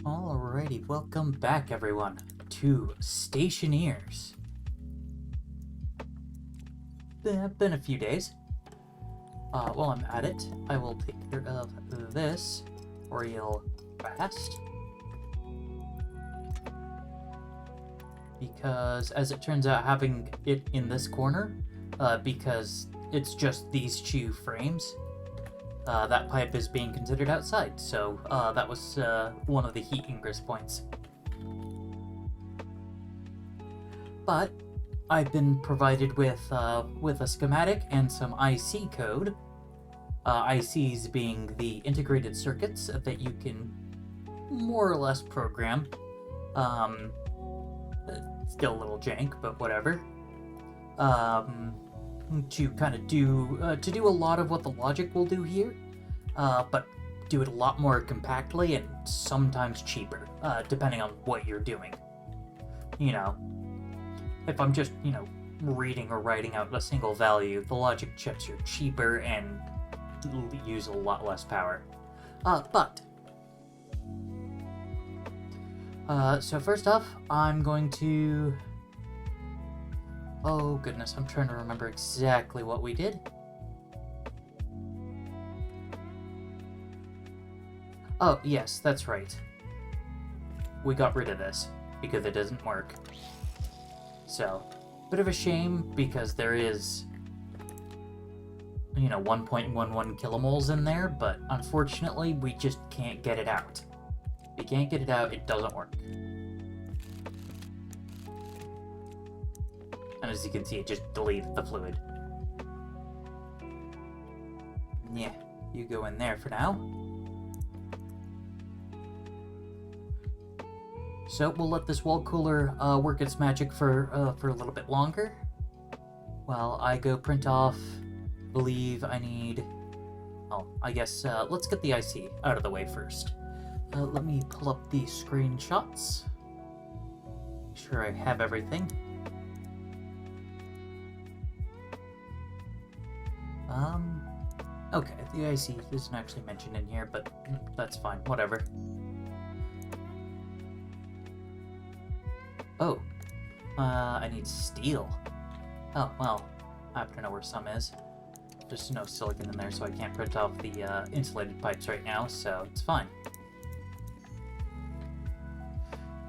Alrighty, welcome back everyone to Stationeers. Been a few days. While I'm at it, I will take care of this real fast. Because as it turns out, having it in this corner, because it's just these two frames, that pipe is being considered outside, so that was one of the heat ingress points. But I've been provided with a schematic and some IC code. ICs being the integrated circuits that you can more or less program. Still a little jank, but whatever. To kind of do a lot of what the logic will do here, but do it a lot more compactly and sometimes cheaper, depending on what you're doing. You know, if I'm just, reading or writing out a single value, the logic chips are cheaper and use a lot less power. So first off, I'm going to... Oh goodness, I'm trying to remember exactly what we did. Oh, yes, that's right. We got rid of this, because it doesn't work. So, bit of a shame, because there is, 1.11 kilomoles in there, but unfortunately, we just can't get it out. If we can't get it out, it doesn't work. And as you can see, it just deleted the fluid. Yeah, you go in there for now. So we'll let this wall cooler work its magic for a little bit longer. While I go print off, believe I need... Oh, I guess let's get the IC out of the way first. Let me pull up the screenshots. Make sure I have everything. Okay, the IC isn't actually mentioned in here, but that's fine, whatever. Oh, I need steel. Oh, well, I happen to know where some is. There's no silicon in there, so I can't print off the insulated pipes right now, so it's fine.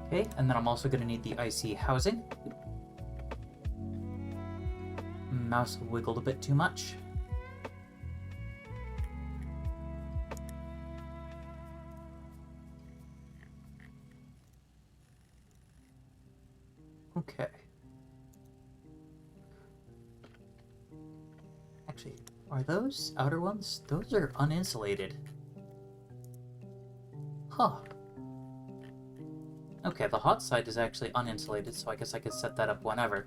Okay, and then I'm also going to need the IC housing. Mouse wiggled a bit too much. Okay. Actually, are those outer ones? Those are uninsulated. Huh. Okay, the hot side is actually uninsulated, so I guess I could set that up whenever.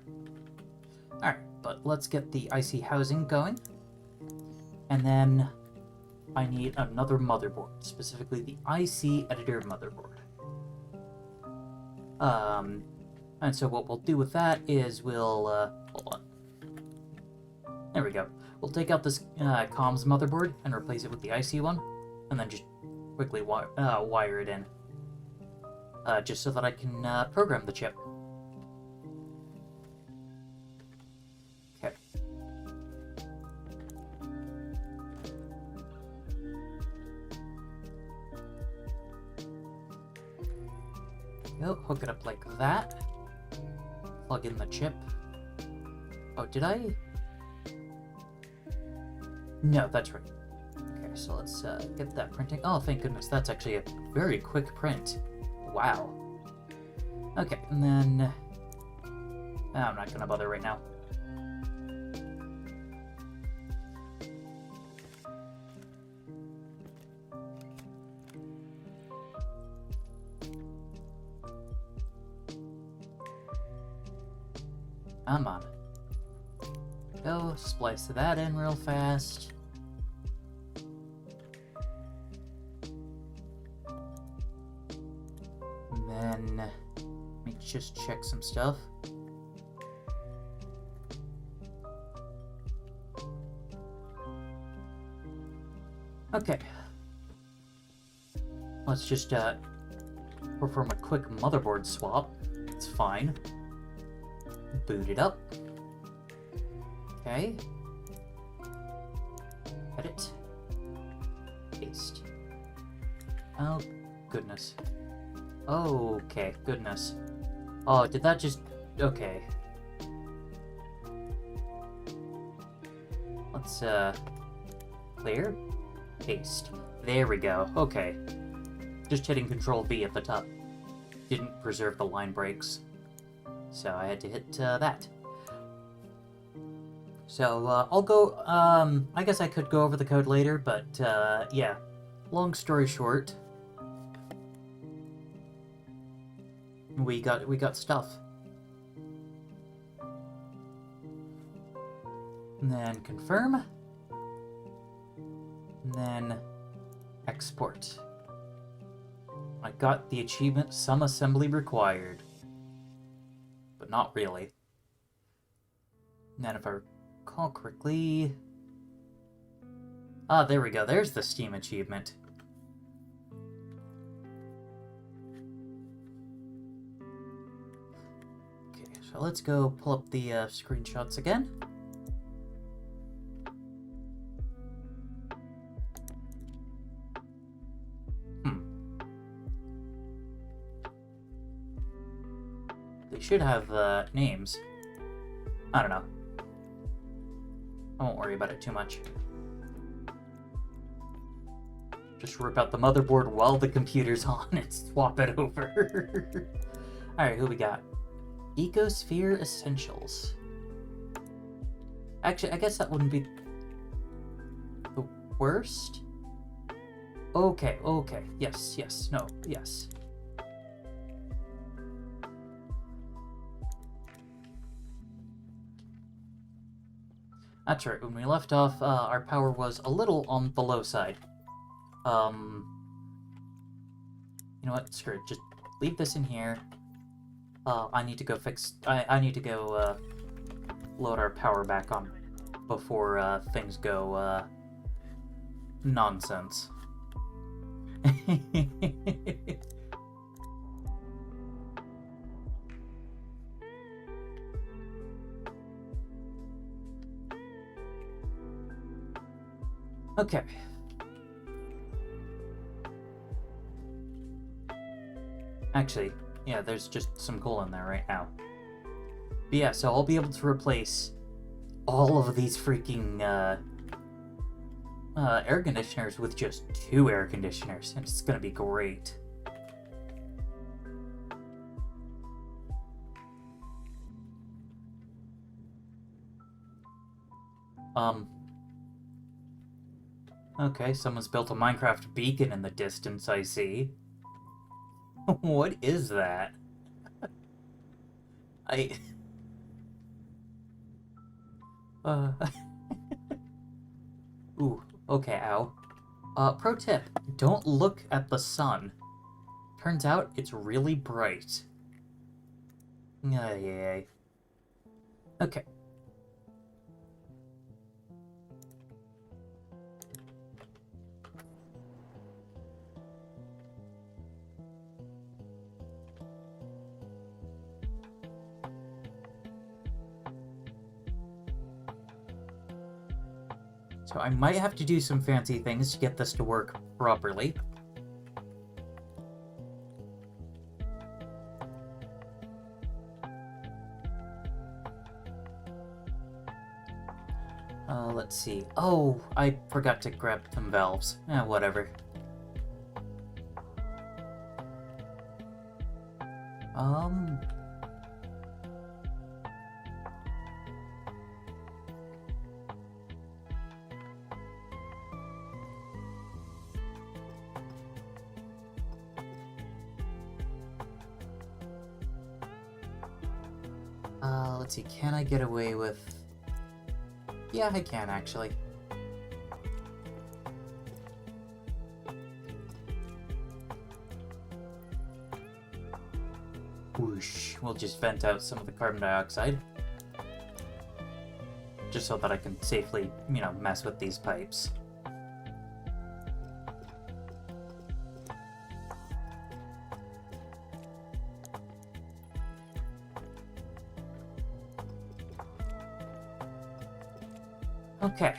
Alright, but let's get the IC housing going. And then I need another motherboard, specifically the IC editor motherboard. And so what we'll do with that is we'll, hold on. There we go. We'll take out this comms motherboard and replace it with the IC one, and then just quickly wire it in. Just so that I can program the chip. Okay. Go, hook it up like that. Plug in the chip. Oh, did I? No, that's right. Okay, so let's get that printing. Oh, thank goodness, that's actually a very quick print. Wow. Okay, and then... I'm not gonna bother right now. Come on. Go, splice that in real fast. And then, let me just check some stuff. Okay. Let's just perform a quick motherboard swap. It's fine. Boot it up. Okay. Edit. Paste. Oh, goodness. Okay, goodness. Oh, did that just... Okay. Let's, clear. Paste. There we go. Okay. Just hitting Control V at the top didn't preserve the line breaks. So I had to hit, that. So, I'll go, I guess I could go over the code later, but, yeah. Long story short, we got stuff. And then confirm. And then export. I got the achievement some assembly required. But not really. And then if I recall correctly... Ah, there we go. There's the Steam achievement. Okay, so let's go pull up the screenshots again. They should have names. I don't know. I won't worry about it too much. Just rip out the motherboard while the computer's on and swap it over. Alright, who we got? Ecosphere Essentials. Actually, I guess that wouldn't be the worst. Okay, okay. Yes, yes, no, yes. That's right, when we left off, our power was a little on the low side. You know what, screw it, just leave this in here. I need to go fix, I need to go, load our power back on before, things go, nonsense. Okay. Actually, yeah, there's just some coal in there right now. But yeah, so I'll be able to replace all of these freaking, air conditioners with just 2 air conditioners, and it's gonna be great. Okay, someone's built a Minecraft beacon in the distance, I see. What is that? Ooh, okay, ow. Pro tip, don't look at the sun. Turns out it's really bright. Yay. Okay. So I might have to do some fancy things to get this to work properly. Let's see. Oh, I forgot to grab some valves. Whatever. Let's see, can I get away with... Yeah, I can, actually. Whoosh, we'll just vent out some of the carbon dioxide. Just so that I can safely, you know, mess with these pipes. Okay.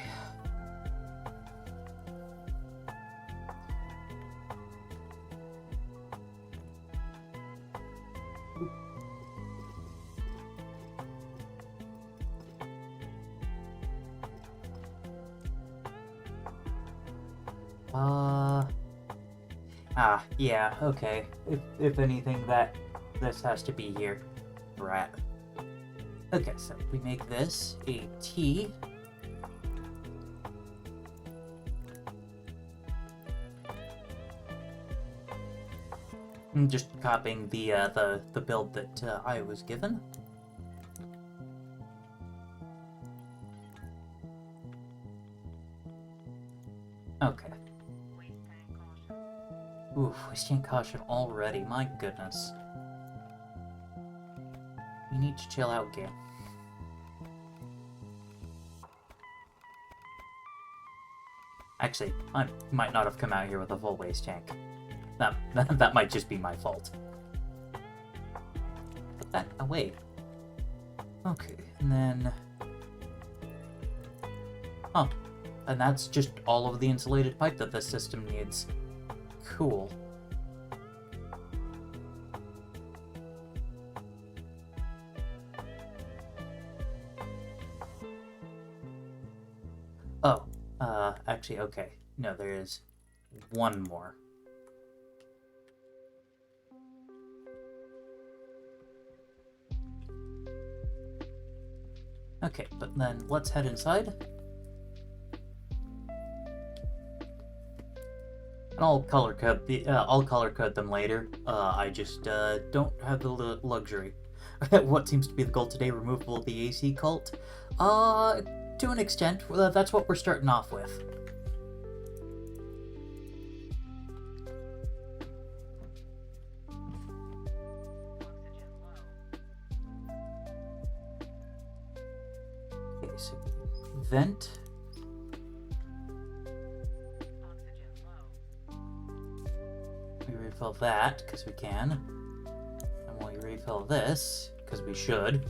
Yeah, okay. If anything, this has to be here. Rat. Okay, so we make this a T. I'm just copying the build that I was given. Okay. Oof, wasting caution already, my goodness. You need to chill out, game. Actually, I might not have come out here with a full waste tank. That might just be my fault. Put that away. Okay, and then... Oh, and that's just all of the insulated pipe that this system needs. Cool. Oh, actually, okay. No, there is one more. Okay, but then let's head inside. And I'll color code them later. I just don't have the luxury. What seems to be the goal today? Removal of the AC cult. To an extent, that's what we're starting off with. Okay, so vent. We refill that, because we can. And we refill this, because we should.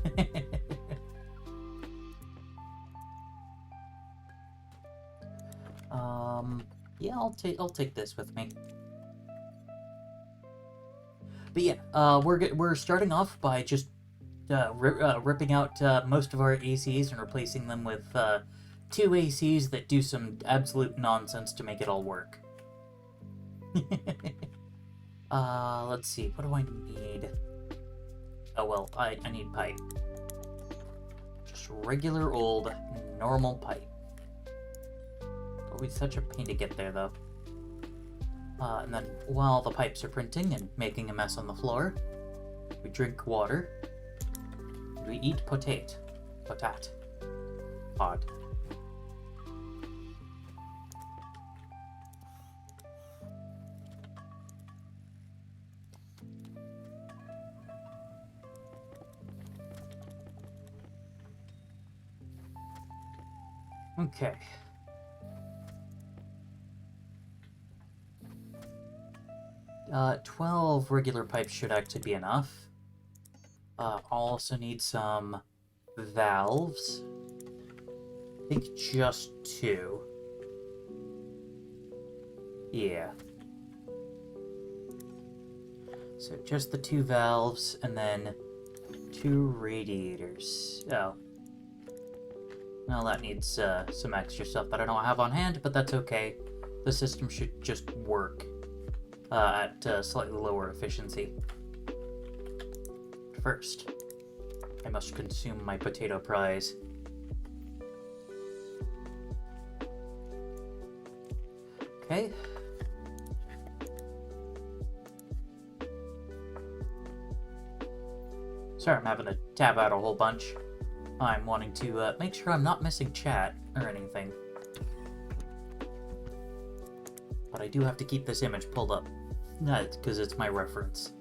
Yeah, I'll take this with me. But yeah, we're starting off by just ripping out most of our ACs and replacing them with 2 ACs that do some absolute nonsense to make it all work. Let's see, what do I need? Oh well, I need pipe. Just regular old normal pipe. Always such a pain to get there, though. And then, while the pipes are printing and making a mess on the floor, we drink water. We eat potat. Pod. Okay. Uh, 12 regular pipes should actually be enough. I'll also need some valves. I think just 2. Yeah. So just the 2 valves, and then 2 radiators. Oh. Well, that needs some extra stuff that I don't have on hand, but that's okay. The system should just work at slightly lower efficiency. First, I must consume my potato prize. Okay. Sorry, I'm having to tab out a whole bunch. I'm wanting to make sure I'm not missing chat or anything. But I do have to keep this image pulled up. That's because it's my reference.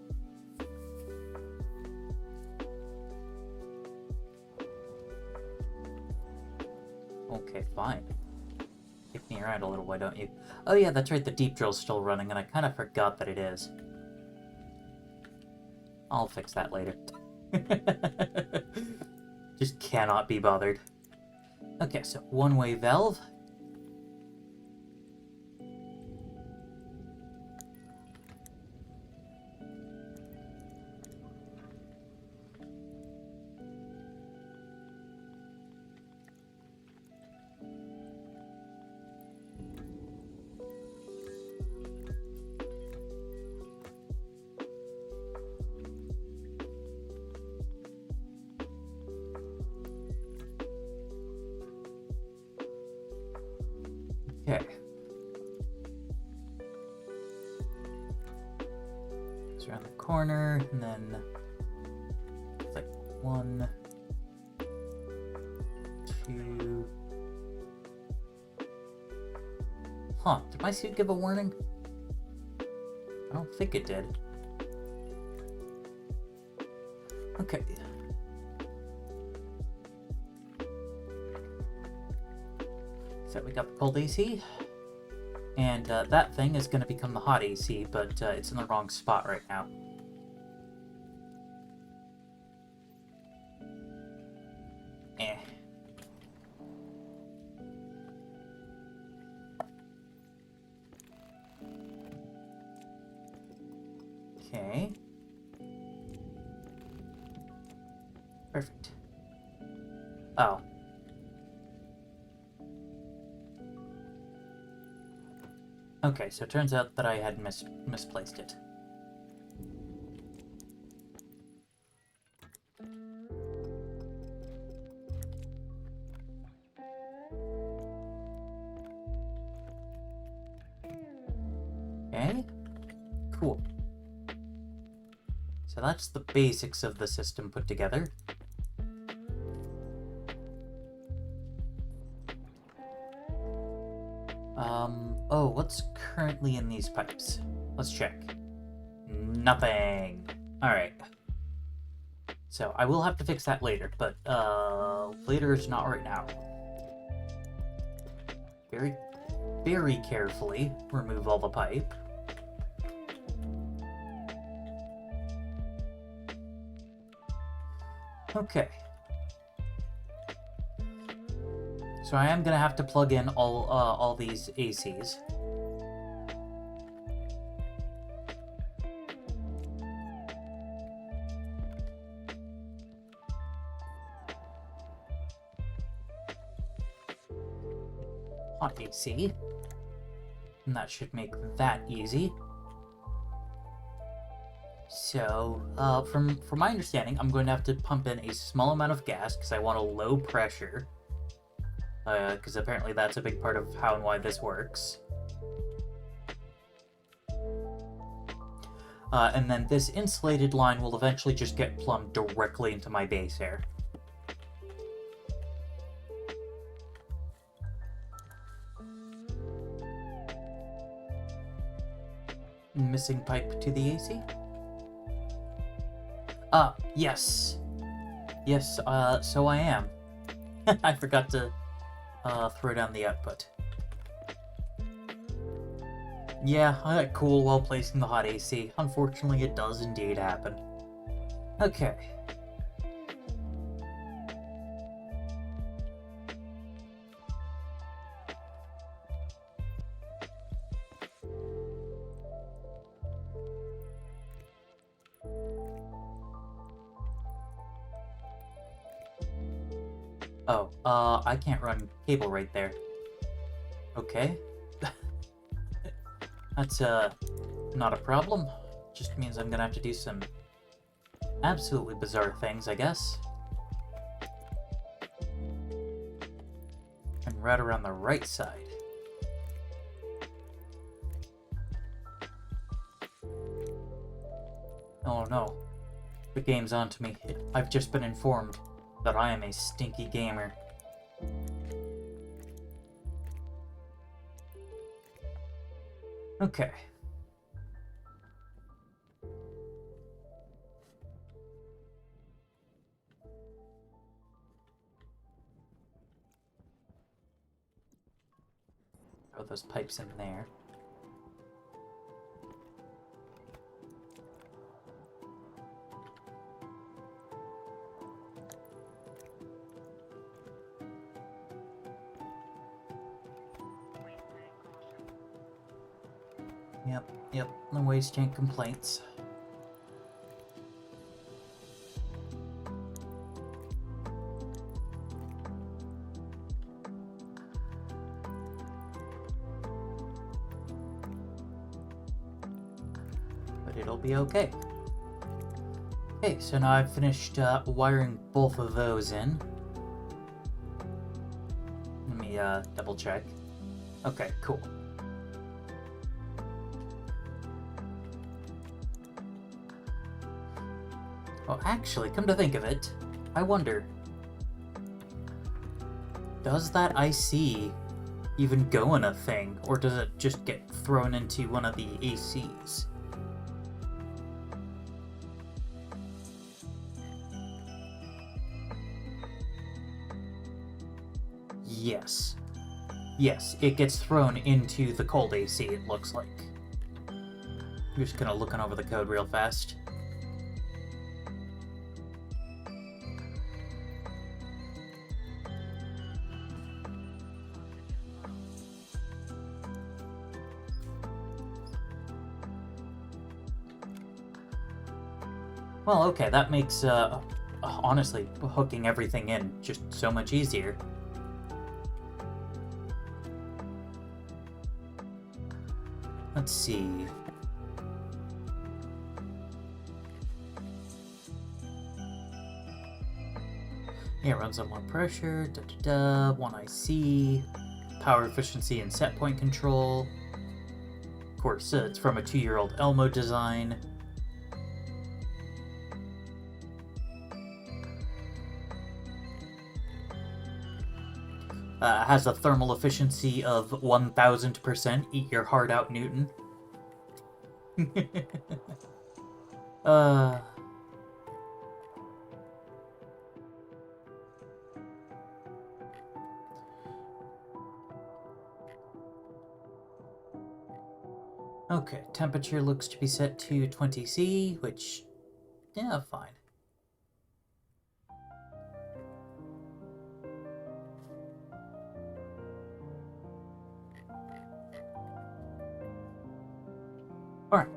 Okay, fine. Kick me around a little, why don't you? Oh yeah, that's right, the deep drill's still running, and I kind of forgot that it is. I'll fix that later. Just cannot be bothered. Okay, so one-way valve. Okay. It's around the corner, and then it's like 1, 2. Huh, did my suit give a warning? I don't think it did. Okay. So we got the cold AC, and that thing is going to become the hot AC, but it's in the wrong spot right now. Eh. Okay. Perfect. Oh. Okay, so it turns out that I had misplaced it. Okay, cool. So that's the basics of the system put together. Oh, what's currently in these pipes? Let's check. Nothing. Alright. So, I will have to fix that later, but, later is not right now. Very, very carefully remove all the pipe. Okay. So I am gonna have to plug in all these ACs. Hot AC. And that should make that easy. So, from my understanding, I'm going to have to pump in a small amount of gas because I want a low pressure. Because apparently that's a big part of how and why this works. And then this insulated line will eventually just get plumbed directly into my base air. Missing pipe to the AC? Yes. Yes, so I am. I forgot to throw down the output. Yeah, I got cool while placing the hot AC. Unfortunately, it does indeed happen. Okay. Oh, I can't run cable right there. Okay. That's, not a problem. Just means I'm gonna have to do some absolutely bizarre things, I guess. And right around the right side. Oh no. The game's onto me. I've just been informed that I am a stinky gamer. Okay. Throw those pipes in there. Yep, the waste tank complaints. But it'll be okay. Okay, so now I've finished wiring both of those in. Let me double check. Okay, cool. Well, actually, come to think of it, I wonder, does that IC even go in a thing, or does it just get thrown into one of the ACs? Yes. Yes, it gets thrown into the cold AC, it looks like. I'm just kind of looking over the code real fast. Well, okay, that makes, honestly, hooking everything in just so much easier. Let's see. Yeah, runs on more pressure, one IC, power efficiency and set point control. Of course, it's from a 2-year-old Elmo design. Has a thermal efficiency of 1000%. Eat your heart out, Newton. Okay, temperature looks to be set to 20°, which, yeah, fine. Alright.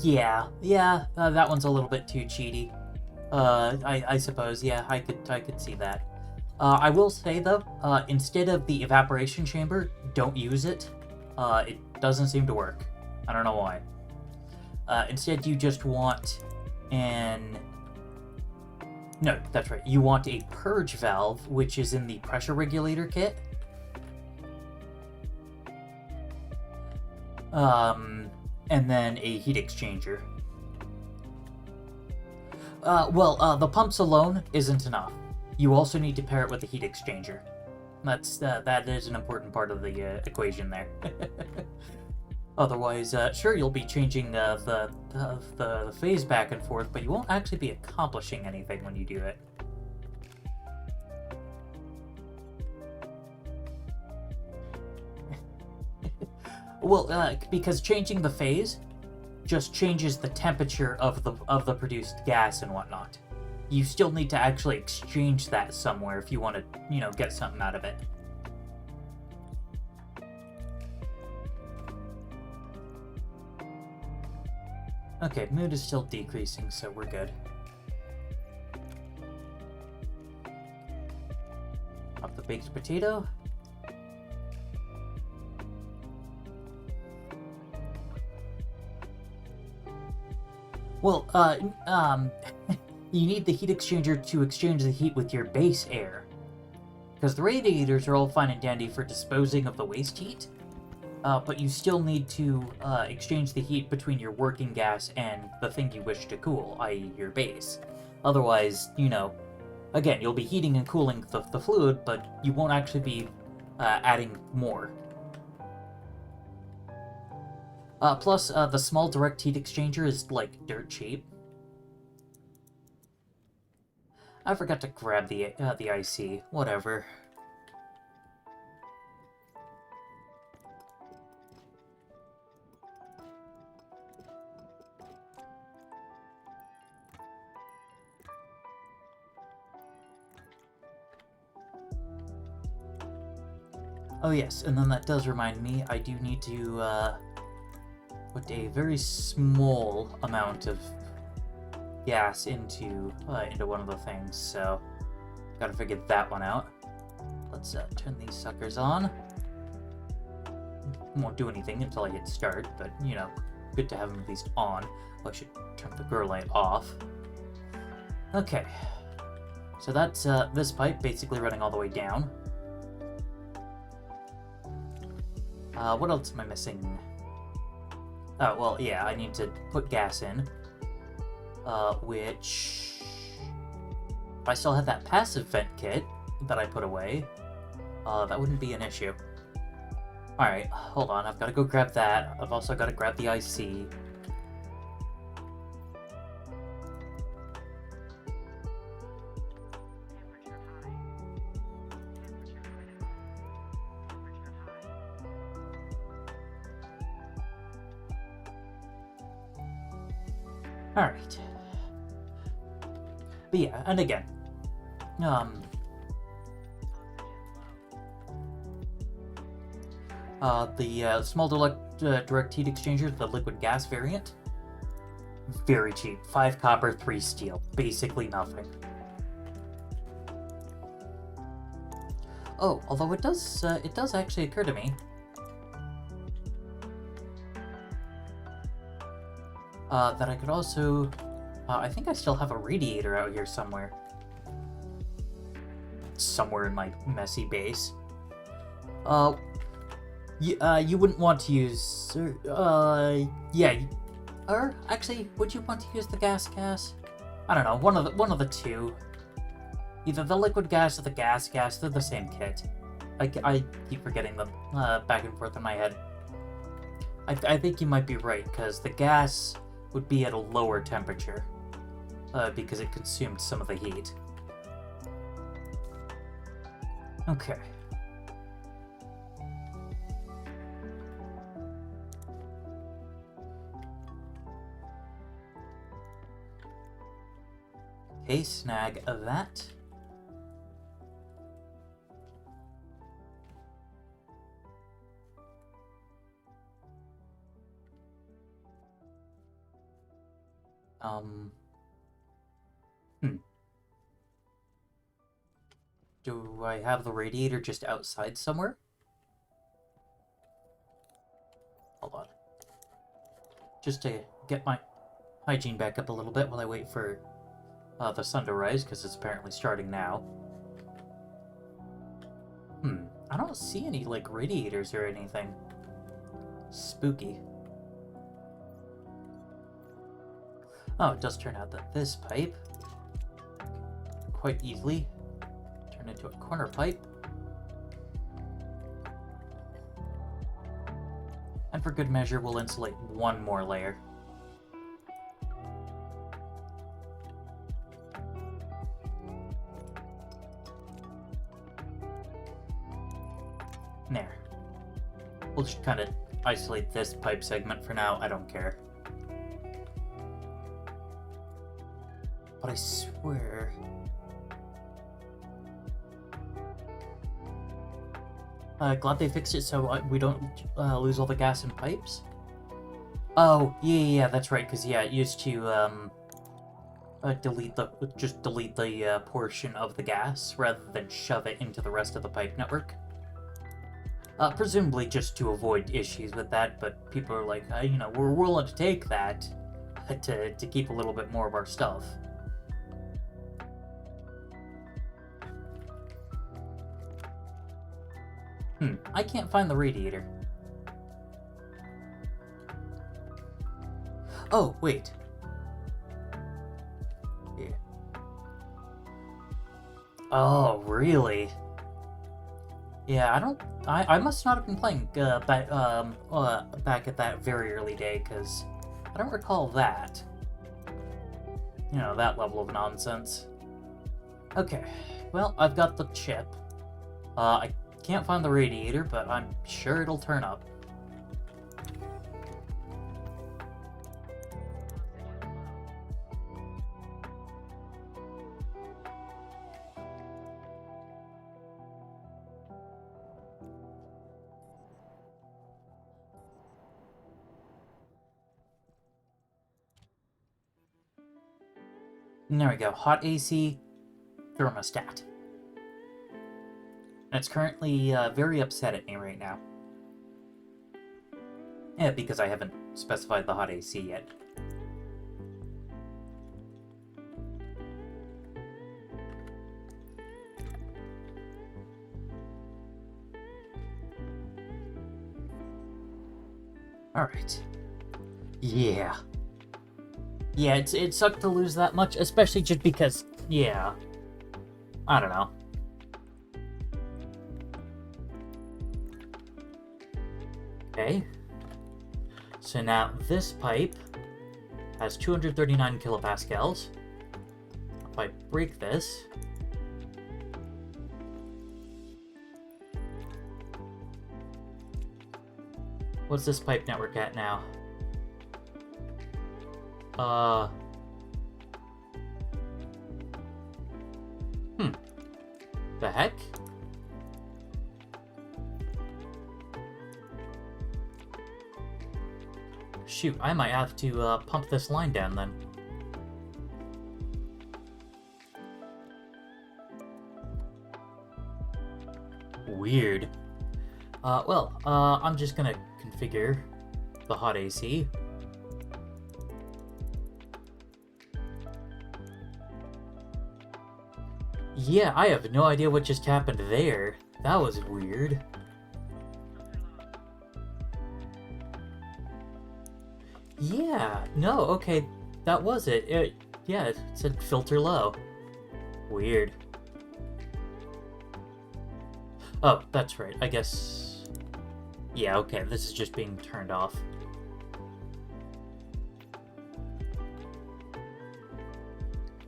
Yeah, that one's a little bit too cheaty. I suppose, yeah, I could see that. I will say, though, instead of the evaporation chamber, don't use it. It doesn't seem to work. I don't know why. Instead, you just want an... No, that's right. You want a purge valve, which is in the pressure regulator kit. And then a heat exchanger. The pumps alone isn't enough. You also need to pair it with the heat exchanger. That is an important part of the equation there. Otherwise, sure, you'll be changing the phase back and forth, but you won't actually be accomplishing anything when you do it. Well, because changing the phase just changes the temperature of the produced gas and whatnot. You still need to actually exchange that somewhere if you want to, get something out of it. Okay, mood is still decreasing, so we're good. Up the baked potato. Well, you need the heat exchanger to exchange the heat with your base air. Because the radiators are all fine and dandy for disposing of the waste heat, but you still need to exchange the heat between your working gas and the thing you wish to cool, i.e. your base. Otherwise, again, you'll be heating and cooling the fluid, but you won't actually be adding more. Plus, the small direct heat exchanger is, dirt cheap. I forgot to grab the IC. Whatever. Oh yes, and then that does remind me, I do need to put a very small amount of gas into one of the things, so gotta figure that one out. Let's turn these suckers on. Won't do anything until I hit start, but you know, good to have them at least on. Oh, I should turn the grow light off. Okay, so that's this pipe basically running all the way down. What else am I missing? Oh, well, yeah, I need to put gas in. Which... if I still had that passive vent kit that I put away, that wouldn't be an issue. Alright, hold on, I've got to go grab that. I've also got to grab the IC. Alright. But yeah, and again, the small direct heat exchanger, the liquid gas variant, very cheap. 5 copper, 3 steel. Basically nothing. Oh, although it does actually occur to me that I could also... I think I still have a radiator out here somewhere. Somewhere in my messy base. You wouldn't want to use... yeah. Or, actually, would you want to use the gas? I don't know, one of the two. Either the liquid gas or the gas, they're the same kit. I keep forgetting them back and forth in my head. I think you might be right, because the gas would be at a lower temperature, because it consumed some of the heat. Okay. Okay, snag that. Do I have the radiator just outside somewhere? Hold on. Just to get my hygiene back up a little bit while I wait for the sun to rise, because it's apparently starting now. I don't see any, like, radiators or anything. Spooky. Oh, it does turn out that this pipe quite easily turn into a corner pipe. And for good measure, we'll insulate one more layer. There. We'll just kind of isolate this pipe segment for now. I don't care. But I swear... glad they fixed it so we don't lose all the gas in pipes. Oh, yeah, that's right, because, yeah, it used to, delete the portion of the gas rather than shove it into the rest of the pipe network. Presumably just to avoid issues with that, but people are like, you know, we're willing to take that to keep a little bit more of our stuff. I can't find the radiator. Oh, wait. Yeah. Oh, really? Yeah, I must not have been playing back at that very early day, because I don't recall that. You know, that level of nonsense. Okay, well, I've got the chip. I can't find the radiator, but I'm sure it'll turn up. And there we go. Hot AC thermostat. And it's currently very upset at me right now. Yeah, because I haven't specified the hot AC yet. Alright. Yeah. Yeah, it sucked to lose that much, especially just because, yeah. I don't know. Okay. So now this pipe has 239 kilopascals. If I break this... What's this pipe network at now? The heck? Shoot, I might have to pump this line down then. Weird. I'm just gonna configure the hot AC. Yeah, I have no idea what just happened there. That was weird. Yeah, no, okay, that was it. Yeah, it said filter low. Weird. Oh, that's right, I guess... Yeah, okay, this is just being turned off.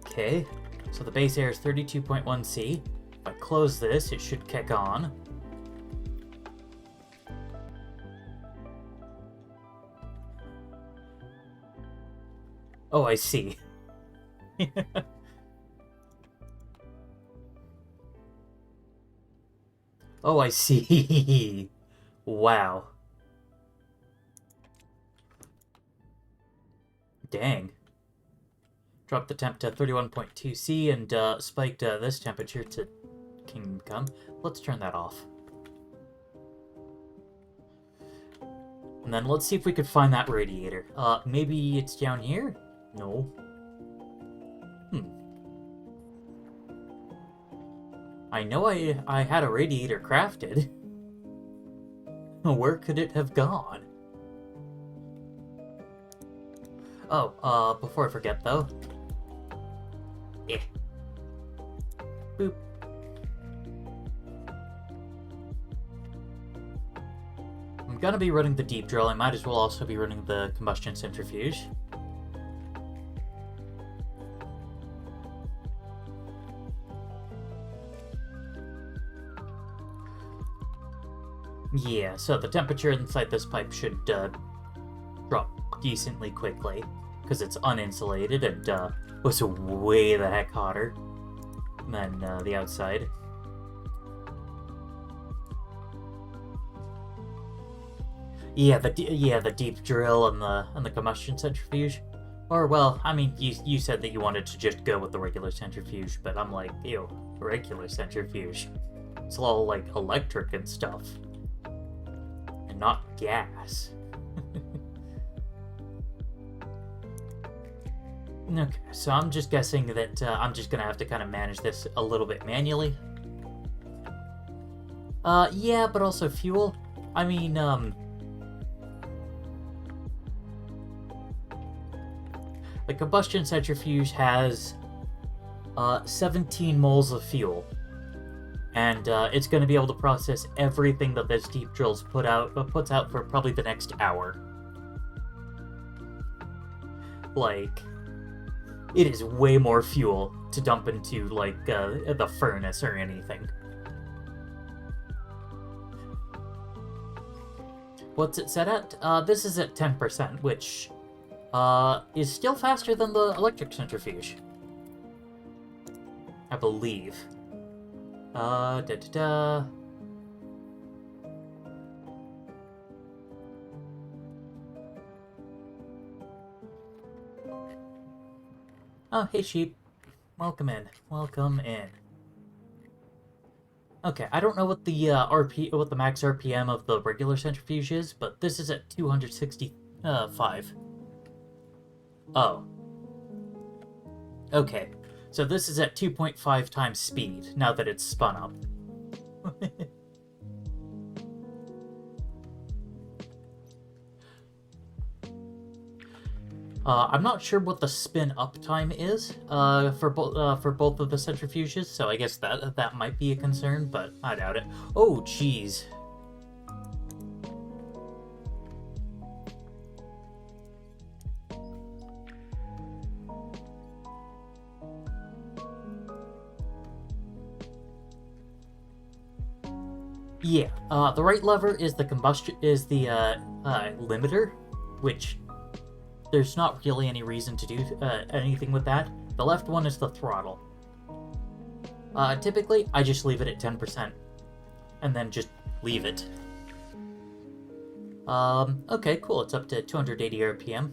Okay, so the base air is 32.1 C. If I close this, it should kick on. Oh, I see. Oh, I see. Wow. Dang. Dropped the temp to 31.2 C and spiked this temperature to Kingdom Come. Let's turn that off. And then let's see if we could find that radiator. Maybe it's down here? No. I know I had a radiator crafted. Where could it have gone? Oh, before I forget though. Boop. I'm gonna be running the deep drill. I might as well also be running the combustion centrifuge. Yeah, so the temperature inside this pipe should drop decently quickly, because it's uninsulated and was way the heck hotter than the outside. Yeah, the deep drill and the combustion centrifuge. Or well, I mean, you said that you wanted to just go with the regular centrifuge, but I'm like, ew, regular centrifuge. It's all like electric and stuff. Not gas. Okay, so I'm just guessing that I'm just gonna have to kind of manage this a little bit manually. Yeah, but also fuel. I mean, the combustion centrifuge has 17 moles of fuel. And it's going to be able to process everything that this deep drill's puts out for probably the next hour. Like, it is way more fuel to dump into, like, the furnace or anything. What's it set at? This is at 10%, which is still faster than the electric centrifuge. I believe. Da-da-da. Oh, hey, sheep. Welcome in. Welcome in. Okay, I don't know what the what the max RPM of the regular centrifuge is, but this is at 265. Oh. Okay. So this is at 2.5 times speed, now that it's spun up. I'm not sure what the spin up time is for both of the centrifuges, so I guess that might be a concern, but I doubt it. Oh, jeez. Yeah, the right lever is the limiter, which there's not really any reason to do anything with that. The left one is the throttle. Typically, I just leave it at 10%, and then just leave it. Okay, cool, it's up to 280 RPM.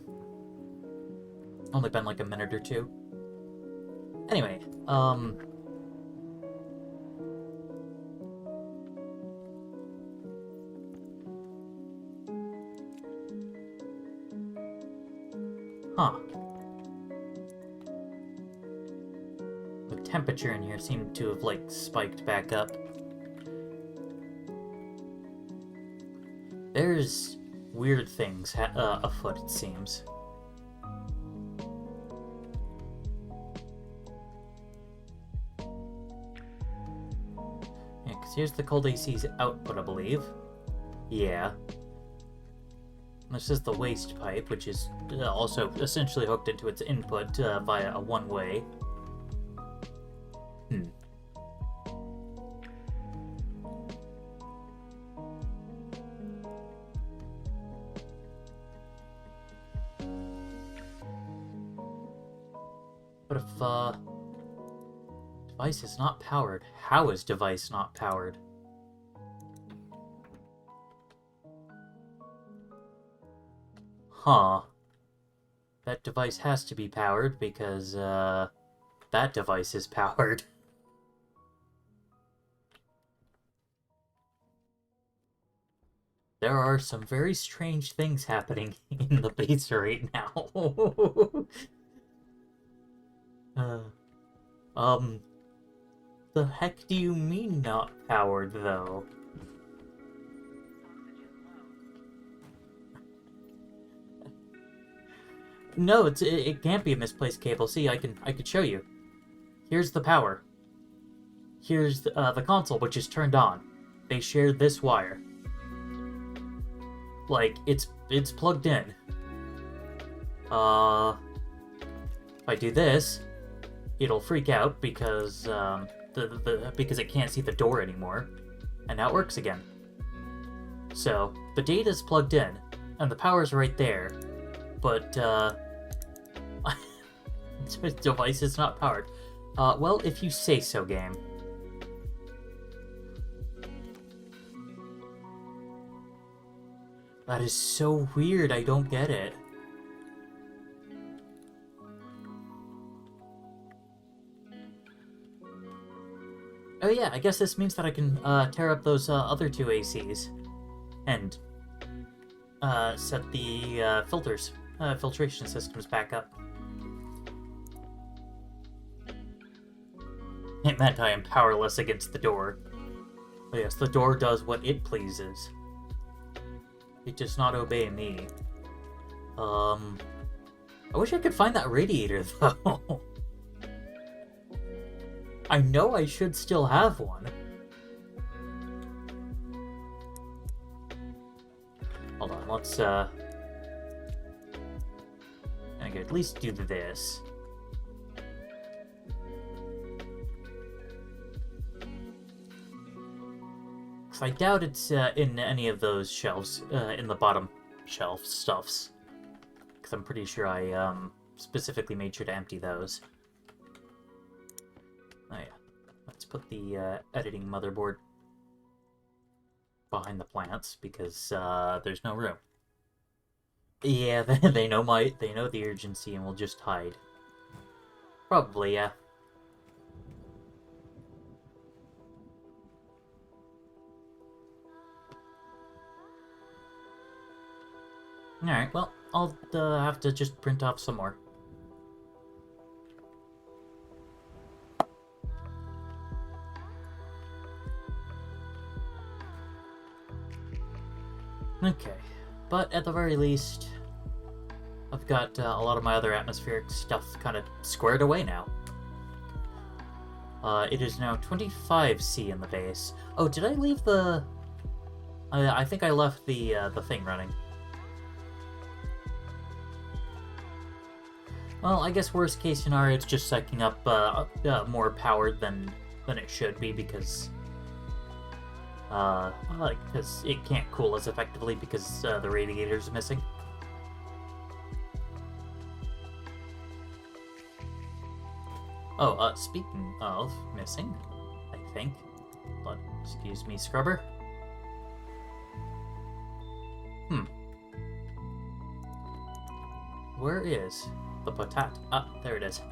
Only been like a minute or two. Anyway, huh. The temperature in here seemed to have, like, spiked back up. There's weird things afoot, it seems. Yeah, because here's the cold AC's output, I believe. Yeah. This is the waste pipe, which is also essentially hooked into its input via a one-way. But if device is not powered, how is device not powered? Huh. That device has to be powered because, that device is powered. There are some very strange things happening in the base right now. The heck do you mean not powered, though? No, it can't be a misplaced cable. See, I could show you. Here's the power. Here's the console, which is turned on. They share this wire. Like, it's plugged in. If I do this, it'll freak out because because it can't see the door anymore, and now it works again. So the data's plugged in, and the power's right there, but the device is not powered. Well, if you say so, game. That is so weird, I don't get it. Oh yeah, I guess this means that I can tear up those other two ACs and set the filtration systems back up. It meant I am powerless against the door. But yes, the door does what it pleases. It does not obey me. I wish I could find that radiator, though. I know I should still have one. Hold on, let's, I could at least do this. I doubt it's in any of those shelves, in the bottom shelf stuffs. Because I'm pretty sure I specifically made sure to empty those. Oh yeah, let's put the editing motherboard behind the plants, because there's no room. Yeah, they know the urgency and will just hide. Probably, yeah. Alright, well, I'll have to just print off some more. Okay, but at the very least, I've got a lot of my other atmospheric stuff kind of squared away now. It is now 25C in the base. Oh, did I leave the... I think I left the thing running. Well, I guess worst case scenario, it's just sucking up more power than it should be because it can't cool as effectively because the radiator's missing. Oh, speaking of missing, I think. But excuse me, scrubber. Where is the potat? Ah, there it is.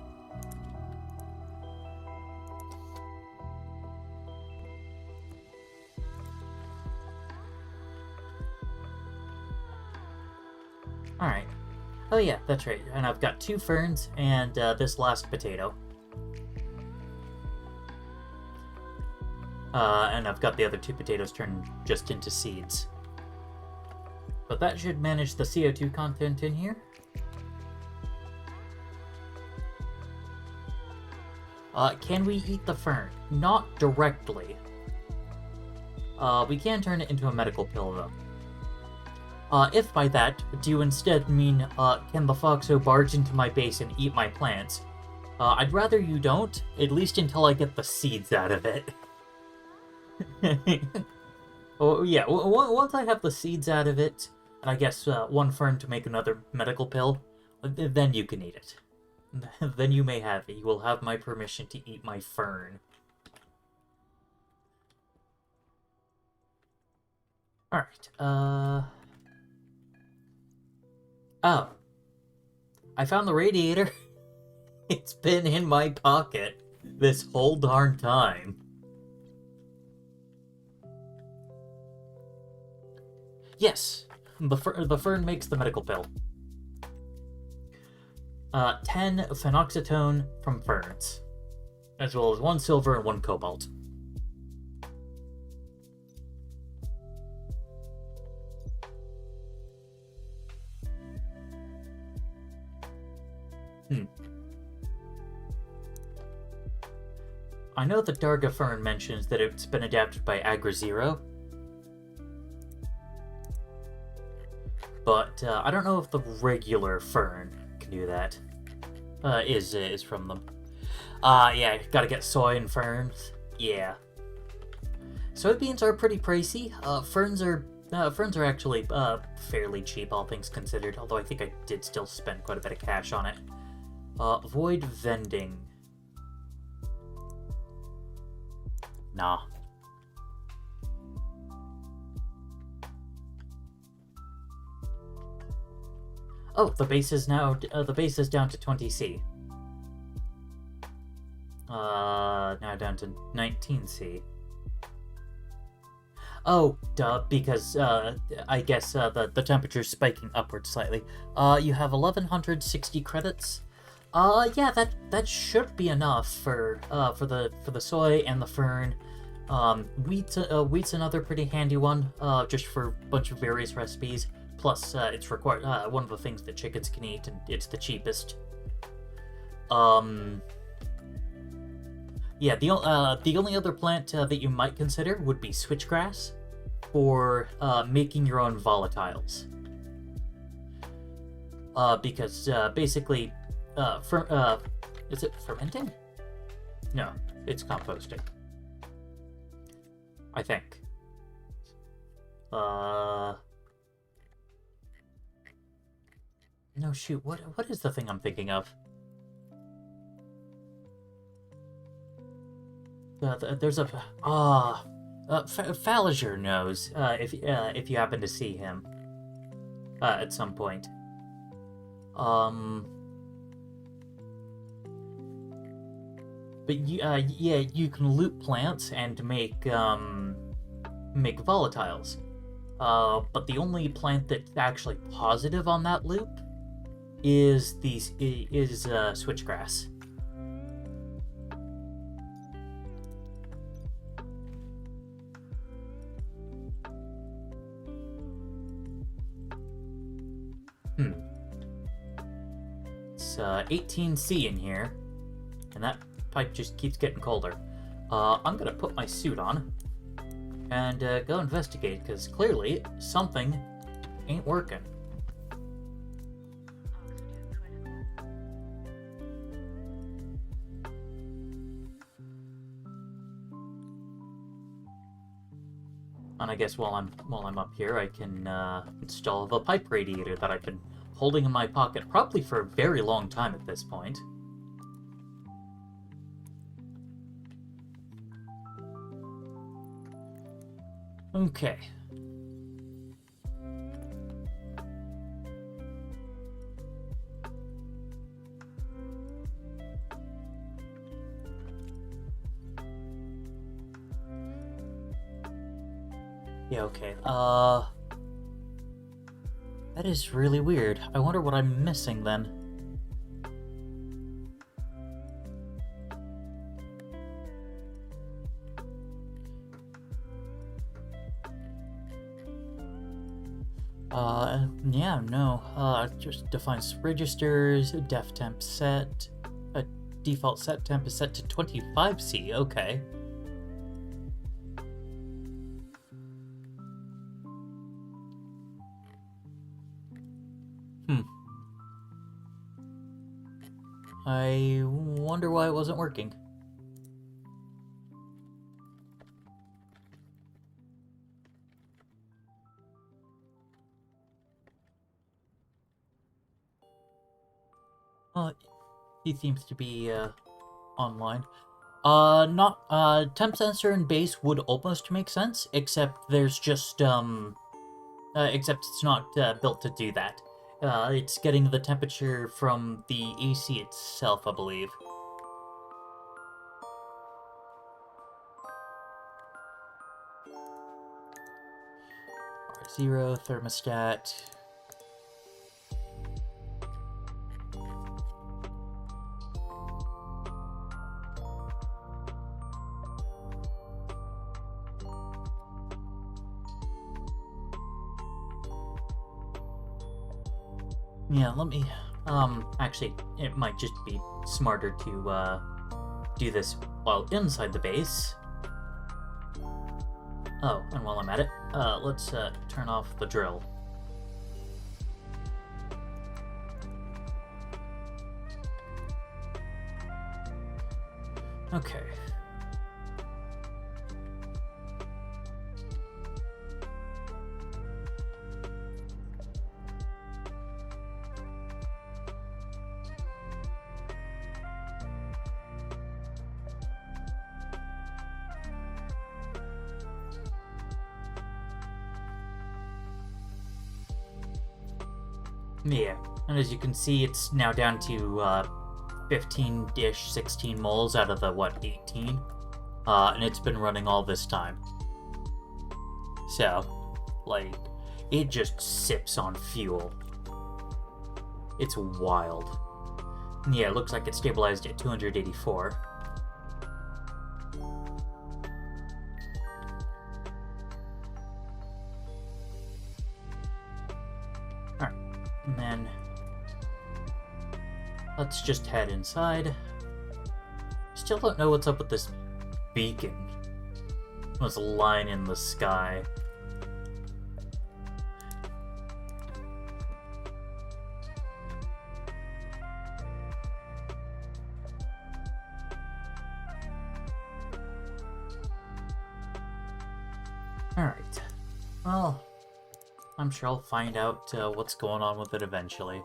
Alright. Oh yeah, that's right. And I've got 2 ferns and this last potato. And I've got the other 2 potatoes turned just into seeds. But that should manage the CO2 content in here. Can we eat the fern? Not directly. We can turn it into a medical pill, though. If by that, do you instead mean, can the foxo barge into my base and eat my plants? I'd rather you don't, at least until I get the seeds out of it. Oh, yeah, once I have the seeds out of it, and I guess 1 fern to make another medical pill, then you can eat it. Then you may have it. You will have my permission to eat my fern. Alright, Oh. I found the radiator. It's been in my pocket this whole darn time. Yes, the fern makes the medical pill. 10 phenoxyetone from ferns, as well as 1 silver and 1 cobalt. I know the Darga fern mentions that it's been adapted by Agri-Zero, but I don't know if the regular fern can do that. Is from them. Yeah, gotta get soy and ferns. Yeah. Soybeans are pretty pricey. Ferns are actually fairly cheap, all things considered, although I think I did still spend quite a bit of cash on it. Avoid vending. Nah. Oh, the base is now down to 20C. Now down to 19C. Oh, duh, because I guess the temperature's spiking upward slightly. You have 1160 credits. Yeah, that should be enough for the soy and the fern. Wheat's another pretty handy one, just for a bunch of various recipes. Plus, it's required one of the things that chickens can eat, and it's the cheapest. Yeah, the only other plant that you might consider would be switchgrass for making your own volatiles. Because basically, is it fermenting? No, it's composting. I think. No, shoot, what is the thing I'm thinking of? There's a... Falliger knows, if you happen to see him. At some point. But yeah, you can loot plants and make volatiles. But the only plant that's actually positive on that loop is switchgrass. It's 18C in here, and that pipe just keeps getting colder. I'm gonna put my suit on and go investigate, because clearly something ain't working. And I guess while I'm up here, I can install the pipe radiator that I've been holding in my pocket probably for a very long time at this point. Okay. Yeah, okay. That is really weird. I wonder what I'm missing then. Yeah, no. Just defines registers, def temp set. Default set temp is set to 25C, okay. I wonder why it wasn't working. He seems to be, online. Temp sensor and base would almost make sense, except there's just, except it's not, built to do that. It's getting the temperature from the AC itself, I believe. R0, thermostat. Yeah, let me, actually, it might just be smarter to, do this while inside the base. Oh, and while I'm at it, let's, turn off the drill. Okay. Yeah, and as you can see, it's now down to 15-ish, 16 moles out of the, 18? And it's been running all this time. So, like, it just sips on fuel. It's wild. Yeah, it looks like it's stabilized at 284. And then let's just head inside. Still don't know what's up with this beacon. This line in the sky. Alright. Well, I'm sure I'll find out what's going on with it eventually.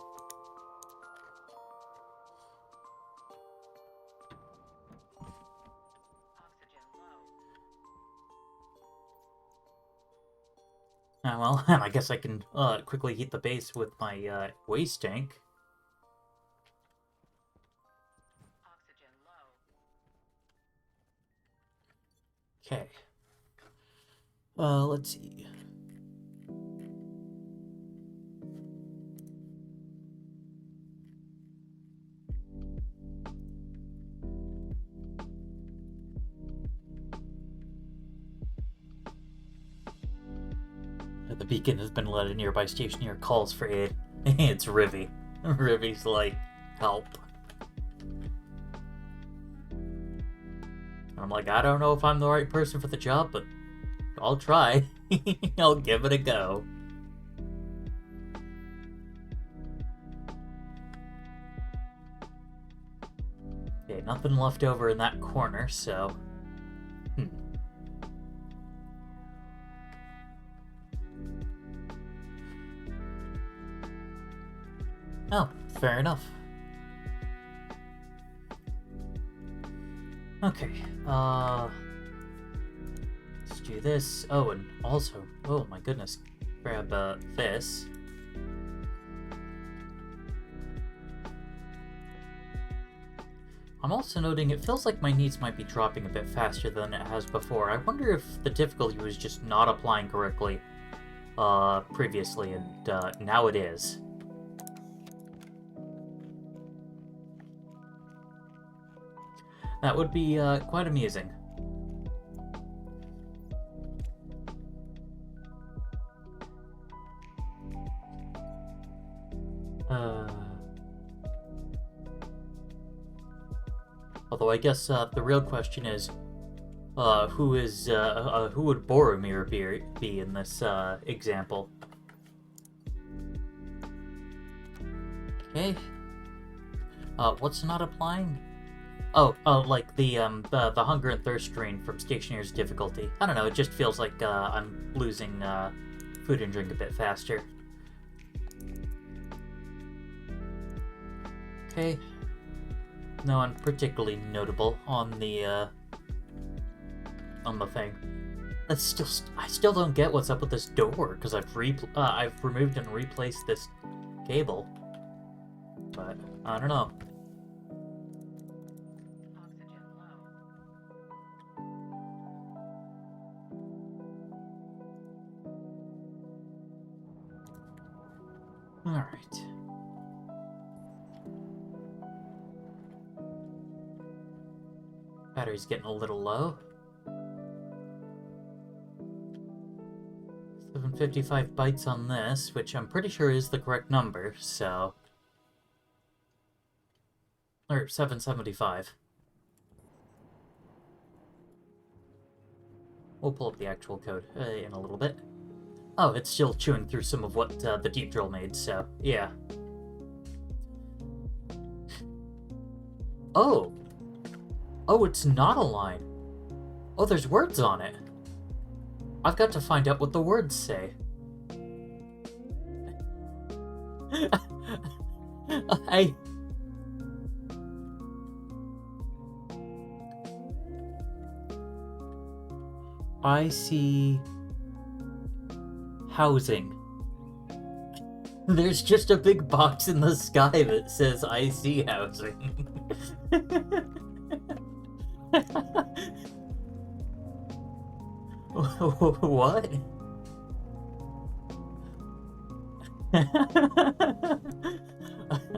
Well, I guess I can quickly heat the base with my waste tank. Okay. Let's see. The beacon has been lit. A nearby stationeer calls for aid. It's Rivy. Rivy's like, help. I'm like, I don't know if I'm the right person for the job, but I'll try. I'll give it a go. Okay, nothing left over in that corner, so... Oh, fair enough. Okay, let's do this. Oh, and also, oh my goodness, grab, this. I'm also noting it feels like my needs might be dropping a bit faster than it has before. I wonder if the difficulty was just not applying correctly, previously, and, now it is. That would be, quite amusing. Although I guess, the real question is, who would Boromir be in this, example? Okay. What's not applying? Oh, like the hunger and thirst screen from Stationeers difficulty. I don't know, it just feels like, I'm losing, food and drink a bit faster. Okay. No one particularly notable on the thing. I still don't get what's up with this door, because I've removed and replaced this cable. But, I don't know. Alright. Battery's getting a little low. 755 bytes on this, which I'm pretty sure is the correct number, so... Or 775. We'll pull up the actual code in a little bit. Oh, it's still chewing through some of what the deep drill made, so yeah. Oh! Oh, it's not a line. Oh, there's words on it. I've got to find out what the words say. I see housing. There's just a big box in the sky that says I see housing. What?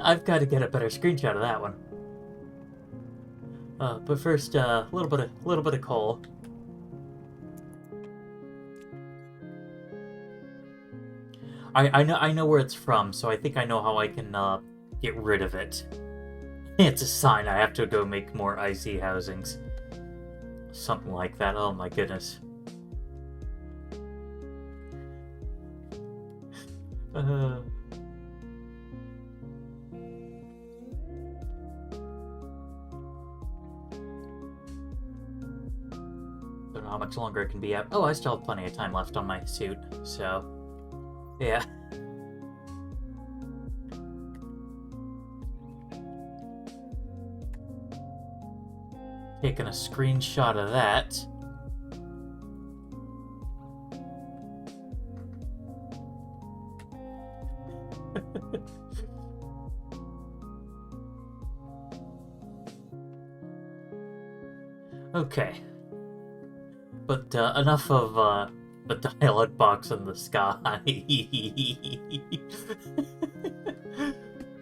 I've got to get a better screenshot of that one. But first, a little bit of coal. I know where it's from, so I think I know how I can get rid of it. It's a sign I have to go make more icy housings. Something like that. Oh my goodness. Don't know how much longer it can be out. Oh, I still have plenty of time left on my suit, so... Yeah. Taking a screenshot of that. Okay. But enough of the dialogue box in the sky.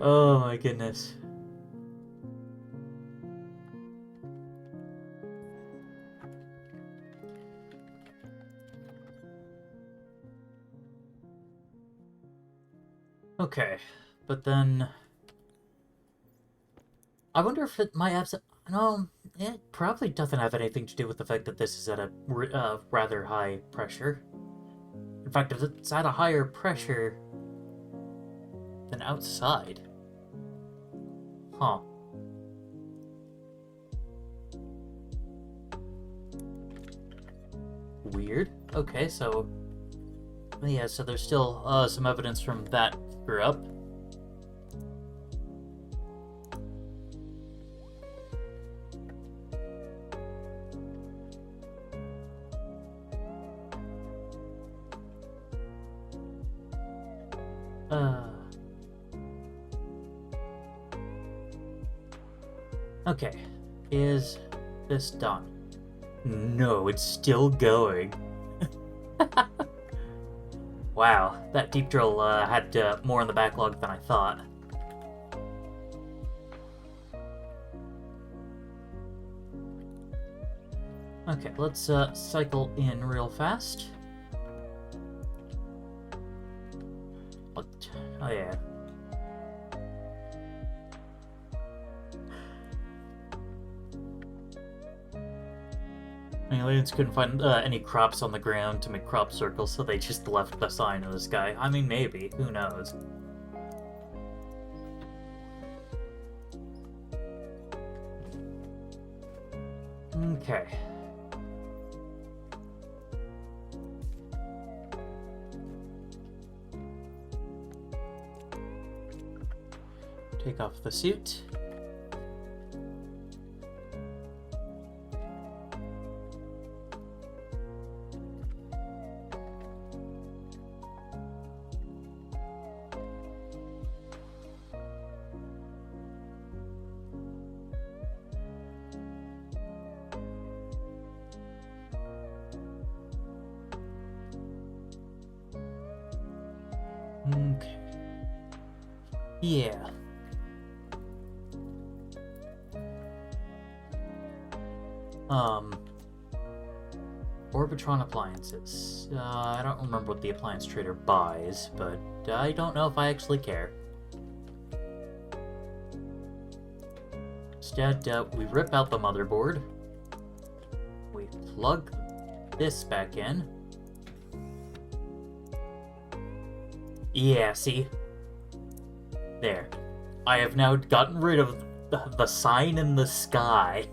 Oh my goodness. Okay, but then I wonder if it might have some... No, it probably doesn't have anything to do with the fact that this is at a rather high pressure. In fact, if it's at a higher pressure than outside. Huh. Weird. Okay, so... Yeah, so there's still some evidence from that screw up. Okay. Is this done? No, it's still going. Wow, that deep drill had more in the backlog than I thought. Okay, let's cycle in real fast. What? Oh yeah. Aliens couldn't find any crops on the ground to make crop circles, so they just left the sign in the sky. I mean, maybe. Who knows? Okay. Take off the suit. Okay. Yeah. Orbitron appliances. I don't remember what the appliance trader buys, but I don't know if I actually care. Instead, we rip out the motherboard. We plug this back in. Yeah, see? There. I have now gotten rid of the sign in the sky.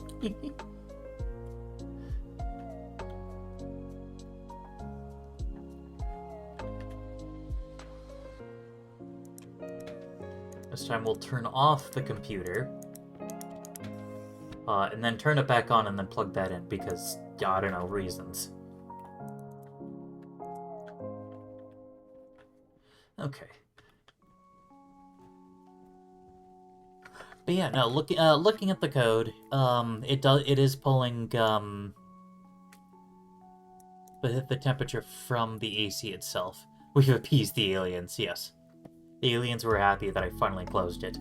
This time we'll turn off the computer. And then turn it back on and then plug that in because, I don't know, reasons. Okay. But yeah, no, looking at the code, it is pulling, the temperature from the AC itself. We've appeased the aliens, yes. The aliens were happy that I finally closed it.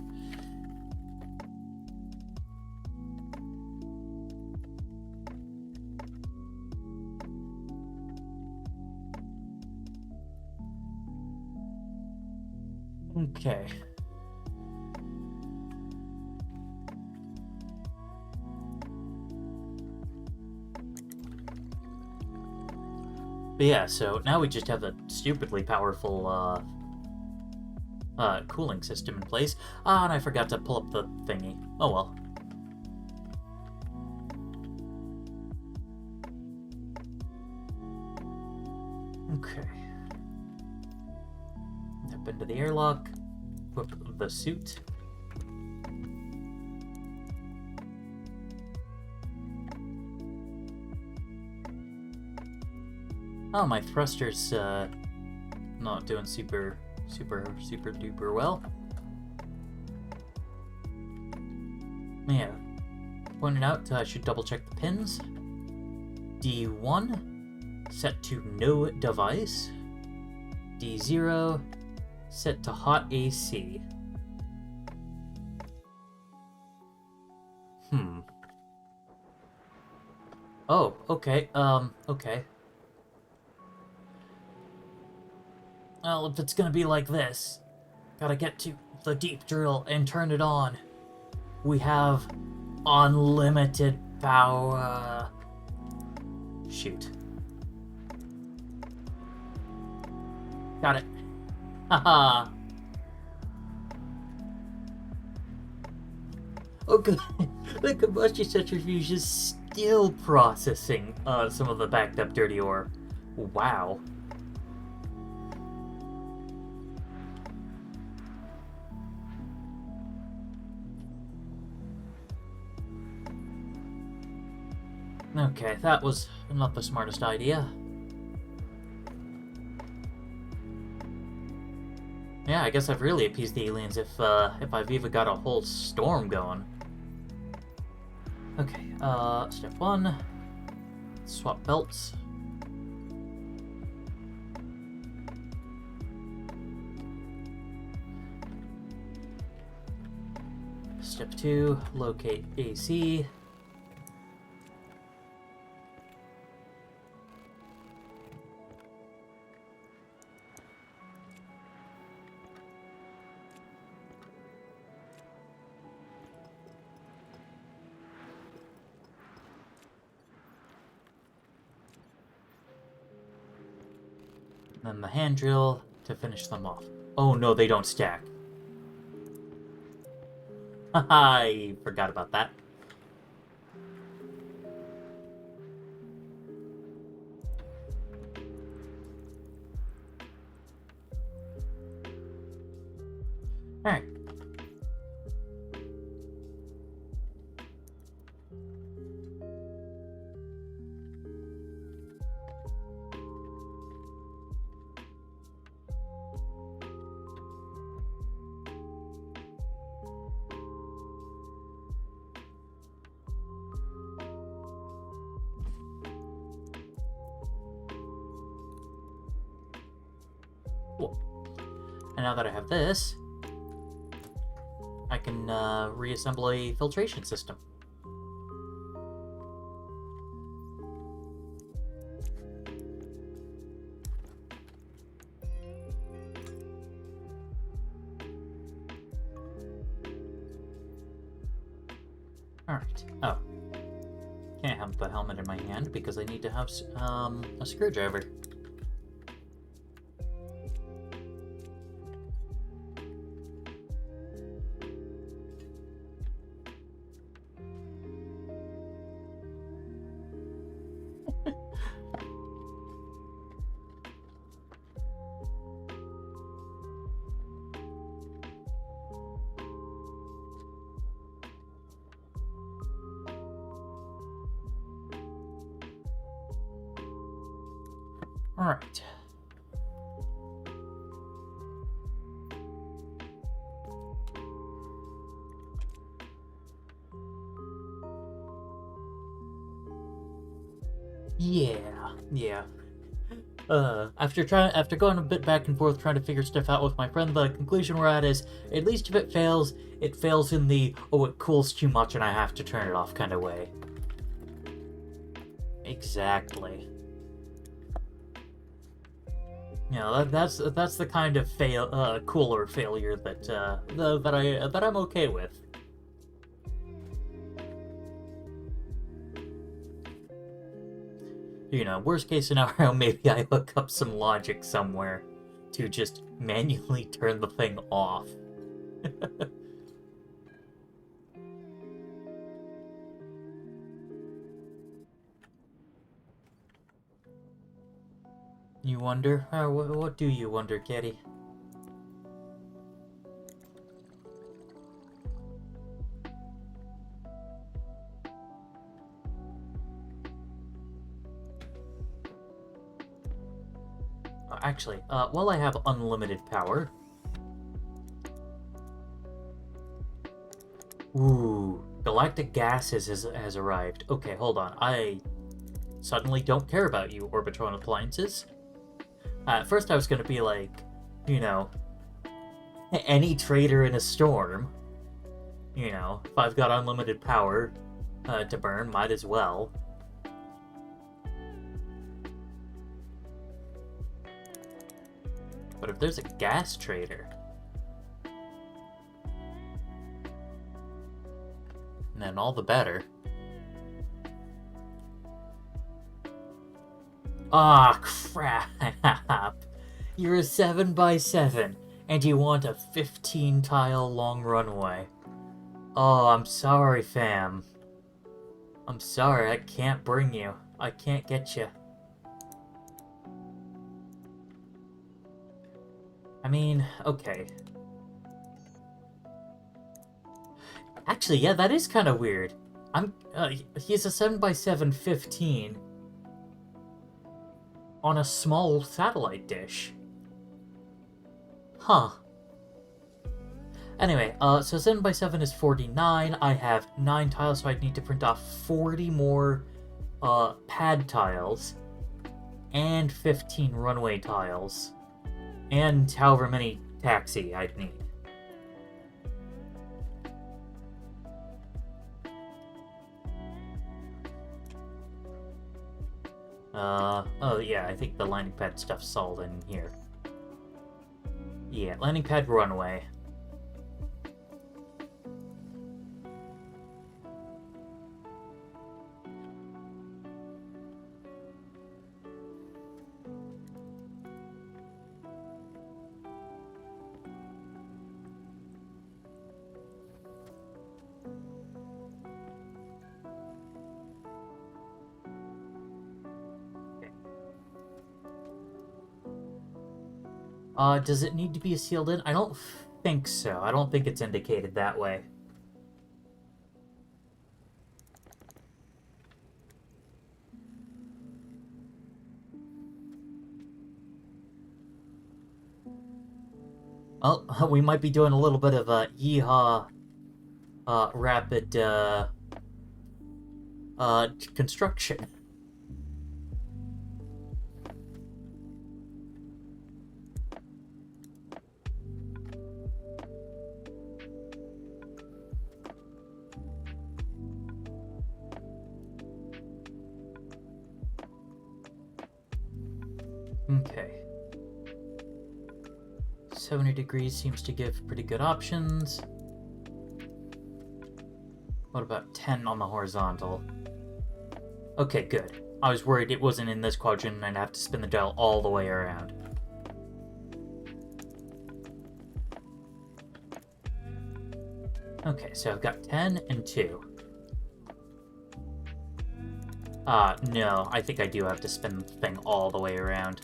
Okay. But yeah, so now we just have a stupidly powerful, cooling system in place. Ah, and I forgot to pull up the thingy. Oh well. Okay. Step into the airlock. Equip the suit. Oh, my thruster's, not doing super duper well. Yeah. Pointed out, I should double check the pins. D1, set to no device. D0, set to hot AC. Oh, okay, okay. Well, if it's gonna be like this, Gotta get to the deep drill and turn it on. We have unlimited power. Shoot. Got it. Haha. Oh good. The combustion centrifuge is still processing some of the backed up dirty ore. Wow. Okay, that was not the smartest idea. Yeah, I guess I've really appeased the aliens if I've even got a whole storm going. Okay, step 1. Swap belts. Step 2, locate AC. Then the hand drill to finish them off. Oh no, they don't stack. Haha, I forgot about that. Alright. Cool. And now that I have this, I can reassemble a filtration system. Alright. Oh. Can't have the helmet in my hand because I need to have a screwdriver. Alright. Yeah. After going a bit back and forth trying to figure stuff out with my friend, the conclusion we're at is, at least if it fails in the, oh, it cools too much and I have to turn it off kind of way. Exactly. You know, that's the kind of cooler failure that I'm okay with. You know, worst case scenario, maybe I hook up some logic somewhere to just manually turn the thing off. You wonder? What do you wonder, Kitty? Actually, while I have unlimited power... Ooh, galactic gas has arrived. Okay, hold on. I suddenly don't care about you, Orbitron appliances. At first I was gonna be like, you know, any trader in a storm. You know, if I've got unlimited power to burn, might as well. But if there's a gas trader, then all the better. Ah, crap. You're a 7x7, and you want a 15-tile long runway. Oh, I'm sorry, fam. I'm sorry, I can't bring you. I can't get you. I mean, okay. Actually, yeah, that is kind of weird. He's a 7x7 15 on a small satellite dish. Huh. Anyway, so 7x7 is 49. I have 9 tiles, so I'd need to print off 40 more pad tiles and 15 runway tiles and however many taxi I'd need. Oh yeah, I think the landing pad stuff's all in here. Yeah, landing pad runway. Does it need to be sealed in? I don't think so. I don't think it's indicated that way. Oh, we might be doing a little bit of a yeehaw, rapid, construction. Okay. 70 degrees seems to give pretty good options. What about 10 on the horizontal? Okay, good. I was worried it wasn't in this quadrant and I'd have to spin the dial all the way around. Okay, so I've got 10 and 2. No, I think I do have to spin the thing all the way around.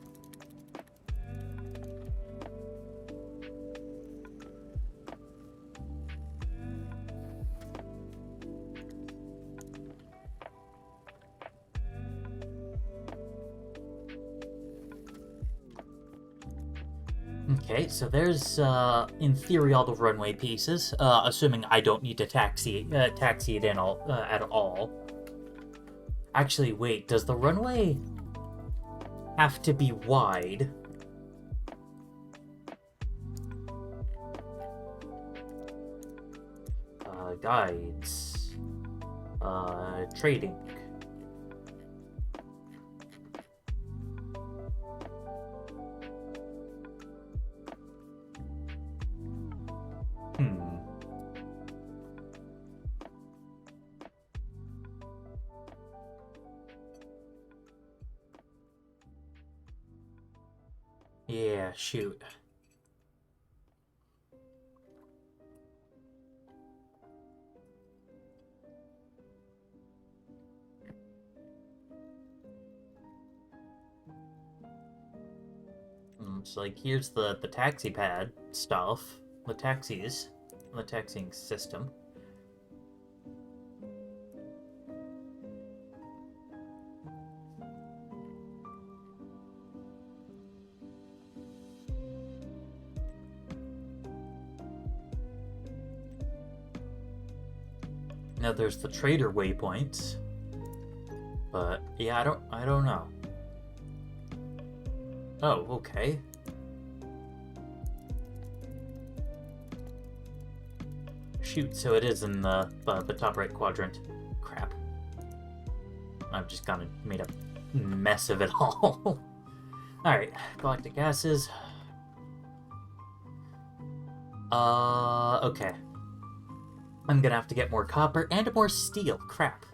Okay, so there's, in theory, all the runway pieces, assuming I don't need to taxi it in at all. Actually, wait, does the runway have to be wide? Guides. Trading. Yeah, shoot. It's like, here's the taxi pad stuff, the taxis, the taxiing system. Now there's the trader waypoints, but yeah, I don't know. Oh, okay. Shoot, so it is in the top right quadrant. Crap. I've just kind of made a mess of it all. Alright, galactic gases. Okay. I'm gonna have to get more copper and more steel. Crap.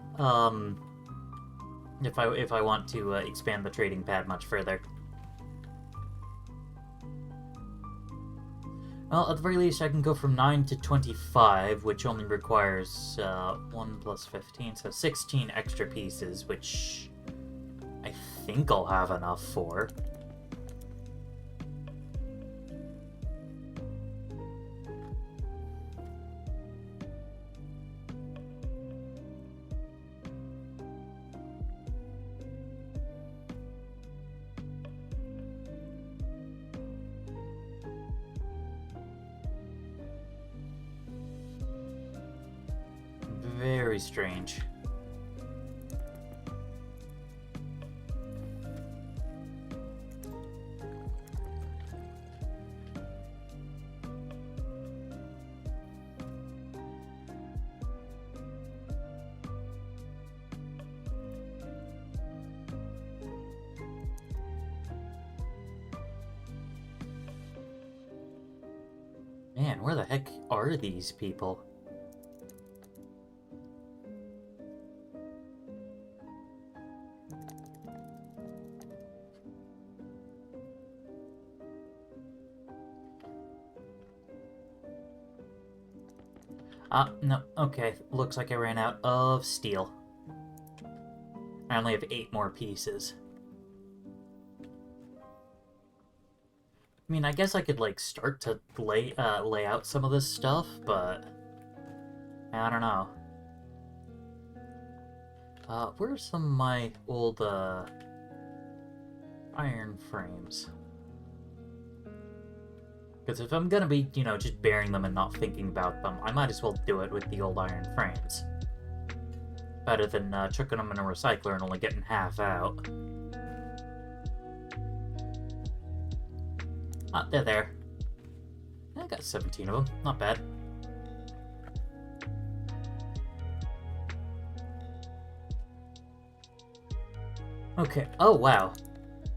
If I want to expand the trading pad much further. Well, at the very least, I can go from 9 to 25, which only requires 1 plus 15, so 16 extra pieces, which I think I'll have enough for. Very strange. Man, where the heck are these people? No, okay. Looks like I ran out of steel. I only have 8 more pieces. I mean, I guess I could, like, start to lay out some of this stuff, but I don't know. Where's some of my old, iron frames? Because if I'm gonna be, you know, just burying them and not thinking about them, I might as well do it with the old iron frames. Better than chucking them in a recycler and only getting half out. They're there. I got 17 of them. Not bad. Okay. Oh, wow.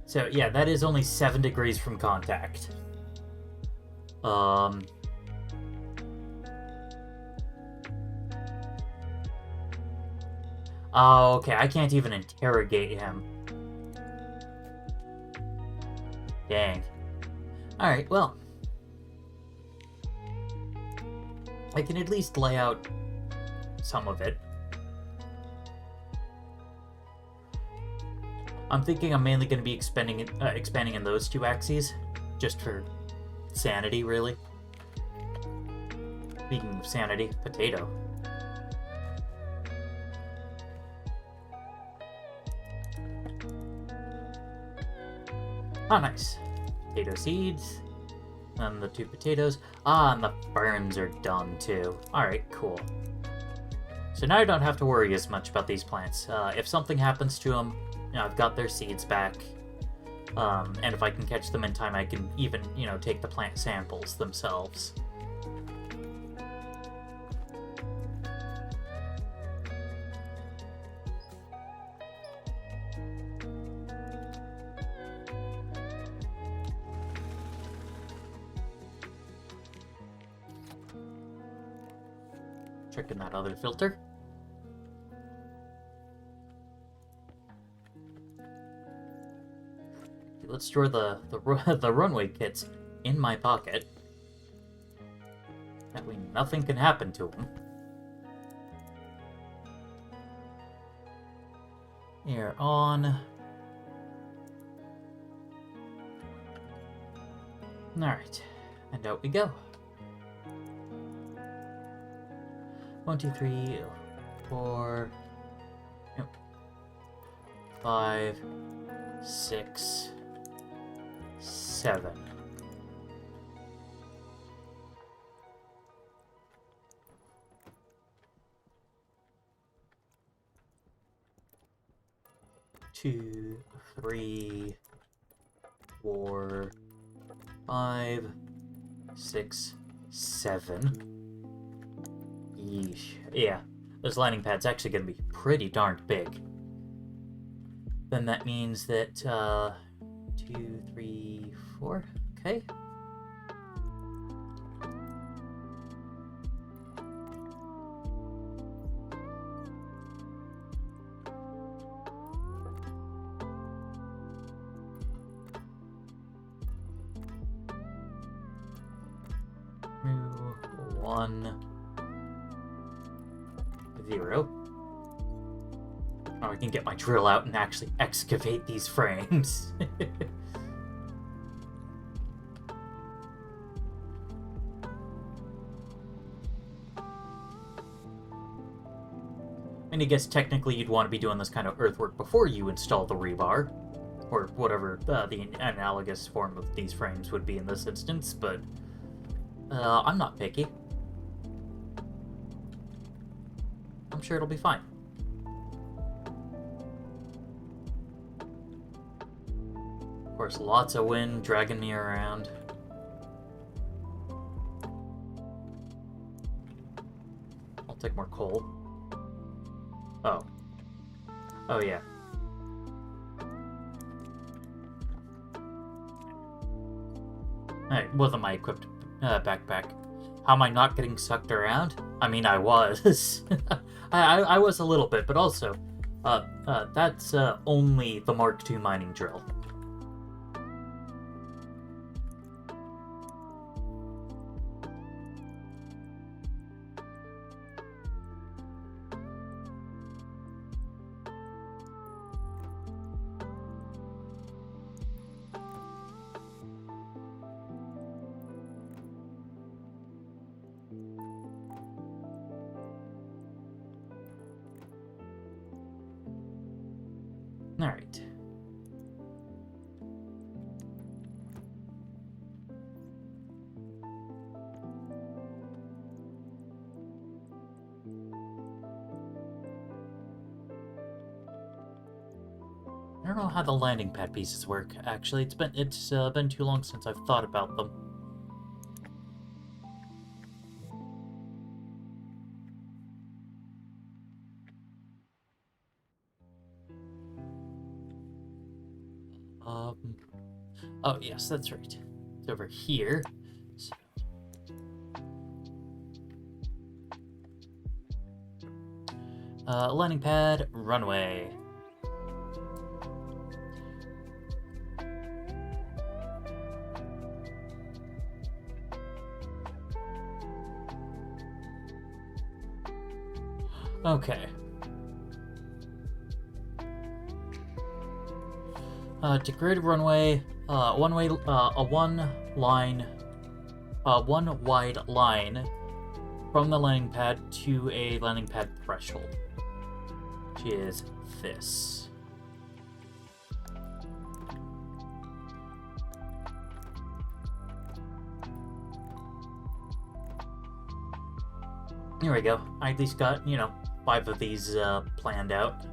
So, yeah, that is only 7 degrees from contact. Oh, okay. I can't even interrogate him. Dang. Alright, well. I can at least lay out some of it. I'm thinking I'm mainly going to be expanding in those 2 axes, just for sanity, really. Speaking of sanity, potato. Oh, nice. Potato seeds. And the 2 potatoes. And the ferns are done, too. Alright, cool. So now I don't have to worry as much about these plants. If something happens to them, you know, I've got their seeds back. And if I can catch them in time, I can even, you know, take the plant samples themselves. Checking that other filter. Let's store the runway kits in my pocket. That way nothing can happen to them. Here on. Alright, and out we go. 1, 2, 3, 4, 5, 6, 7. Two, 3, 4, 5, 6, 7. Yeesh. Yeah, this landing pad's actually going to be pretty darn big. Then that means that, 2, 3, 4, okay. 1, 0. Oh, I can get my drill out and actually excavate these frames. And I guess technically you'd want to be doing this kind of earthwork before you install the rebar, or whatever the analogous form of these frames would be in this instance, but I'm not picky. I'm sure it'll be fine. Of course, lots of wind dragging me around. I'll take more coal. Oh. Oh, yeah. Alright, wasn't my equipped backpack. How am I not getting sucked around? I mean, I was. I was a little bit, but also, that's only the Mark II mining drill. Alright. I don't know how the landing pad pieces work, actually. It's been too long since I've thought about them. Oh, yes, that's right. It's over here. So. Landing pad, runway. Okay. Decorated runway, a one wide line from the landing pad to a landing pad threshold, which is this. Here we go. I at least got, 5 of these planned out.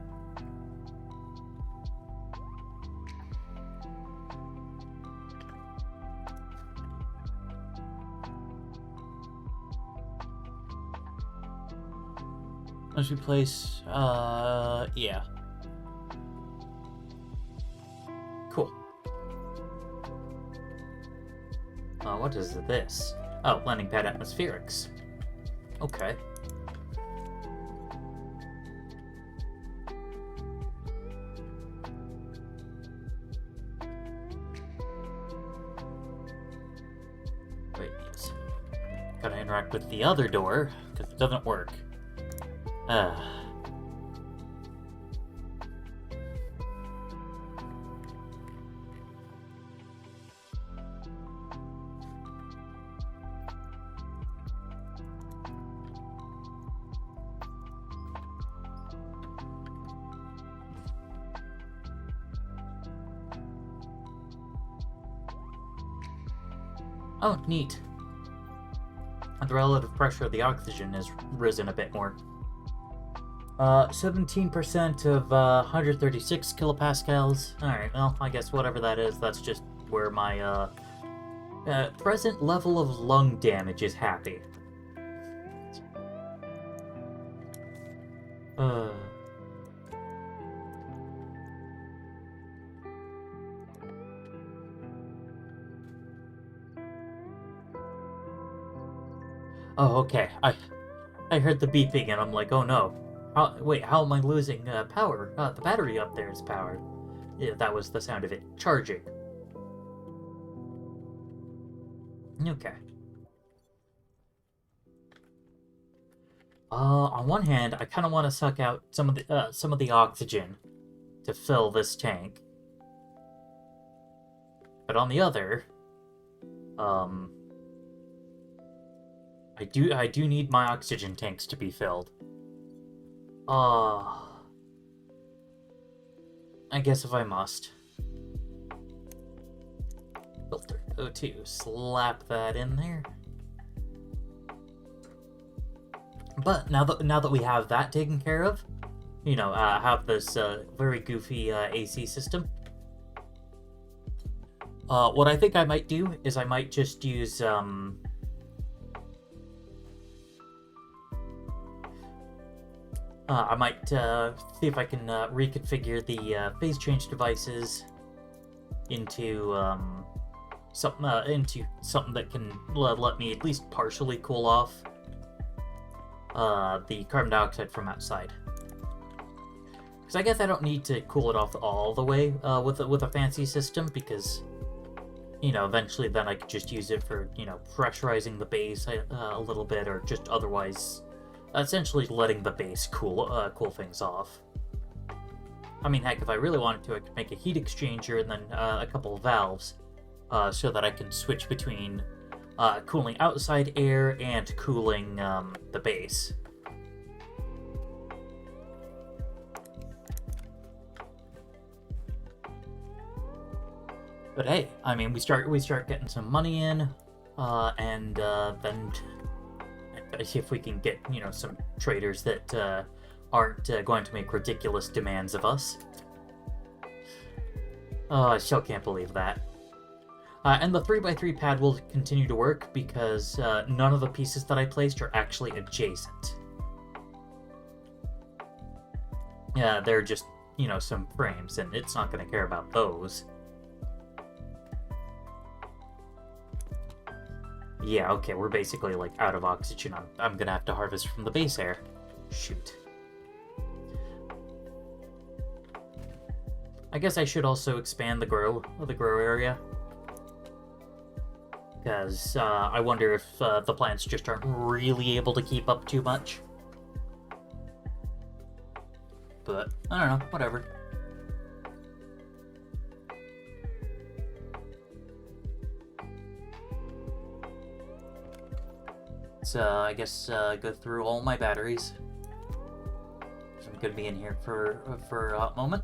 Let's replace, yeah. Cool. What is this? Oh, landing pad atmospherics. Okay. Wait, yes. Gotta interact with the other door, because it doesn't work. Oh, neat. The relative pressure of the oxygen has risen a bit more. 17% of 136 kilopascals. Alright, well, I guess whatever that is, that's just where my present level of lung damage is happy. Oh, okay. I heard the beeping and I'm like, oh no. Wait, how am I losing power? The battery up there is powered. Yeah, that was the sound of it charging. Okay. On one hand, I kind of want to suck out some of the oxygen to fill this tank, but on the other, I do need my oxygen tanks to be filled. I guess if I must. Filter O2, slap that in there. But now that we have that taken care of, you know, have this very goofy AC system. What I think I might do is I might just use I might see if I can reconfigure the phase change devices into something that can let me at least partially cool off the carbon dioxide from outside. Because I guess I don't need to cool it off all the way with a fancy system, because, you know, eventually then I could just use it for, you know, pressurizing the base a little bit, or just otherwise essentially letting the base cool things off. I mean, heck, if I really wanted to, I could make a heat exchanger and then a couple of valves so that I can switch between cooling outside air and cooling the base. But hey, I mean, we start getting some money in, and then if we can get, you know, some traders that aren't going to make ridiculous demands of us. Oh, I still can't believe that. And the 3x3 pad will continue to work because none of the pieces that I placed are actually adjacent. Yeah, they're just, you know, some frames, and it's not going to care about those. Yeah, okay, we're basically, like, out of oxygen. I'm gonna have to harvest from the base air. Shoot. I guess I should also expand the grow area. Because I wonder if the plants just aren't really able to keep up too much. But, I don't know, whatever. Let's, I guess, go through all my batteries. So I'm gonna be in here for a hot moment.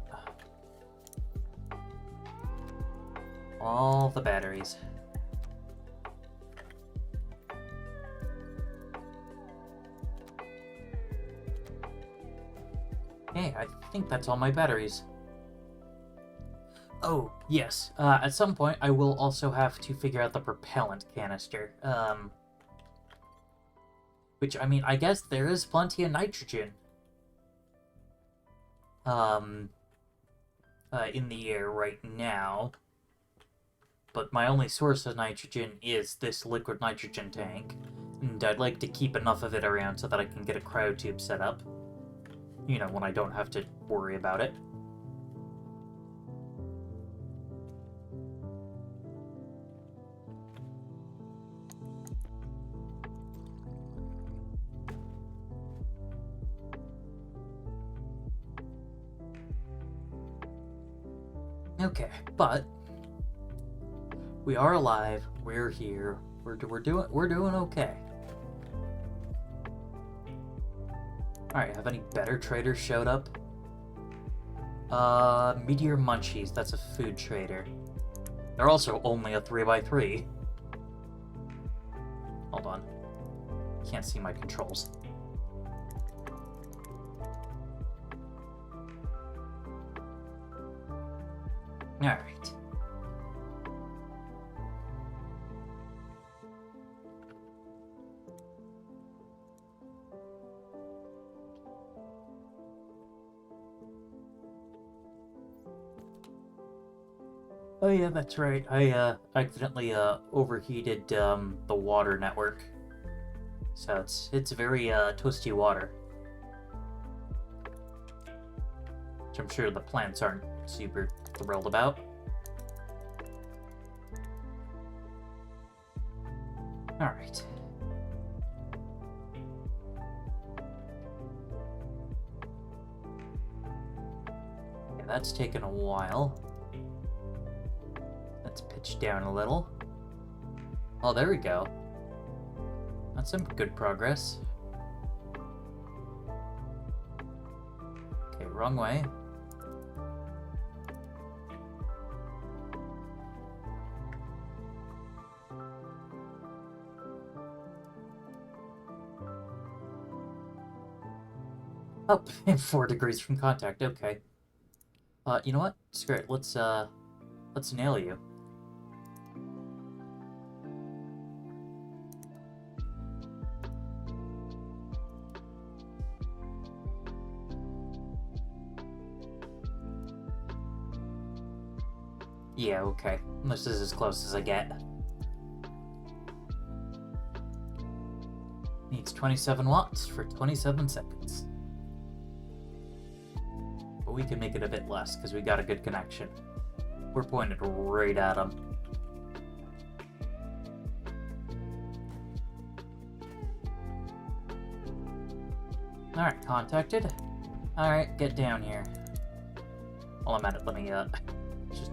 All the batteries. Okay, I think that's all my batteries. Oh, yes. At some point, I will also have to figure out the propellant canister. Which, I mean, I guess there is plenty of nitrogen in the air right now. But my only source of nitrogen is this liquid nitrogen tank. And I'd like to keep enough of it around so that I can get a cryo tube set up. You know, when I don't have to worry about it. Okay, but we are alive. We're here. We're doing okay. All right, have any better traders showed up? Meteor Munchies. That's a food trader. They're also only a 3x3. Hold on. Can't see my controls. Alright. Oh yeah, that's right. I accidentally overheated the water network. So it's very toasty water. Which I'm sure the plants aren't super thrilled about. Alright. that's taken a while. Let's pitch down a little. Oh, there we go. That's some good progress. Okay, wrong way. Oh, 4 degrees from contact, okay. You know what? Screw it, let's nail you. Yeah, okay. This is as close as I get. Needs 27 watts for 27 seconds. But we can make it a bit less, because we got a good connection. We're pointed right at him. Alright, contacted. Alright, get down here. While I'm at it, let me, just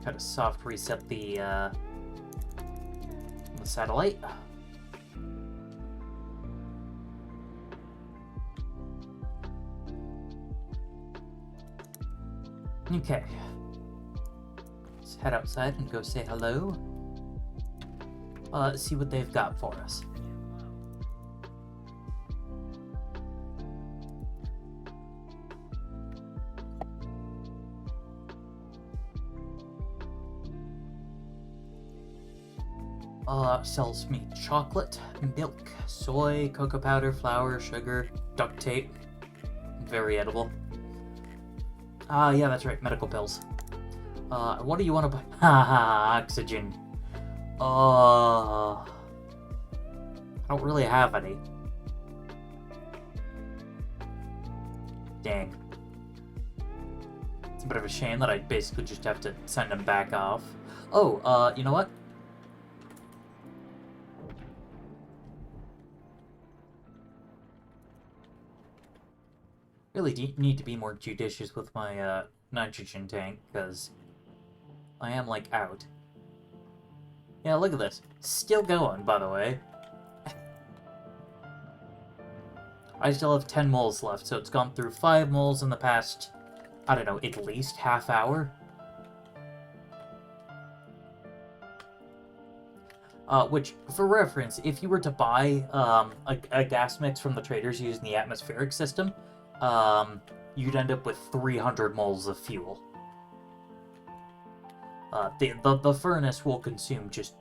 try to soft reset the satellite. Okay. Let's head outside and go say hello. See what they've got for us. Sells me chocolate, milk, soy, cocoa powder, flour, sugar, duct tape. Very edible. Yeah, that's right, medical pills. What do you want to buy? Haha, oxygen. I don't really have any. Dang. It's a bit of a shame that I basically just have to send them back off. Oh, you know what? Really need to be more judicious with my nitrogen tank, because I am, like, out. Yeah, look at this. Still going, by the way. I still have 10 moles left, so it's gone through 5 moles in the past, I don't know, at least half hour? Which, for reference, if you were to buy a gas mix from the traders using the atmospheric system, you'd end up with 300 moles of fuel. The furnace will consume just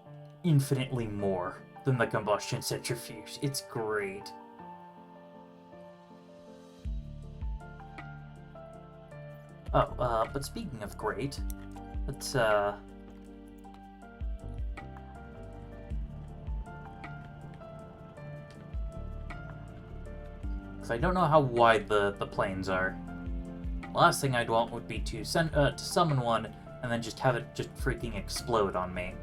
infinitely more than the combustion centrifuge. It's great. Oh, but speaking of great, let's, I don't know how wide the planes are. The last thing I'd want would be to summon one and then just have it just freaking explode on me.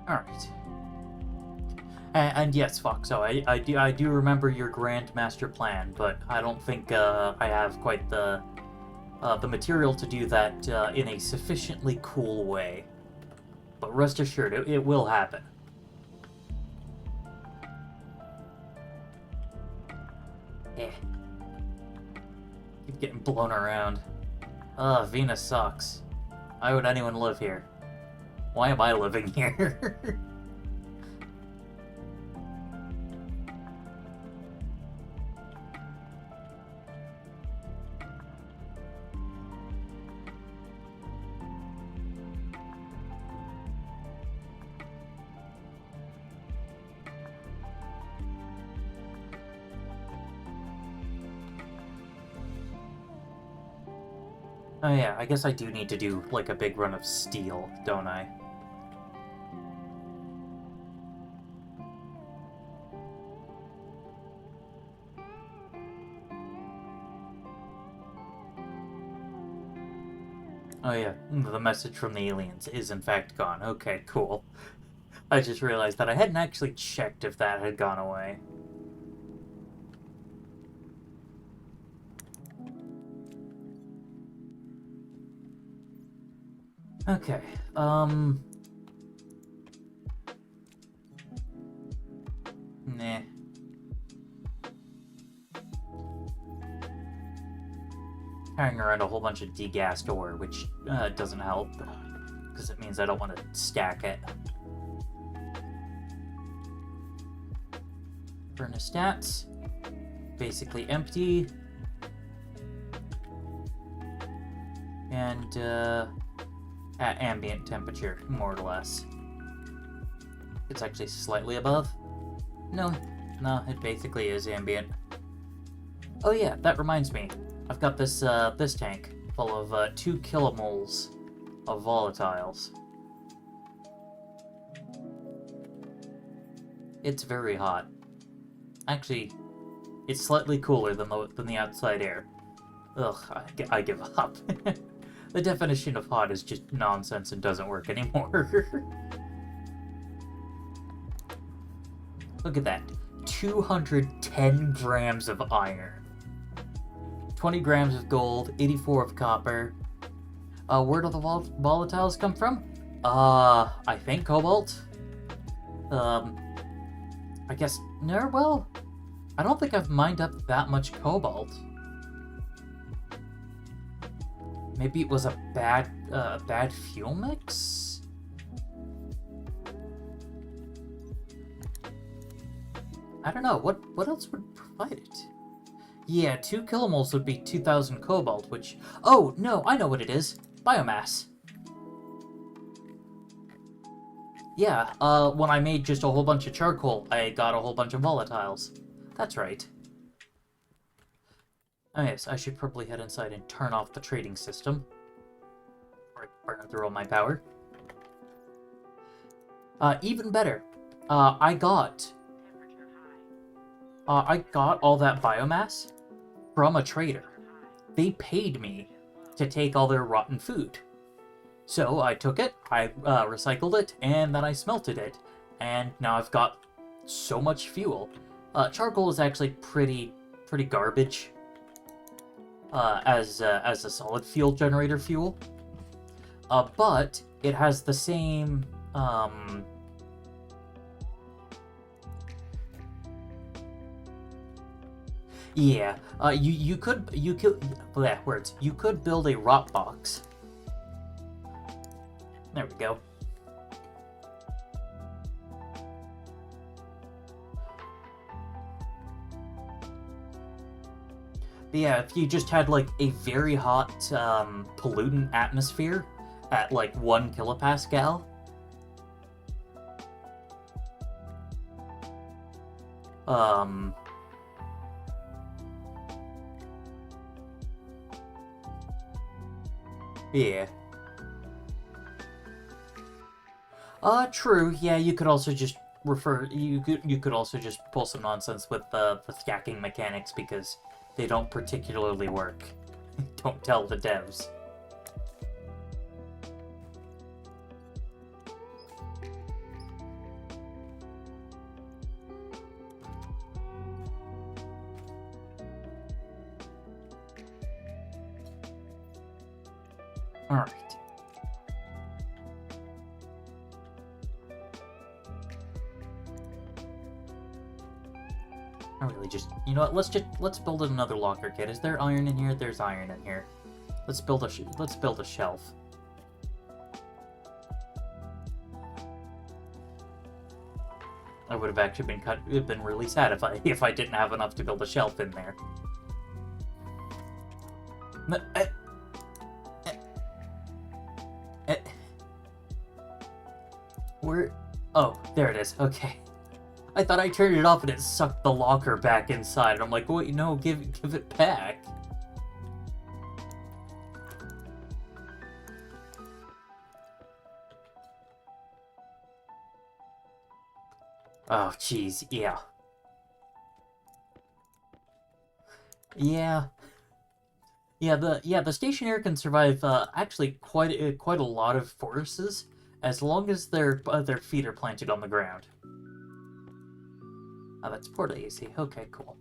Alright. And yes, Foxo, I do remember your grand master plan, but I don't think I have quite the material to do that in a sufficiently cool way. But rest assured, it will happen. Eh. Keep getting blown around. Venus sucks. Why would anyone live here? Why am I living here? Oh yeah, I guess I do need to do, like, a big run of steel, don't I? Oh yeah, the message from the aliens is in fact gone. Okay, cool. I just realized that I hadn't actually checked if that had gone away. Okay, nah. Carrying around a whole bunch of degassed ore, which doesn't help, because it means I don't want to stack it. Furnace stats, basically empty. And at ambient temperature, more or less. It's actually slightly above. No, it basically is ambient. Oh yeah, that reminds me. I've got this this tank full of 2 kilomoles of volatiles. It's very hot. Actually, it's slightly cooler than the outside air. Ugh, I give up. The definition of hot is just nonsense and doesn't work anymore. Look at that. 210 grams of iron. 20 grams of gold, 84 of copper. Where do the volatiles come from? I think cobalt. I guess, no, well, I don't think I've mined up that much cobalt. Maybe it was a bad fuel mix? I don't know, what else would provide it? Yeah, 2 kilomoles would be 2,000 cobalt, which... Oh, no, I know what it is. Biomass. Yeah, when I made just a whole bunch of charcoal, I got a whole bunch of volatiles. That's right. Oh yes, I should probably head inside and turn off the trading system. Or burn through all my power. Even better. I got all that biomass from a trader. They paid me to take all their rotten food. So I took it, I recycled it, and then I smelted it. And now I've got so much fuel. Charcoal is actually pretty garbage as a solid fuel generator fuel. But it has the same yeah, you could build a rot box. There we go. But yeah, if you just had like a very hot pollutant atmosphere at like 1 kilopascal, yeah. True. Yeah, you could also just you could also just pull some nonsense with the stacking mechanics because they don't particularly work. Don't tell the devs. All right. I really just, you know what? Let's build another locker kit. Is there iron in here? There's iron in here. Let's build a shelf. I would have actually been really sad if I didn't have enough to build a shelf in there. Where? Oh, there it is. Okay. I thought I turned it off and it sucked the locker back inside. I'm like, wait, no, give it back. Oh, jeez, yeah. Yeah. The Stationeer can survive actually quite a lot of forces as long as their feet are planted on the ground. Oh, that's portal AC. Okay, cool.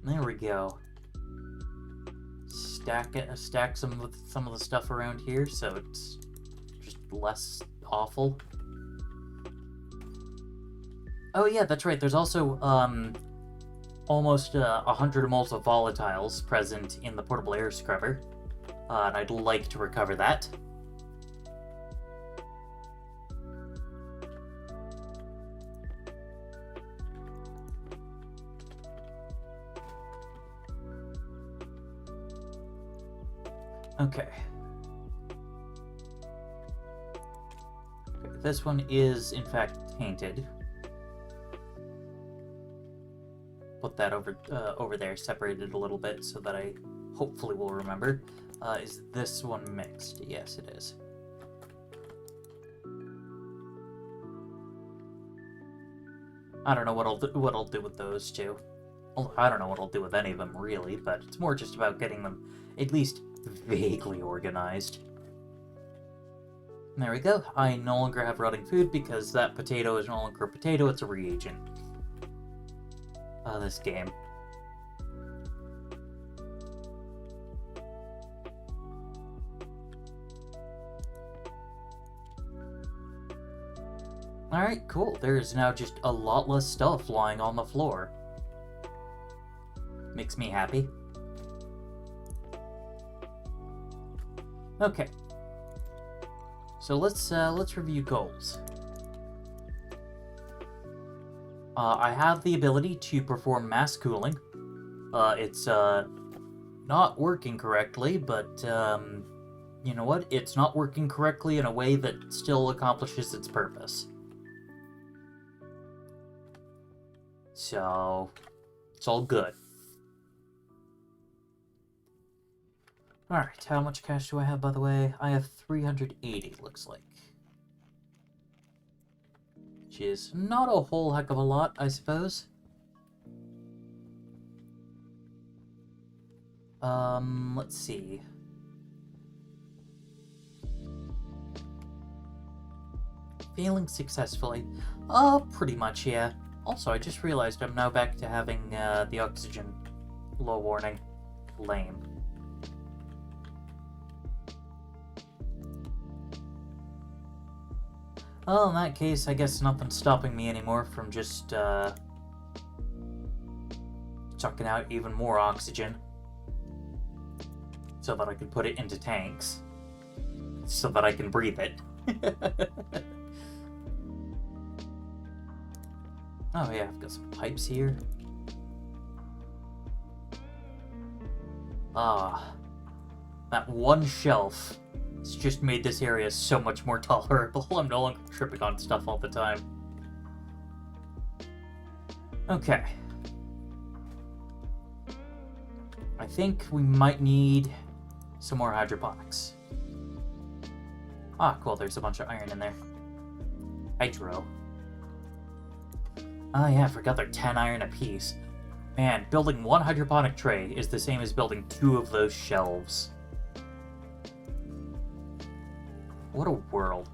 There we go. Stack some of the stuff around here so it's just less awful. Oh yeah, that's right. There's also almost 100 moles of volatiles present in the portable air scrubber, and I'd like to recover that. Okay. This one is, in fact, tainted. Put that over there, separated a little bit, so that I hopefully will remember. Is this one mixed? Yes, it is. I don't know what I'll do with those two. Well, I don't know what I'll do with any of them, really, but it's more just about getting them at least vaguely organized. There we go. I no longer have rotting food because that potato is no longer a potato, it's a reagent. This game. Alright, cool. There's now just a lot less stuff lying on the floor. Makes me happy. Okay. So let's review goals. I have the ability to perform mass cooling. It's not working correctly, but you know what? It's not working correctly in a way that still accomplishes its purpose. So it's all good. Alright, how much cash do I have, by the way? I have 380, looks like. Which is not a whole heck of a lot, I suppose. Let's see. Failing successfully. Pretty much, yeah. Also, I just realized I'm now back to having, the oxygen low warning. Lame. Well, in that case, I guess nothing's stopping me anymore from just, chucking out even more oxygen. So that I can put it into tanks. So that I can breathe it. Oh yeah, I've got some pipes here. That one shelf. It's just made this area so much more tolerable. I'm no longer tripping on stuff all the time. Okay. I think we might need some more hydroponics. Ah, cool, there's a bunch of iron in there. Hydro. Oh yeah, I forgot they're 10 iron apiece. Man, building one hydroponic tray is the same as building 2 of those shelves. What a world.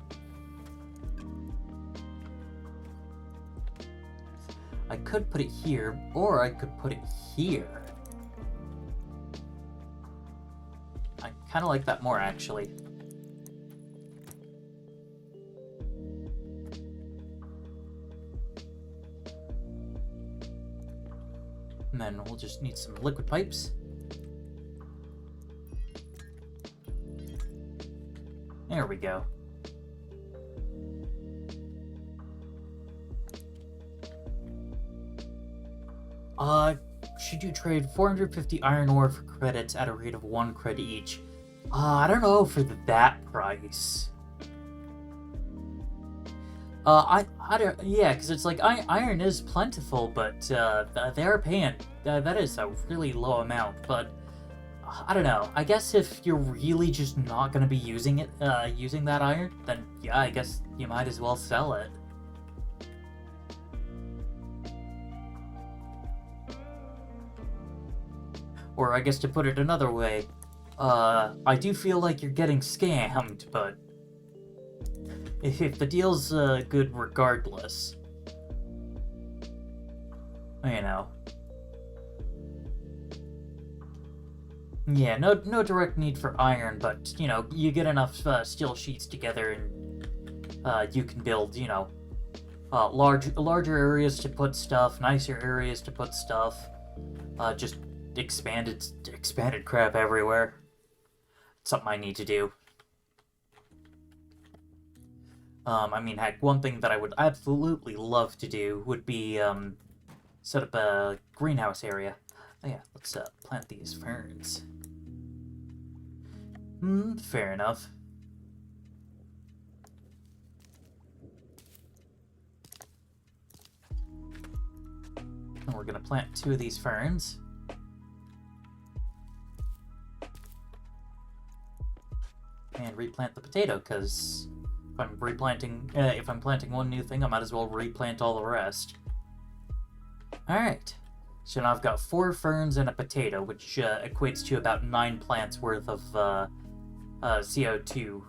I could put it here, or I could put it here. I kind of like that more, actually. And then we'll just need some liquid pipes. There we go. Should you trade 450 iron ore for credits at a rate of 1 credit each? I don't know for that price. I don't, yeah, because it's like, iron is plentiful, but, they are paying, that is a really low amount, but I don't know. I guess if you're really just not gonna be using it, using that iron, then yeah, I guess you might as well sell it. Or I guess to put it another way, I do feel like you're getting scammed, but if the deal's good regardless, you know. Yeah, no direct need for iron, but, you know, you get enough steel sheets together and you can build, you know, larger areas to put stuff, nicer areas to put stuff, just expanded crap everywhere. It's something I need to do. I mean, heck, one thing that I would absolutely love to do would be, set up a greenhouse area. Oh yeah, let's plant these ferns. Fair enough. And we're gonna plant 2 of these ferns. And replant the potato, because if I'm planting one new thing, I might as well replant all the rest. Alright. So now I've got 4 ferns and a potato, which equates to about 9 plants worth of CO2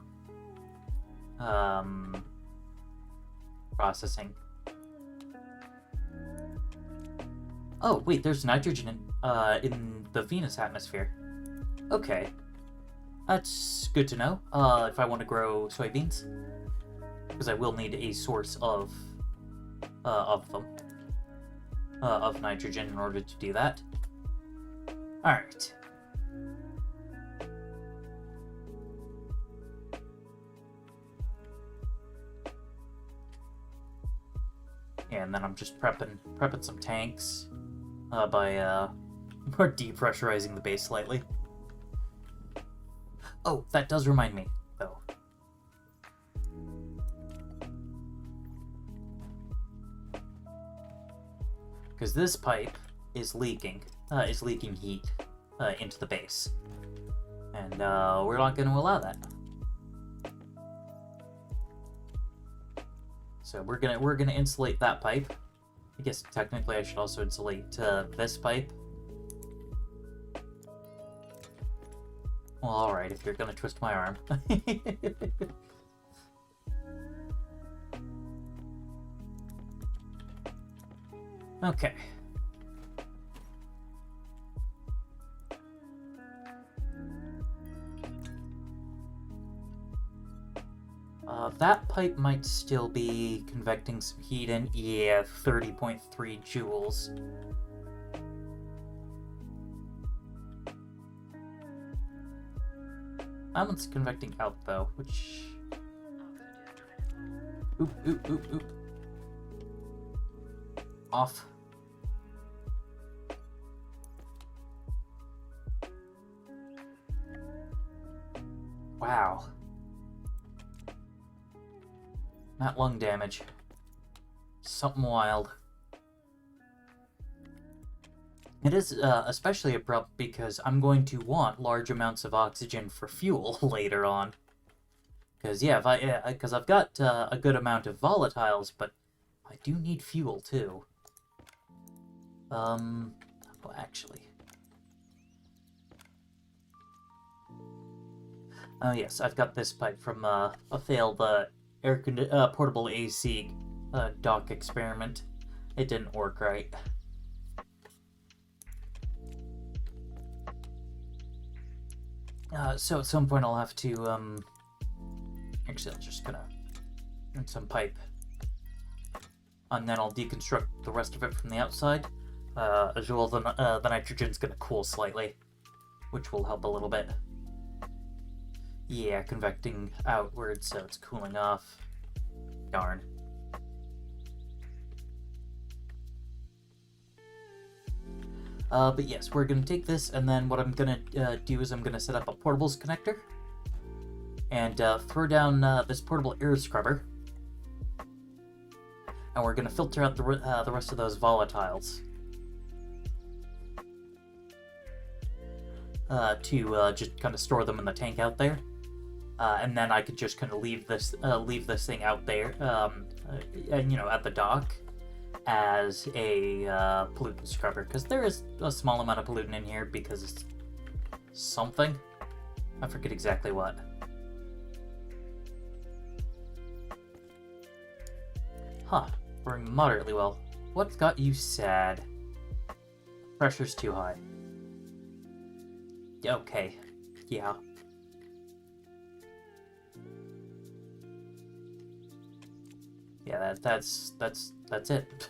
processing. Oh, wait, there's nitrogen in the Venus atmosphere. Okay. That's good to know, if I want to grow soybeans. Because I will need a source of them. Of nitrogen in order to do that. Alright. Yeah, and then I'm just prepping some tanks by depressurizing the base slightly. Oh, that does remind me, though. Because this pipe is leaking heat into the base, and we're not going to allow that. So we're gonna insulate that pipe. I guess technically I should also insulate this pipe. Well, all right, if you're gonna twist my arm. Okay. That pipe might still be convecting some heat in. Yeah, 30.3 joules. That one's convecting out, though, which... Oop. Off. Wow. Not lung damage. Something wild. It is especially abrupt because I'm going to want large amounts of oxygen for fuel later on. Because because I've got a good amount of volatiles, but I do need fuel too. Well, actually. Oh yes, I've got this pipe from a failed portable AC dock experiment. It didn't work right. So at some point I'll have to, actually I'm just gonna run some pipe. And then I'll deconstruct the rest of it from the outside. As well, the nitrogen's gonna cool slightly, which will help a little bit. Yeah, convecting outwards, so it's cooling off. Darn. But yes, we're gonna take this, and then what I'm gonna do is I'm gonna set up a portables connector, and throw down this portable air scrubber, and we're gonna filter out the rest of those volatiles. to just kind of store them in the tank out there. And then I could just kind of leave this thing out there, and, you know, at the dock as a pollutant scrubber, because there is a small amount of pollutant in here because it's something. I forget exactly what. Huh, working moderately well. What's got you sad? Pressure's too high. Okay, yeah. Yeah, that's it.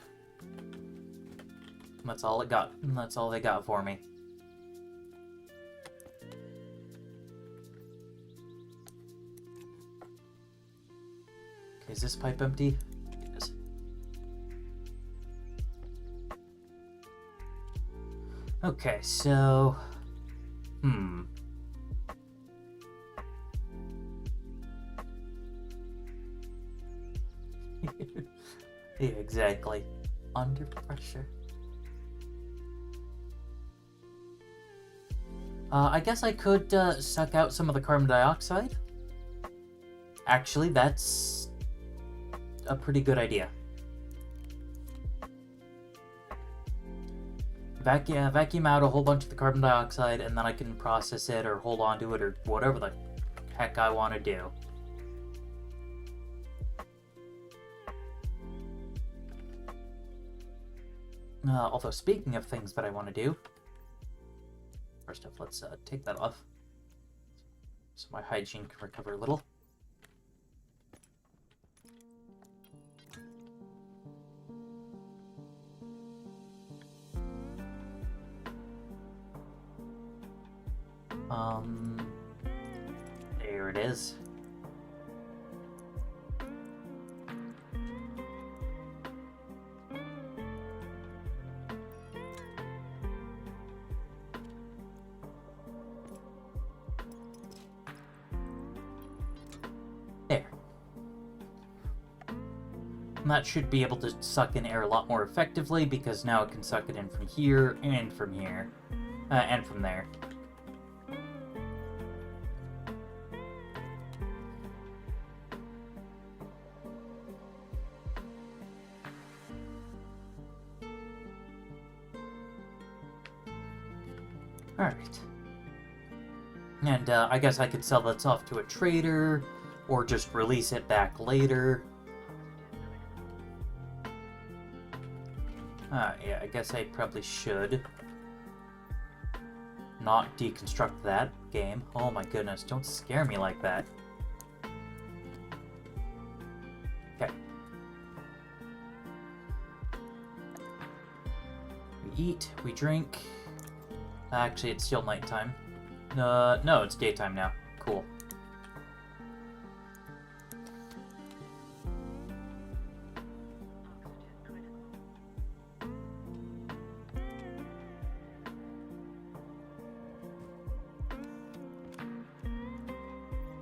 That's all it got. That's all they got for me. Okay, is this pipe empty? It is. Okay, so... Yeah, exactly. Under pressure. I guess I could suck out some of the carbon dioxide. Actually, that's a pretty good idea. Vacuum out a whole bunch of the carbon dioxide, and then I can process it or hold on to it or whatever the heck I want to do. Although, speaking of things that I want to do, first off, let's take that off so my hygiene can recover a little. There it is. There. And that should be able to suck in air a lot more effectively, because now it can suck it in from here, and from here, and from there. Alright. And I guess I could sell this off to a trader, or just release it back later. Yeah, I guess I probably should not deconstruct that game. Oh my goodness, don't scare me like that. Okay. We eat, we drink. Actually, it's still nighttime. No, it's daytime now. Cool.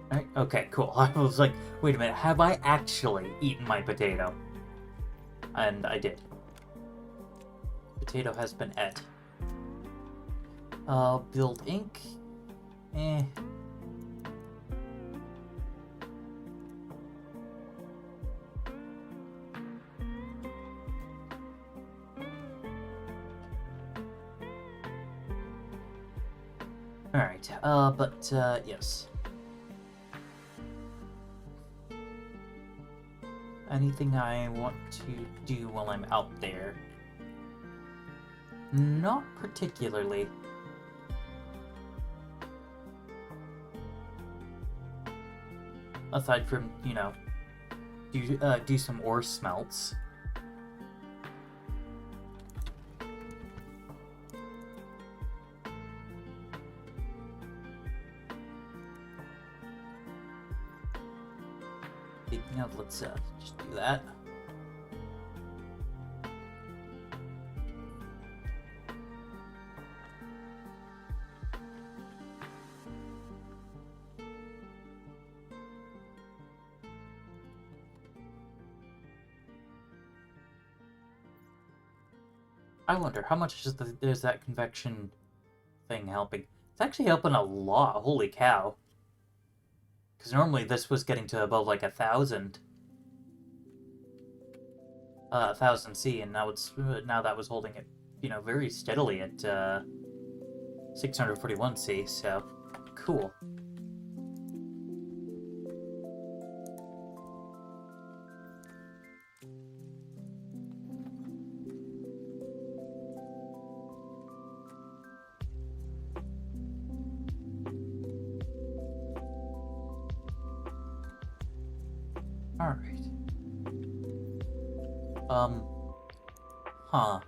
Alright, okay, cool. I was like, wait a minute, have I actually eaten my potato? And I did. Potato has been ate. Build ink. Eh. Alright, yes. Anything I want to do while I'm out there? Not particularly. Aside from, you know, do some ore smelts. Speaking of, let's just do that. I wonder, how much is that convection thing helping? It's It's actually helping a lot. Holy cow. Because normally this was getting to above like 1,000. 1,000 C, and now that was holding it, very steadily at 641 C, so cool. Alright. Huh.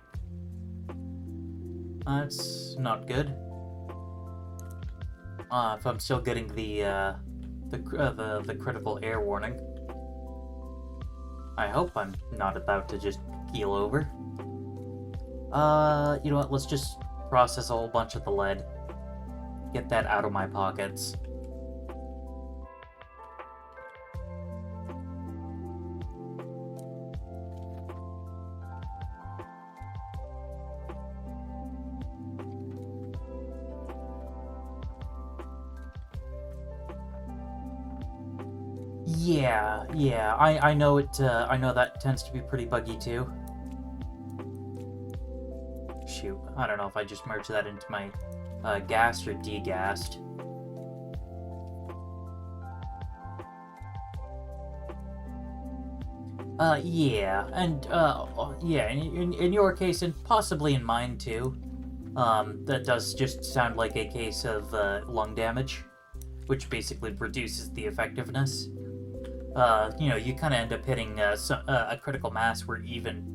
That's not good. If I'm still getting the critical air warning. I hope I'm not about to just keel over. You know what, let's just process a whole bunch of the lead. Get that out of my pockets. Yeah, I know it, I know that tends to be pretty buggy too. Shoot, I don't know if I just merged that into my, gassed or degassed. Yeah, and, yeah, in your case, and possibly in mine too, that does just sound like a case of, lung damage, which basically reduces the effectiveness. You kind of end up hitting a critical mass where even,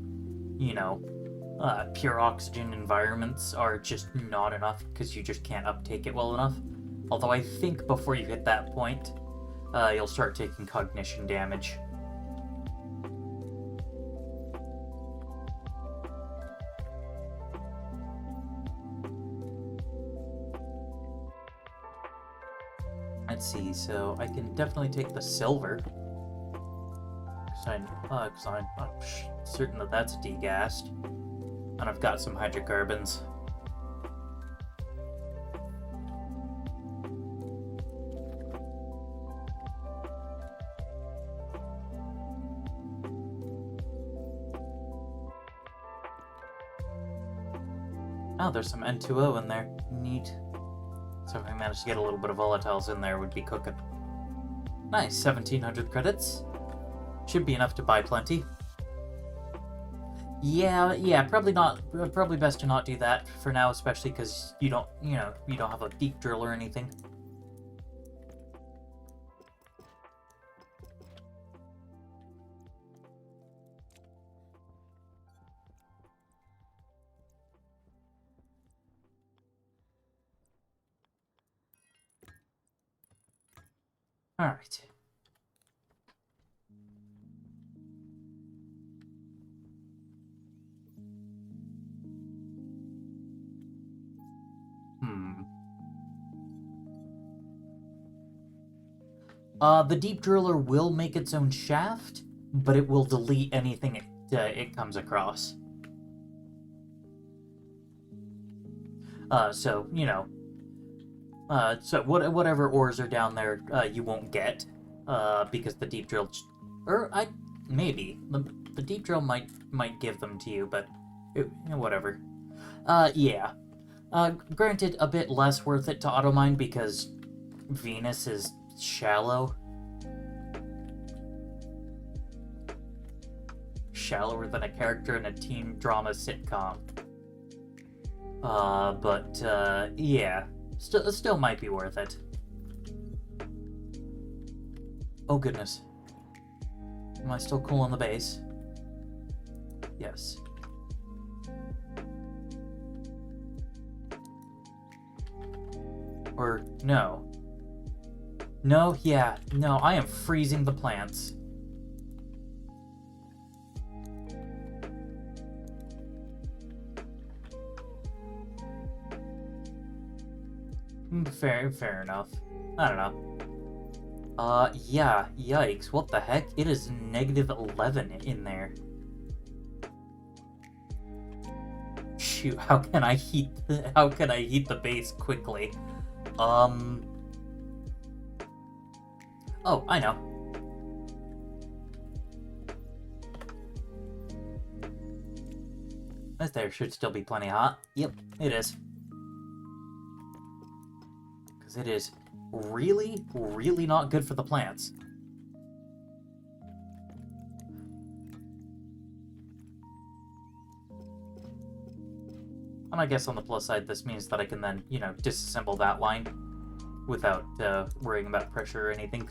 pure oxygen environments are just not enough because you just can't uptake it well enough. Although I think before you hit that point, you'll start taking cognition damage. Let's see, so I can definitely take the silver. Because I'm certain that that's degassed. And I've got some hydrocarbons. Oh, there's some N2O in there. Neat. So if I manage to get a little bit of volatiles in there, would be cooking. Nice, 1,700 credits. Should be enough to buy plenty. Yeah, probably not. Probably best to not do that for now, especially because you don't have a deep drill or anything. All right. The deep driller will make its own shaft, but it will delete anything it comes across. So whatever ores are down there, you won't get, because the deep drill, maybe the deep drill might give them to you, but whatever. Yeah. Granted, a bit less worth it to automine because Venus is shallow. Shallower than a character in a teen drama sitcom. But yeah. Still might be worth it. Oh goodness. Am I still cool on the base? Yes. Or no. No, yeah. No, I am freezing the plants. Fair enough. I don't know. Yeah, yikes. What the heck? It is negative 11 in there. Shoot, how can I heat the base quickly? Oh, I know. This there should still be plenty hot. Yep, it is. Because it is really, really not good for the plants. And I guess on the plus side, this means that I can then, you know, disassemble that line without worrying about pressure or anything.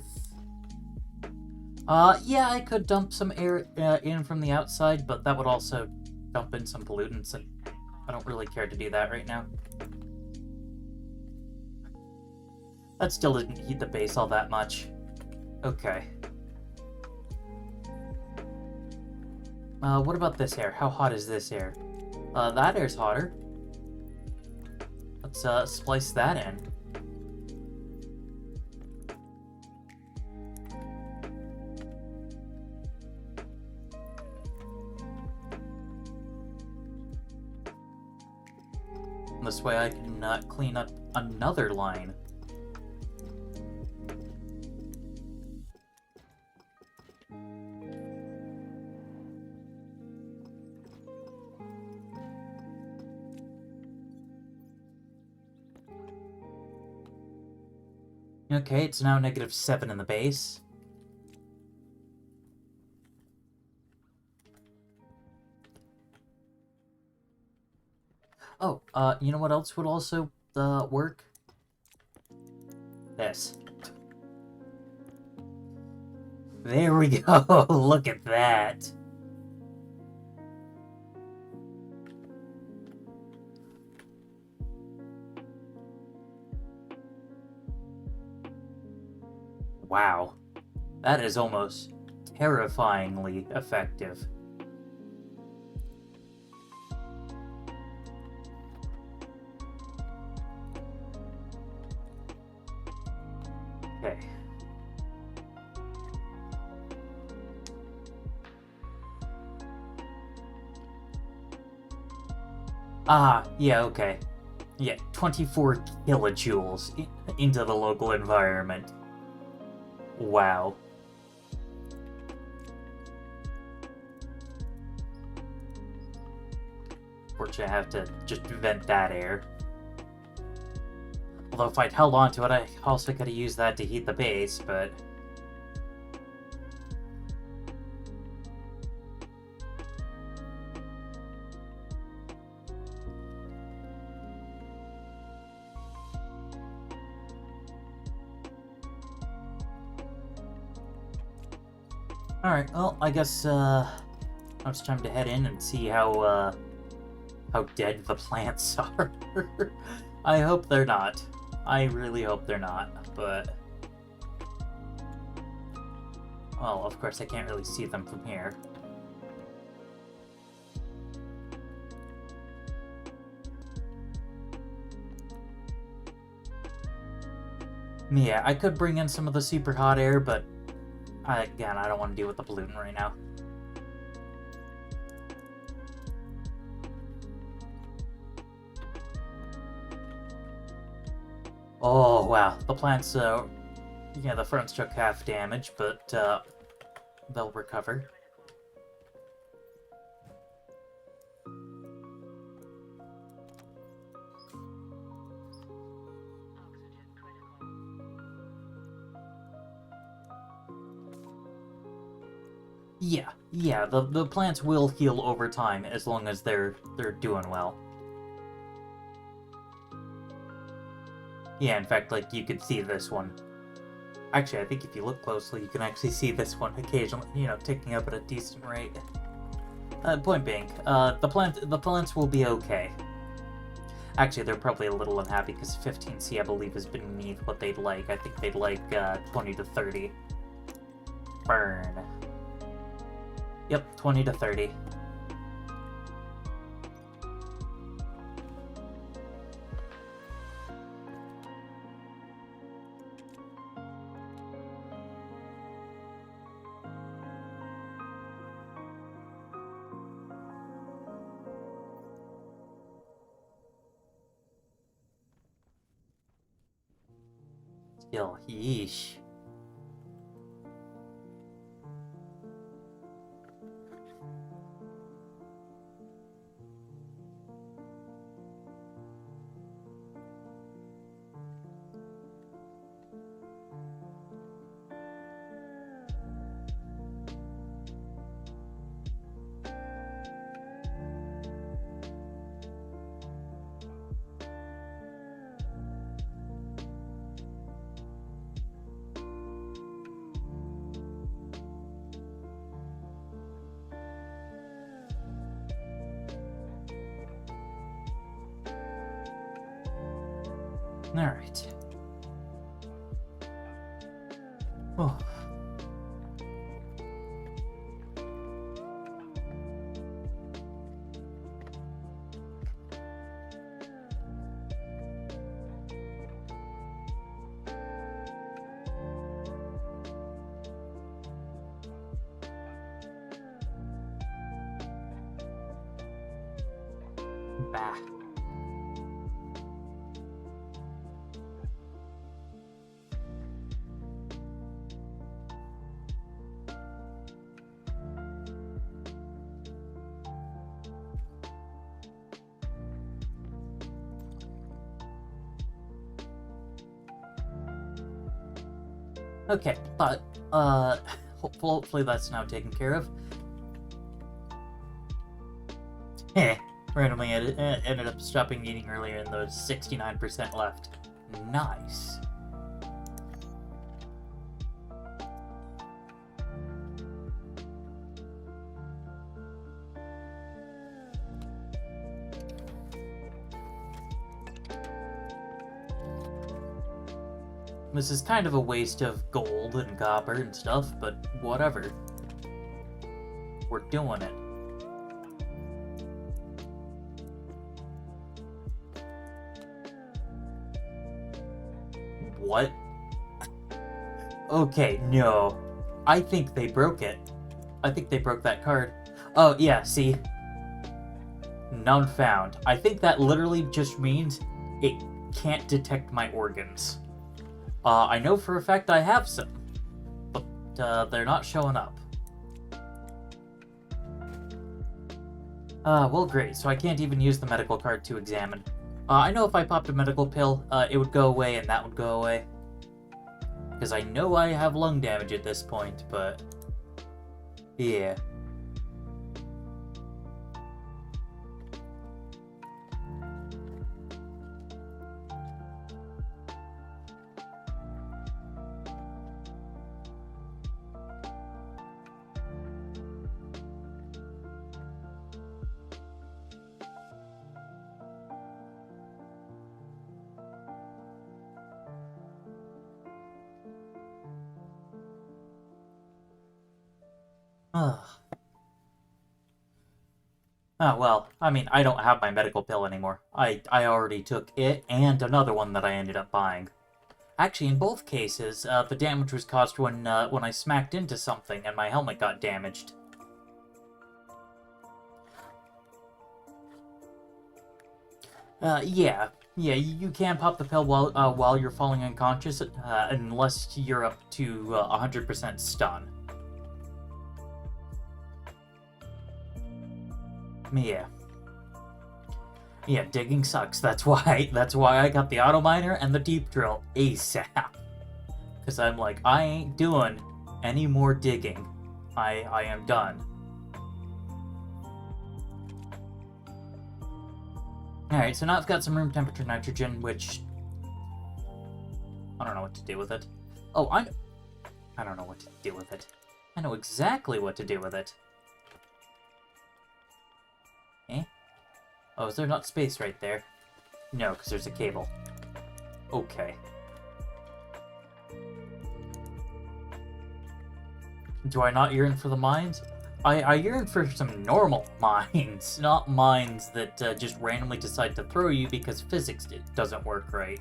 Yeah, I could dump some air in from the outside, but that would also dump in some pollutants, and I don't really care to do that right now. That still didn't heat the base all that much. Okay. What about this air? How hot is this air? That air's hotter. Let's splice that in. This way I can clean up another line. Okay, it's now -7 in the base. Oh, you know what else would also work? This. There we go! Look at that! Wow. That is almost terrifyingly effective. Okay. Ah, yeah, okay. Yeah, 24 kilojoules into the local environment. Wow. Fortunately, I have to just vent that air. Although if I'd held on to it, I also could have used that to heat the base, but... Alright, well, I guess, now it's time to head in and see how dead the plants are. I hope they're not. I really hope they're not, but... Well, of course I can't really see them from here. Yeah, I could bring in some of the super hot air, but again, I don't want to deal with the pollutant right now. Oh, wow. The plants, yeah, the fronts took half damage, but, they'll recover. Yeah, the plants will heal over time as long as they're doing well. Yeah, in fact, like, you could see this one. Actually, I think if you look closely, you can actually see this one occasionally, you know, ticking up at a decent rate. Point being, the plants will be okay. Actually, they're probably a little unhappy because 15C, I believe, is beneath what they'd like. I think they'd like 20 to 30. Burn. Yep, 20 to 30. Still, yeesh. Alright. Oh. Bah. Okay, but, hopefully that's now taken care of. Randomly ended up stopping eating earlier and there's 69% left. Nice. This is kind of a waste of gold and copper and stuff, but whatever. We're doing it. What? Okay, no. I think they broke it. I think they broke that card. Oh, yeah, see? None found. I think that literally just means it can't detect my organs. I know for a fact I have some, but they're not showing up. Well, great, so I can't even use the medical card to examine. I know if I popped a medical pill, it would go away and that would go away. Because I know I have lung damage at this point, but... yeah. Oh, well, I mean, I don't have my medical pill anymore. I already took it and another one that I ended up buying. Actually, in both cases, the damage was caused when I smacked into something and my helmet got damaged. Yeah, you can pop the pill while you're falling unconscious, unless you're up to 100% stun. Yeah, digging sucks. That's why I got the auto miner and the deep drill ASAP. Cause I'm like, I ain't doing any more digging. I am done. Alright, so now I've got some room temperature nitrogen, which I don't know what to do with it. Oh, I don't know what to do with it. I know exactly what to do with it. Eh? Oh, is there not space right there? No, because there's a cable. Okay. Do I not yearn for the mines? I yearn for some normal mines, not mines that just randomly decide to throw you because physics doesn't work right.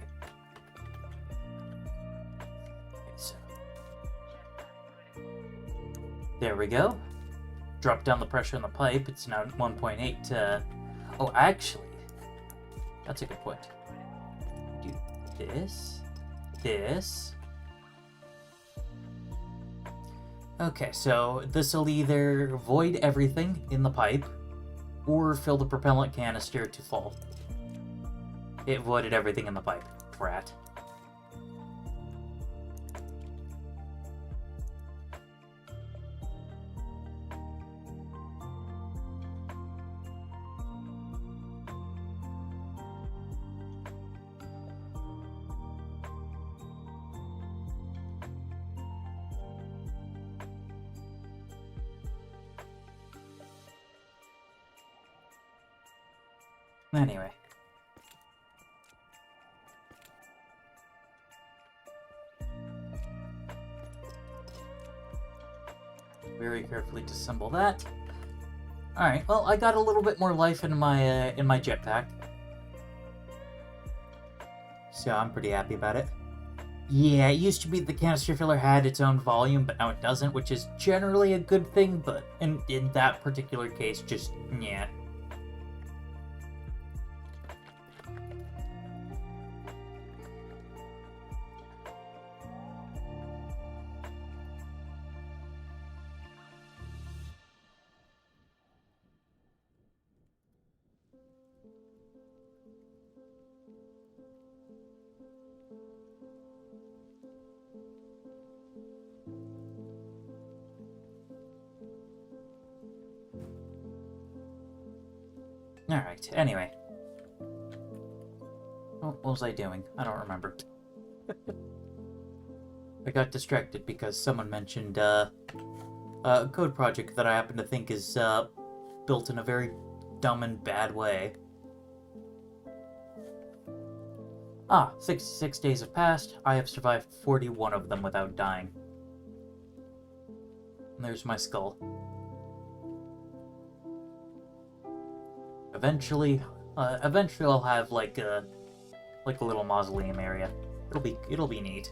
Okay, so. There we go. Drop down the pressure in the pipe. It's now 1.8. Oh, actually, that's a good point. Do this, this, Okay, so this will either void everything in the pipe, or fill the propellant canister to full. It voided everything in the pipe. Brat. Anyway. Very carefully disassemble that. Alright, well, I got a little bit more life in my jetpack. So I'm pretty happy about it. Yeah, it used to be the canister filler had its own volume, but now it doesn't, which is generally a good thing, but in that particular case, just, yeah. Alright, anyway. Oh, what was I doing? I don't remember. I got distracted because someone mentioned a code project that I happen to think is built in a very dumb and bad way. 66 days have passed. I have survived 41 of them without dying. And there's my skull. Eventually I'll have like a little mausoleum area. It'll be neat.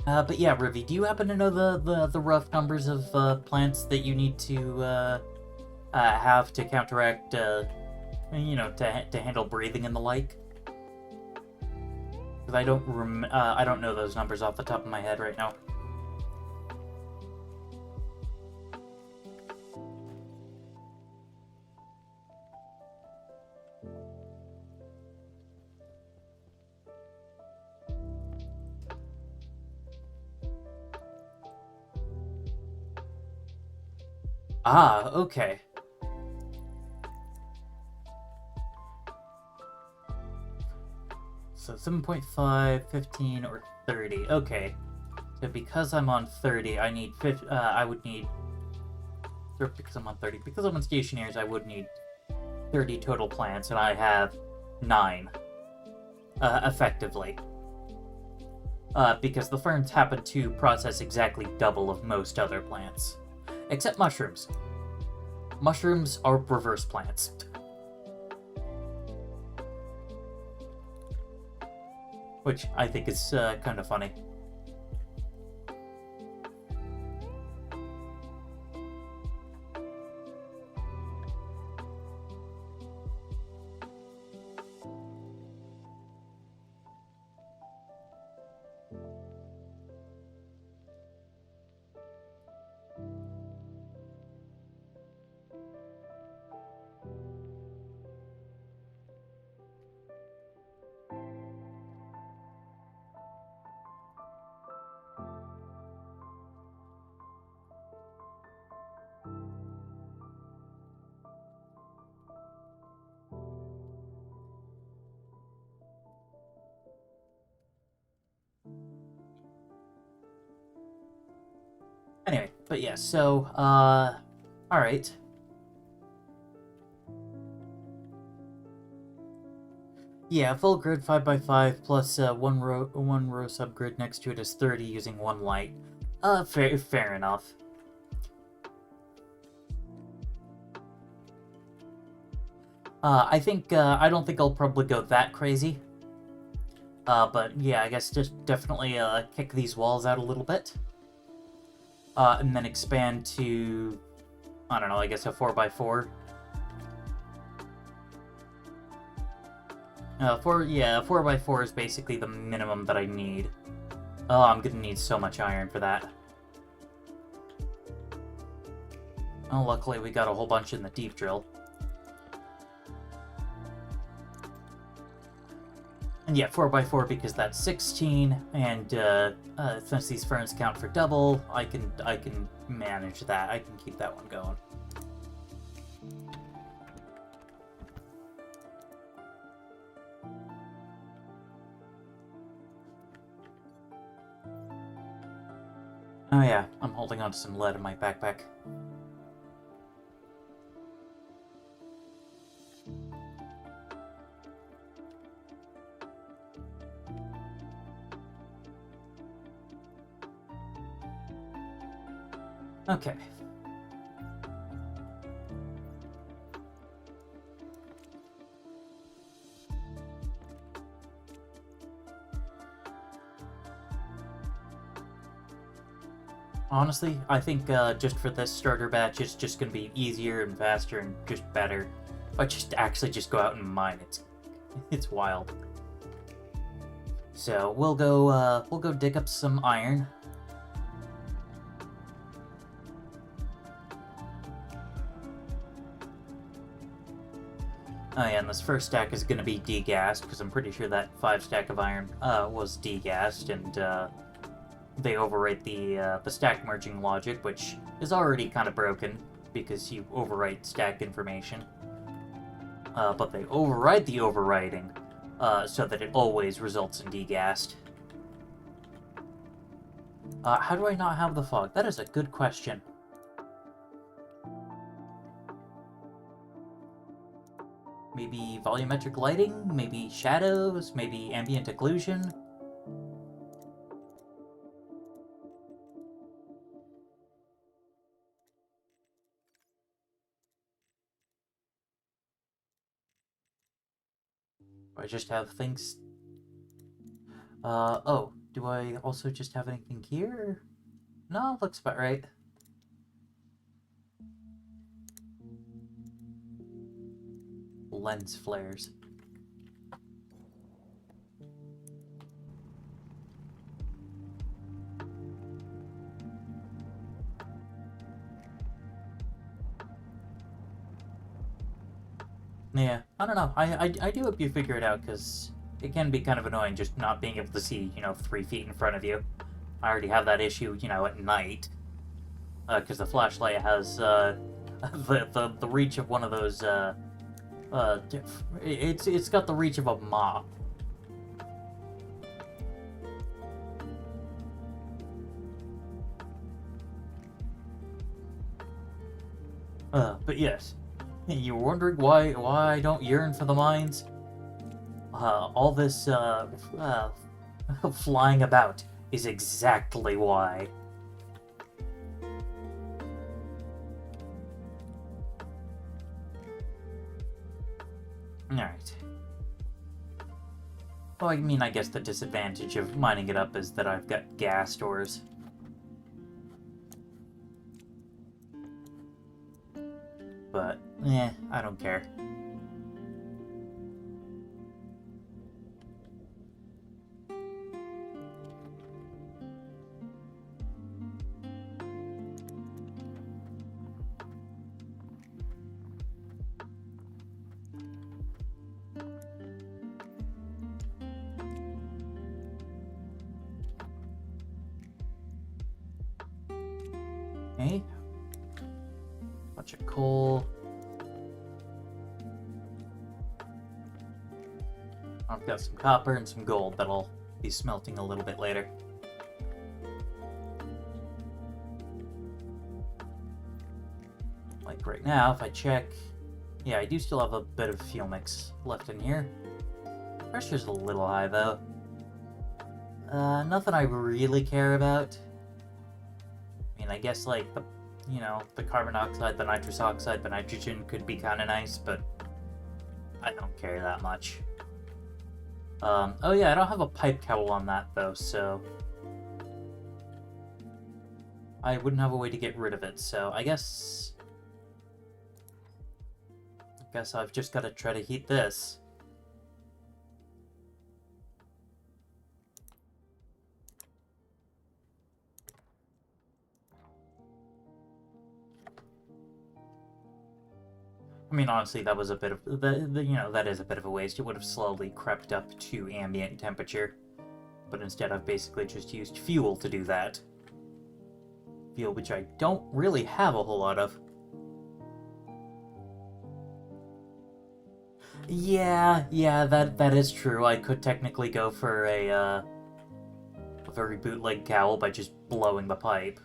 But yeah, Rivi, do you happen to know the rough numbers of plants that you need to have to counteract, you know, to handle breathing and the like? Because I don't know those numbers off the top of my head right now. Okay. So 7.5, 15, or 30. Okay. So because I'm on 30, I need I would need... Or because I'm on 30. Because I'm on Stationeers, I would need 30 total plants, and I have 9. Effectively. Because the ferns happen to process exactly double of most other plants. Except mushrooms. Mushrooms are reverse plants. Which I think is kind of funny. Anyway, but yeah, so, alright. Yeah, full grid 5x5 plus one row subgrid next to it is 30 using one light. Fair enough. I don't think I'll probably go that crazy. But yeah, I guess just definitely kick these walls out a little bit. And then expand to, I don't know, I guess a 4x4. 4 by 4 is basically the minimum that I need. Oh, I'm gonna need so much iron for that. Oh, luckily we got a whole bunch in the deep drill. And yeah, 4 by 4 because that's 16, and since these ferns count for double, I can manage that. I can keep that one going. Oh yeah, I'm holding on to some lead in my backpack. Okay. Honestly, I think just for this starter batch, it's just going to be easier and faster and just better. If I just actually just go out and mine, it's wild. So we'll go dig up some iron. Oh yeah, and this first stack is going to be degassed, because I'm pretty sure that 5 stack of iron was degassed, and they overwrite the stack merging logic, which is already kind of broken, because you overwrite stack information. But they override the overwriting, so that it always results in degassed. How do I not have the fog? That is a good question. Maybe volumetric lighting? Maybe shadows? Maybe ambient occlusion? Do I just have things... oh, do I also just have anything here? No, looks about right. Lens flares. Yeah, I don't know. I do hope you figure it out, because it can be kind of annoying just not being able to see, 3 feet in front of you. I already have that issue, at night. Because the flashlight has, the reach of one of those, it's got the reach of a mop. But yes, you were wondering why I don't yearn for the mines? All this, flying about is exactly why. Alright. Well, I mean, I guess the disadvantage of mining it up is that I've got gas stores. But, I don't care. Okay. Bunch of coal. I've got some copper and some gold that'll be smelting a little bit later. Like right now, if I check... Yeah, I do still have a bit of fuel mix left in here. Pressure's a little high, though. Nothing I really care about. I mean, I guess, like, the carbon dioxide, the nitrous oxide, the nitrogen could be kind of nice, but I don't care that much. Oh yeah, I don't have a pipe cowl on that, though, so... I wouldn't have a way to get rid of it, so I guess I've just got to try to heat this. mean, honestly, that was a bit of that is a bit of a waste. It would have slowly crept up to ambient temperature, but instead I've basically just used fuel to do that. Fuel which I don't really have a whole lot of. Yeah, that is true. I could technically go for a very bootleg cowl by just blowing the pipe.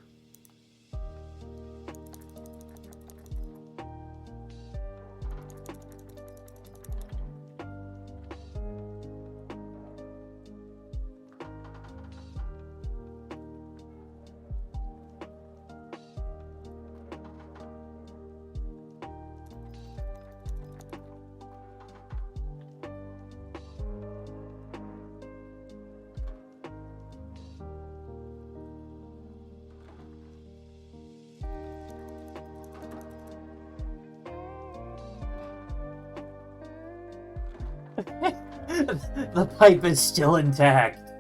The pipe is still intact.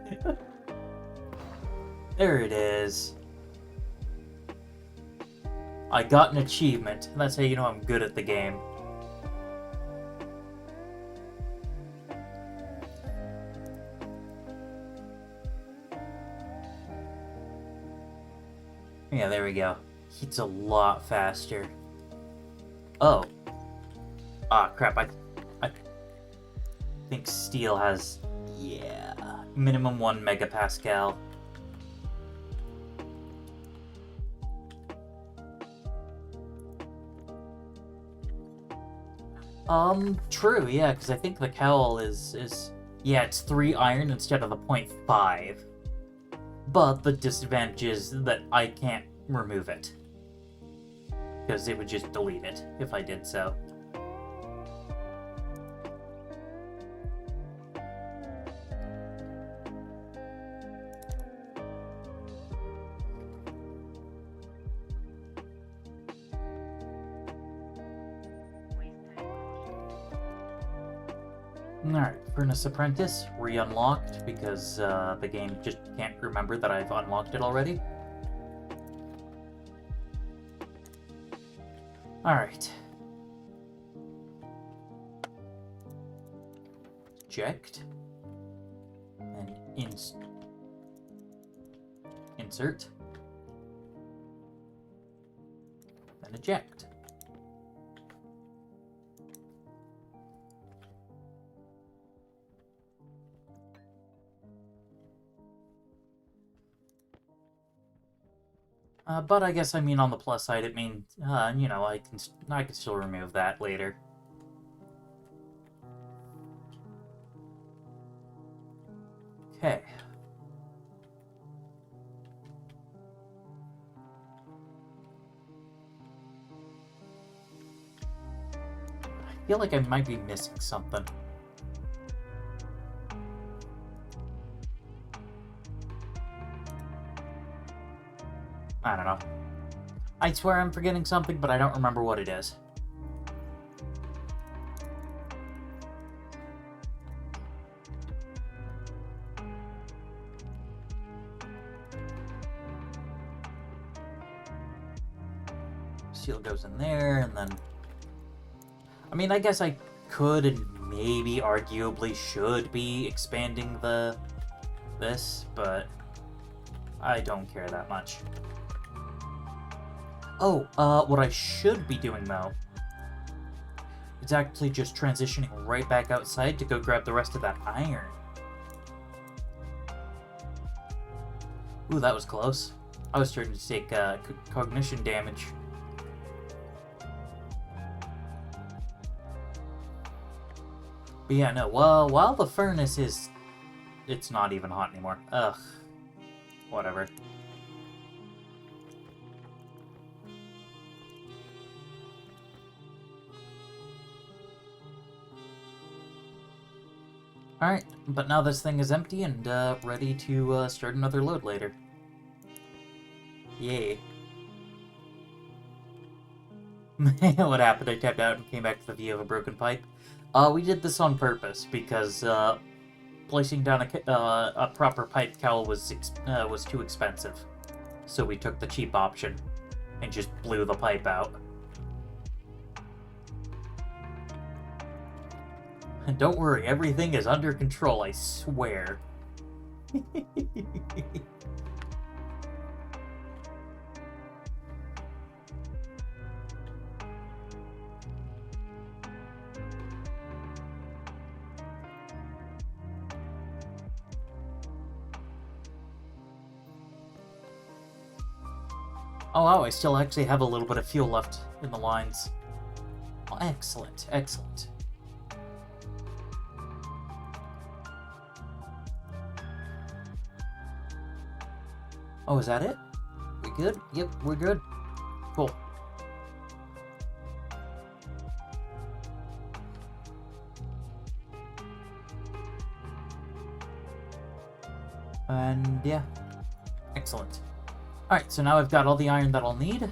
There it is. I got an achievement. That's how you know I'm good at the game. Yeah, there we go. Heats a lot faster. Oh. Ah, crap. I think steel has, yeah, minimum 1 megapascal. True, yeah, because I think the cowl is yeah, it's 3 iron instead of the 0.5. But the disadvantage is that I can't remove it, because it would just delete it if I did so. Alright, Furnace Apprentice, re-unlocked, because the game just can't remember that I've unlocked it already. Alright. Eject. And insert. And eject. But I guess, I mean, on the plus side, it means, you know, I can still remove that later. Okay. I feel like I might be missing something. I don't know. I swear I'm forgetting something, but I don't remember what it is. Steel goes in there, and then... I mean, I guess I could and maybe arguably should be expanding this, but I don't care that much. Oh, what I should be doing, though, is actually just transitioning right back outside to go grab the rest of that iron. Ooh, that was close. I was starting to take, cognition damage. But yeah, no, well, while the furnace is... It's not even hot anymore. Ugh. Whatever. Alright, but now this thing is empty and ready to start another load later. Yay. What happened? I tapped out and came back to the view of a broken pipe. We did this on purpose because placing down a proper pipe cowl was too expensive. So we took the cheap option and just blew the pipe out. Don't worry, everything is under control, I swear. Oh wow, I still actually have a little bit of fuel left in the lines. Oh, excellent, excellent. Oh, is that it? We good? Yep, we're good. Cool. And yeah, excellent. Alright, so now I've got all the iron that I'll need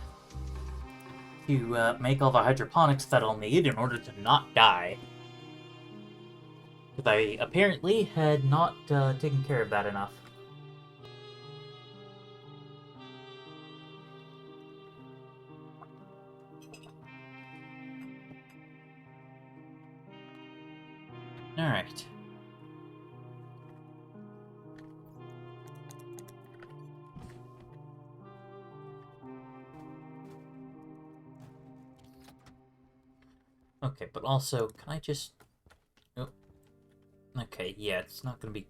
to make all the hydroponics that I'll need in order to not die. Because I apparently had not taken care of that enough. Alright. Okay, but also, can I just... Oh. Okay, yeah, it's not gonna be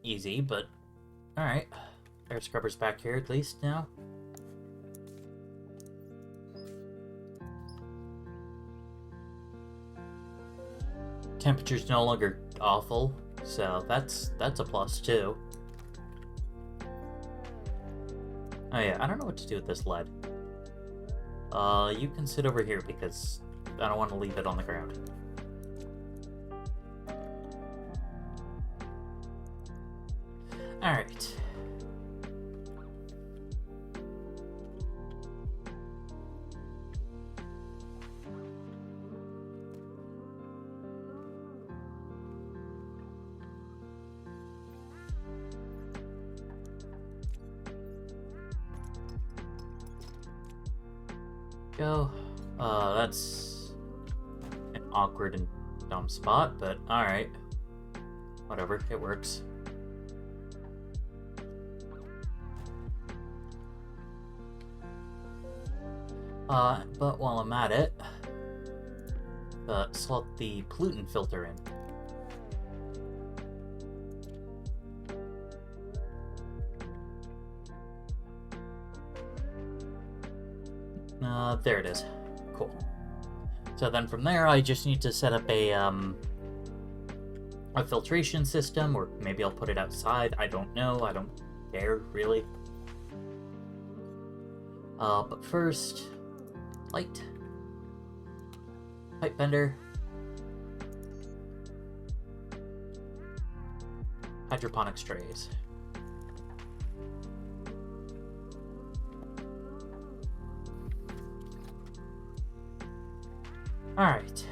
easy, but... Alright. Air scrubber's back here at least now. Temperature's no longer awful, so that's a plus too. Oh yeah, I don't know what to do with this lead. You can sit over here because I don't want to leave it on the ground. Alright. Go. That's an awkward and dumb spot, but alright. Whatever, it works. But while I'm at it, slot the pollutant filter in. There it is. Cool. So then from there, I just need to set up a filtration system, or maybe I'll put it outside. I don't know. I don't care, really. But first, light, pipe bender, hydroponics trays. Alright.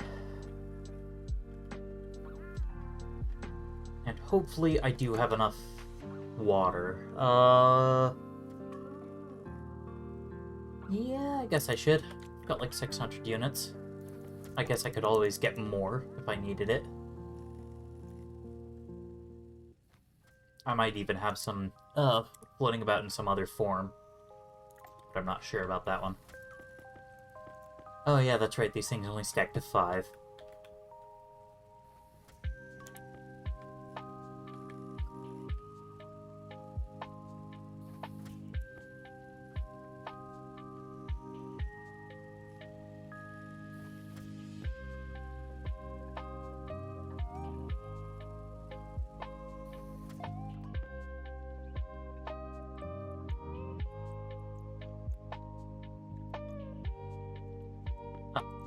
And hopefully I do have enough water. Yeah, I guess I should. I've got like 600 units. I guess I could always get more if I needed it. I might even have some floating about in some other form. But I'm not sure about that one. Oh yeah, that's right, these things only stack to 5.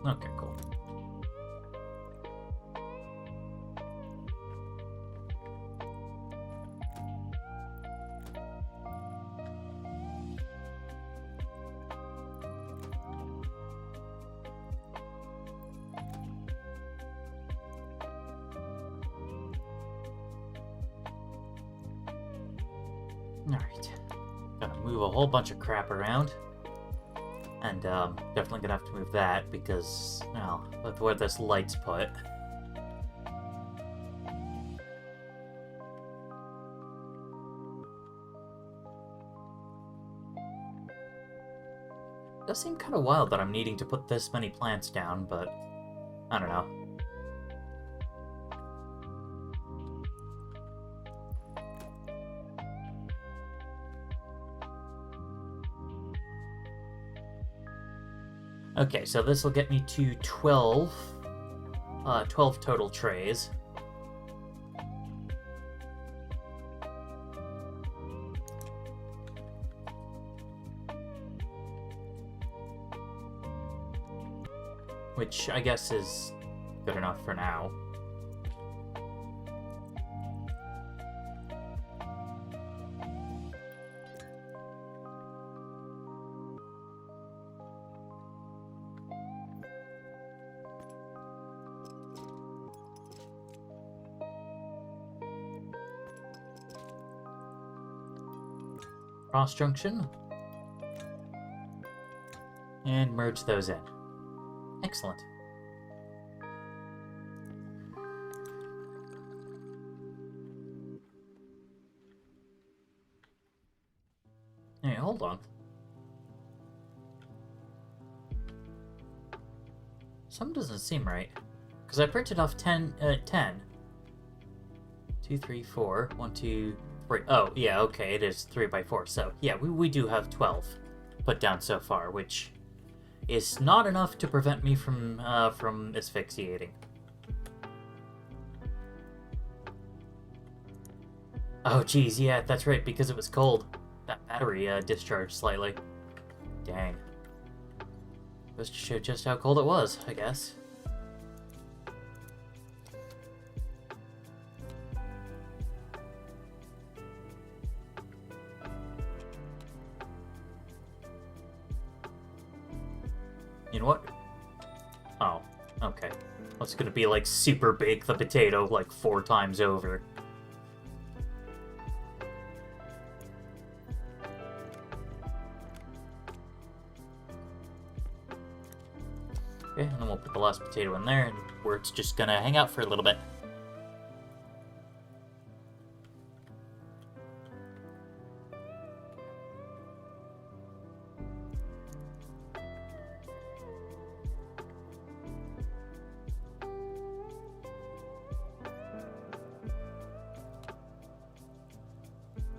Okay, cool. Alright. Gotta move a whole bunch of crap around. And definitely gonna have to move that because, well, with where this light's put. Does seem kind of wild that I'm needing to put this many plants down, but I don't know. Okay, so this will get me to 12 total trays. Which I guess is good enough for now. Cross junction. And merge those in. Excellent. Hey, hold on. Something doesn't seem right. Because I printed off 10. 2, 3, 4. 1, 2, 3. Oh, yeah, okay, it is 3 by 4. So, yeah, we do have 12 put down so far, which is not enough to prevent me from asphyxiating. Oh, geez, yeah, that's right, because it was cold. That battery discharged slightly. Dang. Goes to show just how cold it was, I guess. You know what? Oh, okay. It's gonna be like super bake the potato like 4 times over. Okay, and then we'll put the last potato in there, and where it's just gonna hang out for a little bit.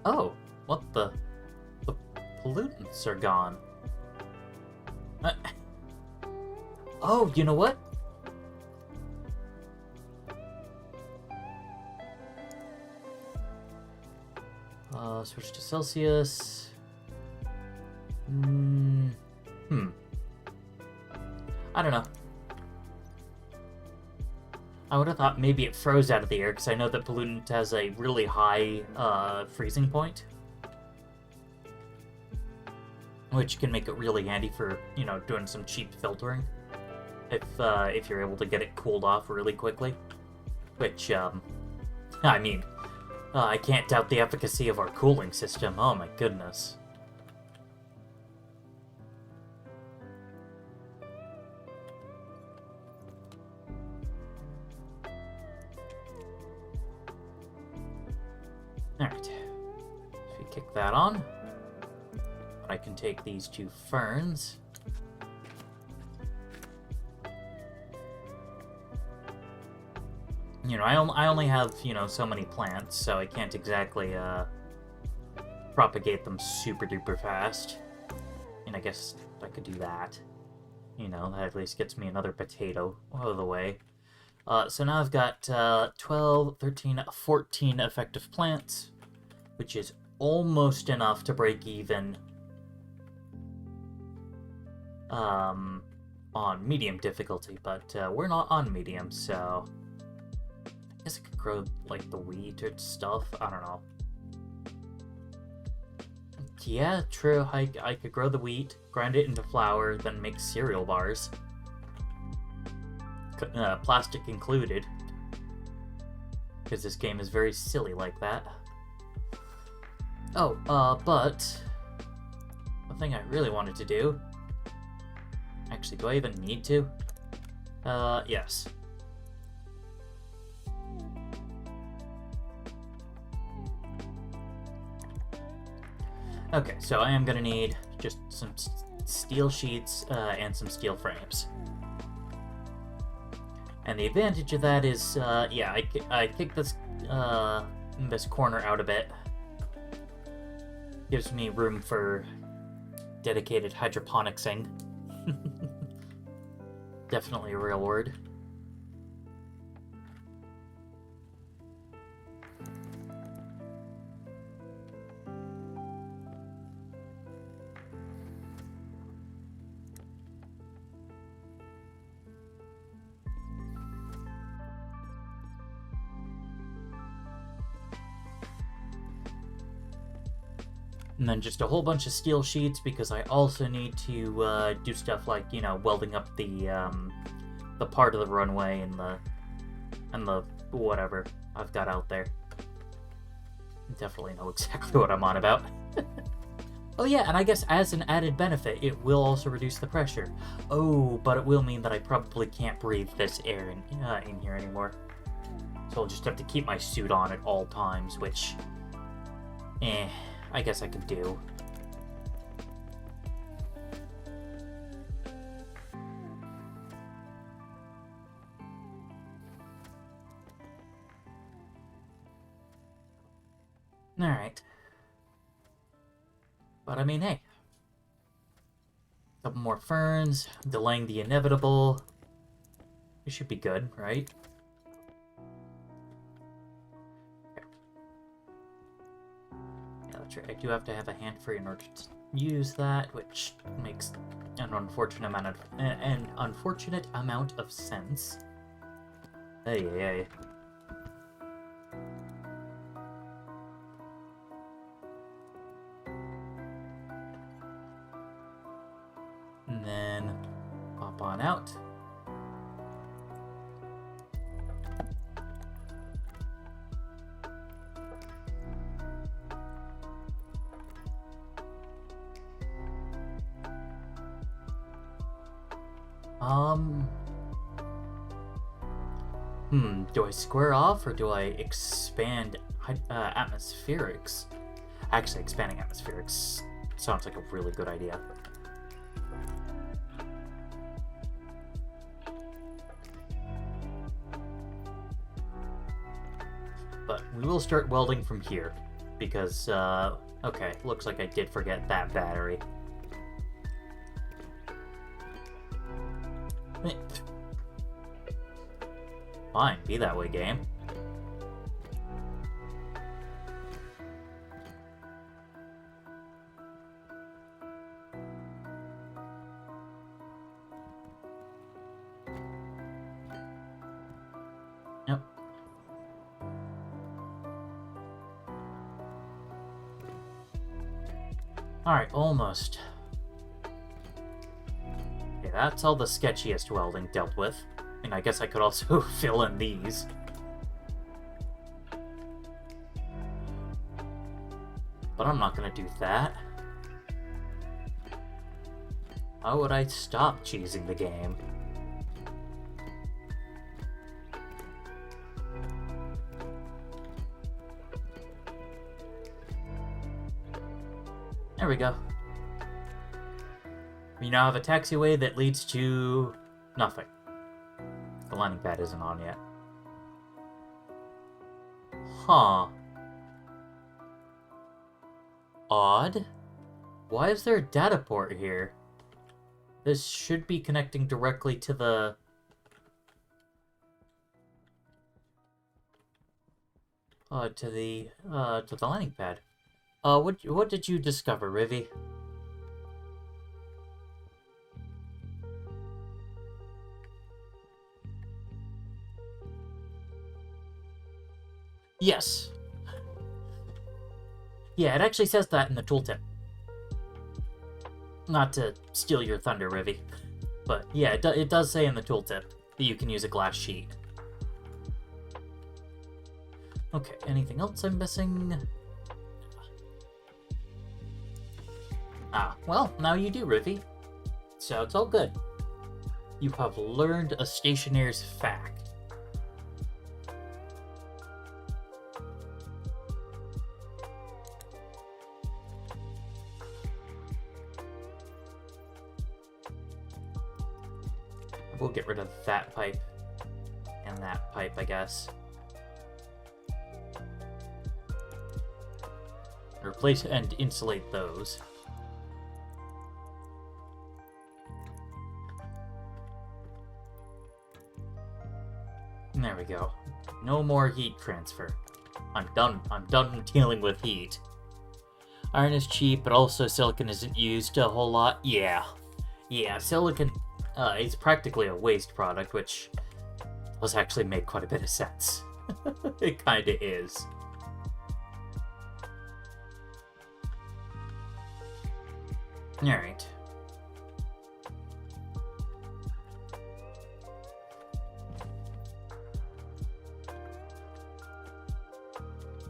Oh, what the pollutants are gone. Oh, you know what? Switch to Celsius. I don't know. I would have thought maybe it froze out of the air, because I know that pollutant has a really high freezing point. Which can make it really handy for, you know, doing some cheap filtering. If you're able to get it cooled off really quickly. Which, I mean, I can't doubt the efficacy of our cooling system. Oh my goodness. Alright. If we kick that on, I can take these 2 ferns. You know, I only have, you know, so many plants, so I can't exactly, propagate them super duper fast. And I guess I could do that. You know, that at least gets me another potato out of the way. So now I've got 12, 13, 14 effective plants, which is almost enough to break even on medium difficulty, but we're not on medium, so I guess I could grow like the wheat or stuff. I don't know. Yeah, true. I could grow the wheat, grind it into flour, then make cereal bars. Plastic included. Because this game is very silly like that. Oh, but the thing I really wanted to do... Actually, do I even need to? Yes. Okay, so I am gonna need just some steel sheets, and some steel frames. And the advantage of that is, yeah, I kick this this corner out a bit. Gives me room for dedicated hydroponicsing. Definitely a real word. And then just a whole bunch of steel sheets because I also need to do stuff like, you know, welding up the part of the runway and the whatever I've got out there. Definitely know exactly what I'm on about. Oh yeah, and I guess as an added benefit, it will also reduce the pressure. Oh, but it will mean that I probably can't breathe this air in here anymore. So I'll just have to keep my suit on at all times, which, I guess I could do. Alright. But I mean, hey. A couple more ferns, delaying the inevitable. It should be good, right? I do have to have a hand free in order to use that, which makes an unfortunate amount of sense. Hey. And then pop on out. Do I square off or do I expand atmospherics? Actually, expanding atmospherics sounds like a really good idea. But we will start welding from here because, okay, looks like I did forget that battery. Fine, be that way, game. Yep. Alright, almost. Okay, that's all the sketchiest welding dealt with. And I guess I could also fill in these. But I'm not gonna do that. How would I stop cheesing the game? There we go. We now have a taxiway that leads to nothing. The landing pad isn't on yet. Huh. Odd. Why is there a data port here? This should be connecting directly to the... to the landing pad. What did you discover, Rivy? Yes. Yeah, it actually says that in the tooltip. Not to steal your thunder, Rivy. But yeah, it does say in the tooltip that you can use a glass sheet. Okay, anything else I'm missing? Ah, well, now you do, Rivy. So it's all good. You have learned a Stationeers fact. we'll get rid of that pipe and that pipe, I guess. Replace and insulate those. There we go. No more heat transfer. I'm done. I'm done dealing with heat. Iron is cheap, but also silicon isn't used a whole lot. Yeah, silicon is practically a waste product, which does actually make quite a bit of sense. It kinda is. Alright.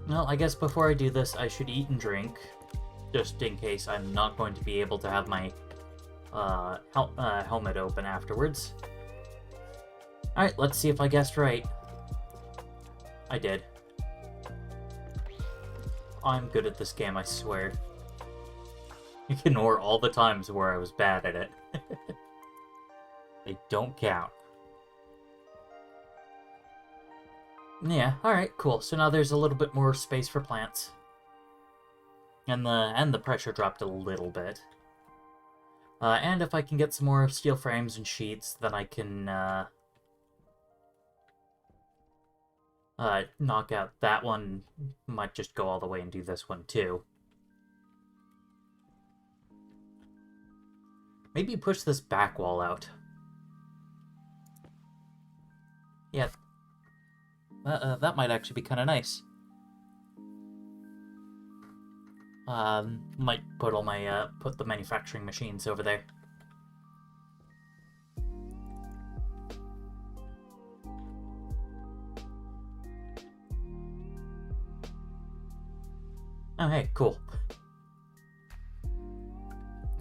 Well, I guess before I do this, I should eat and drink, just in case I'm not going to be able to have my helmet open afterwards. Alright, let's see if I guessed right. I did. I'm good at this game, I swear. Ignore all the times where I was bad at it. They don't count. Yeah, alright, cool. So now there's a little bit more space for plants. And the pressure dropped a little bit. And if I can get some more steel frames and sheets, then I can knock out that one. Might just go all the way and do this one too. Maybe push this back wall out. Yeah. That might actually be kind of nice. Might put all my, put the manufacturing machines over there. Oh, hey, cool.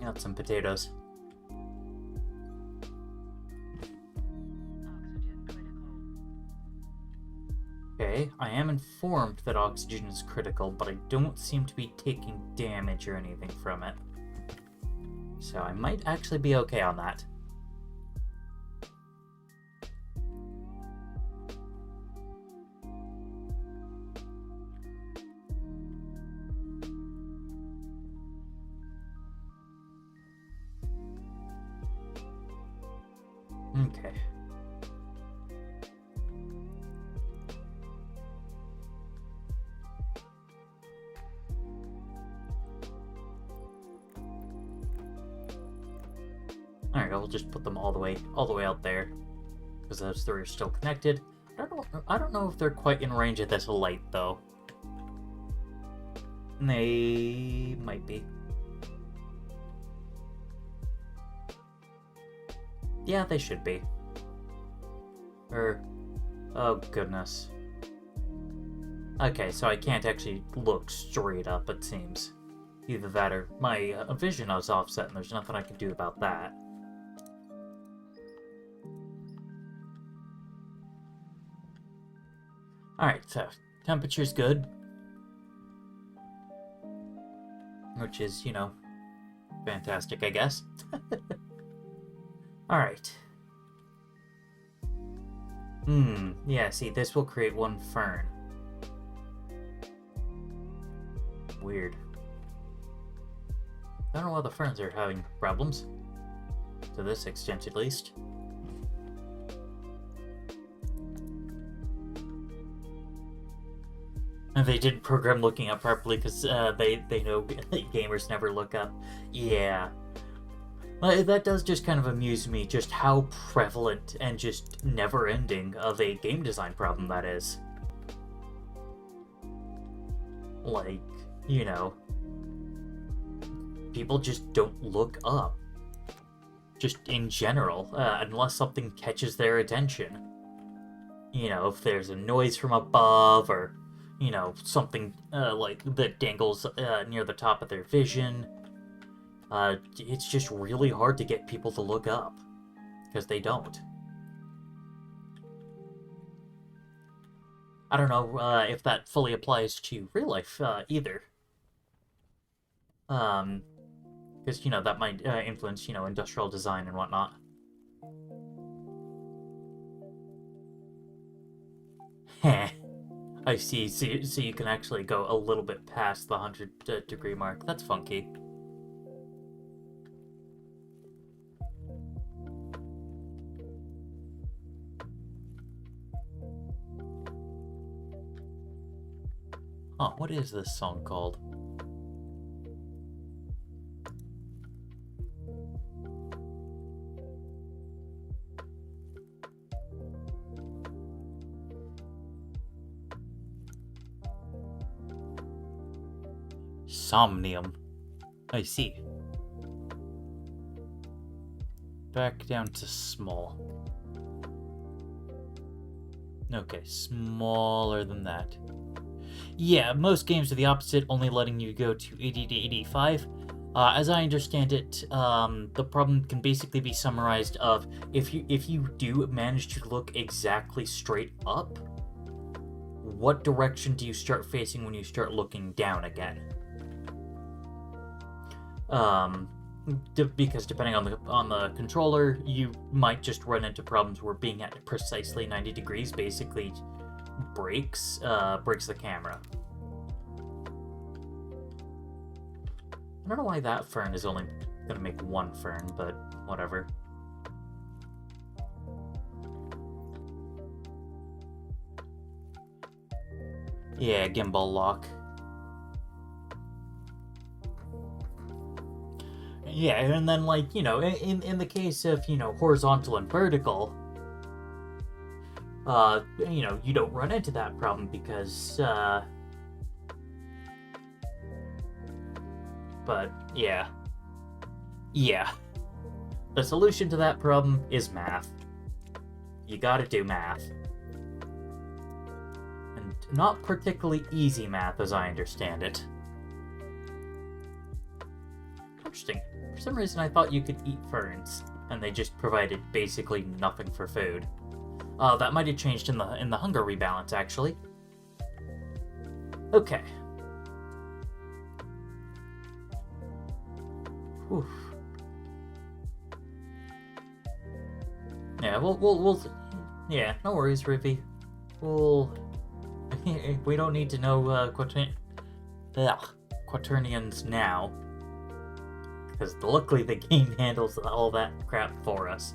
Got some potatoes. Okay, I am informed that oxygen is critical, but I don't seem to be taking damage or anything from it. So I might actually be okay on that. Okay. Alright, I'll just put them all the way out there, because those three are still connected. I don't know if they're quite in range of this light though. They might be. Yeah, they should be. Oh goodness. Okay, so I can't actually look straight up, it seems. Either that or my vision is offset and there's nothing I can do about that. Alright, so temperature's good. Which is, you know, fantastic, I guess. Alright. Yeah, see, this will create one fern. Weird. I don't know why the ferns are having problems. To this extent, at least. And they didn't program looking up properly because they know gamers never look up. Yeah. That does just kind of amuse me, just how prevalent and just never-ending of a game design problem that is. Like, you know, people just don't look up. Just in general, unless something catches their attention. You know, if there's a noise from above, or, you know, something like that dangles near the top of their vision. It's just really hard to get people to look up, because they don't. I don't know if that fully applies to real life either. Because, you know, that might influence, you know, industrial design and whatnot. Heh. I see. So you can actually go a little bit past the 100 degree mark. That's funky. Huh, what is this song called? Somnium. I see. Back down to small. Okay, smaller than that. Yeah, most games are the opposite, only letting you go to 80 to 85. As I understand it, the problem can basically be summarized of if you do manage to look exactly straight up, what direction do you start facing when you start looking down again? Because depending on the controller, you might just run into problems where being at precisely 90 degrees basically breaks the camera. I don't know why that fern is only gonna make one fern, but whatever. Yeah, gimbal lock. Yeah, and then, like, you know, in the case of, you know, horizontal and vertical, you know, you don't run into that problem because, but, yeah. Yeah. The solution to that problem is math. You gotta do math. And not particularly easy math, as I understand it. Interesting. For some reason, I thought you could eat ferns, and they just provided basically nothing for food. That might have changed in the hunger rebalance, actually. Okay. Whew. Yeah, we'll yeah, no worries, Rippy. We don't need to know quaternions now. Because luckily the game handles all that crap for us.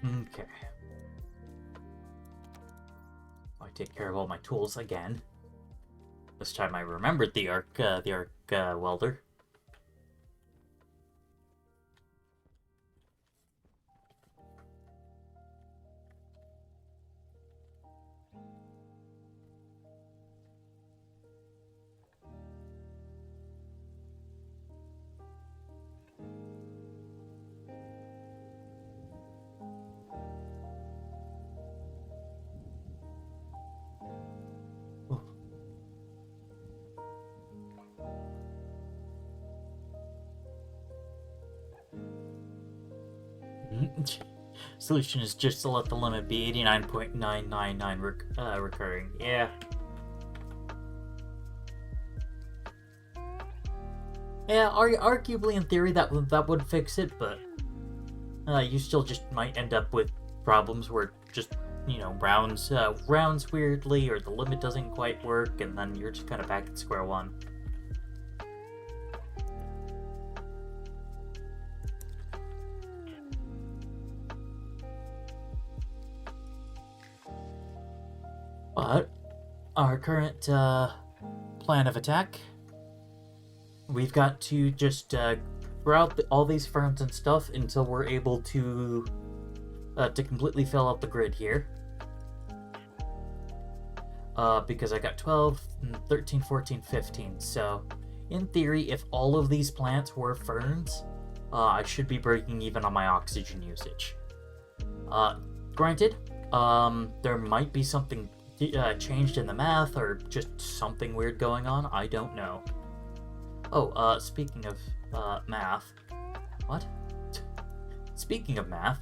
Okay. I take care of all my tools again. This time I remembered the arc welder. Solution is just to let the limit be 89.999 recurring. Yeah. Yeah, arguably in theory that would fix it, but you still just might end up with problems where just, you know, rounds weirdly, or the limit doesn't quite work, and then you're just kind of back at square one. But our current plan of attack, we've got to just route all these ferns and stuff until we're able to completely fill out the grid here. Because I got 12, 13, 14, 15. So, in theory, if all of these plants were ferns, I should be breaking even on my oxygen usage. Granted, there might be something changed in the math, or just something weird going on. I don't know. Oh, speaking of math, what? Speaking of math,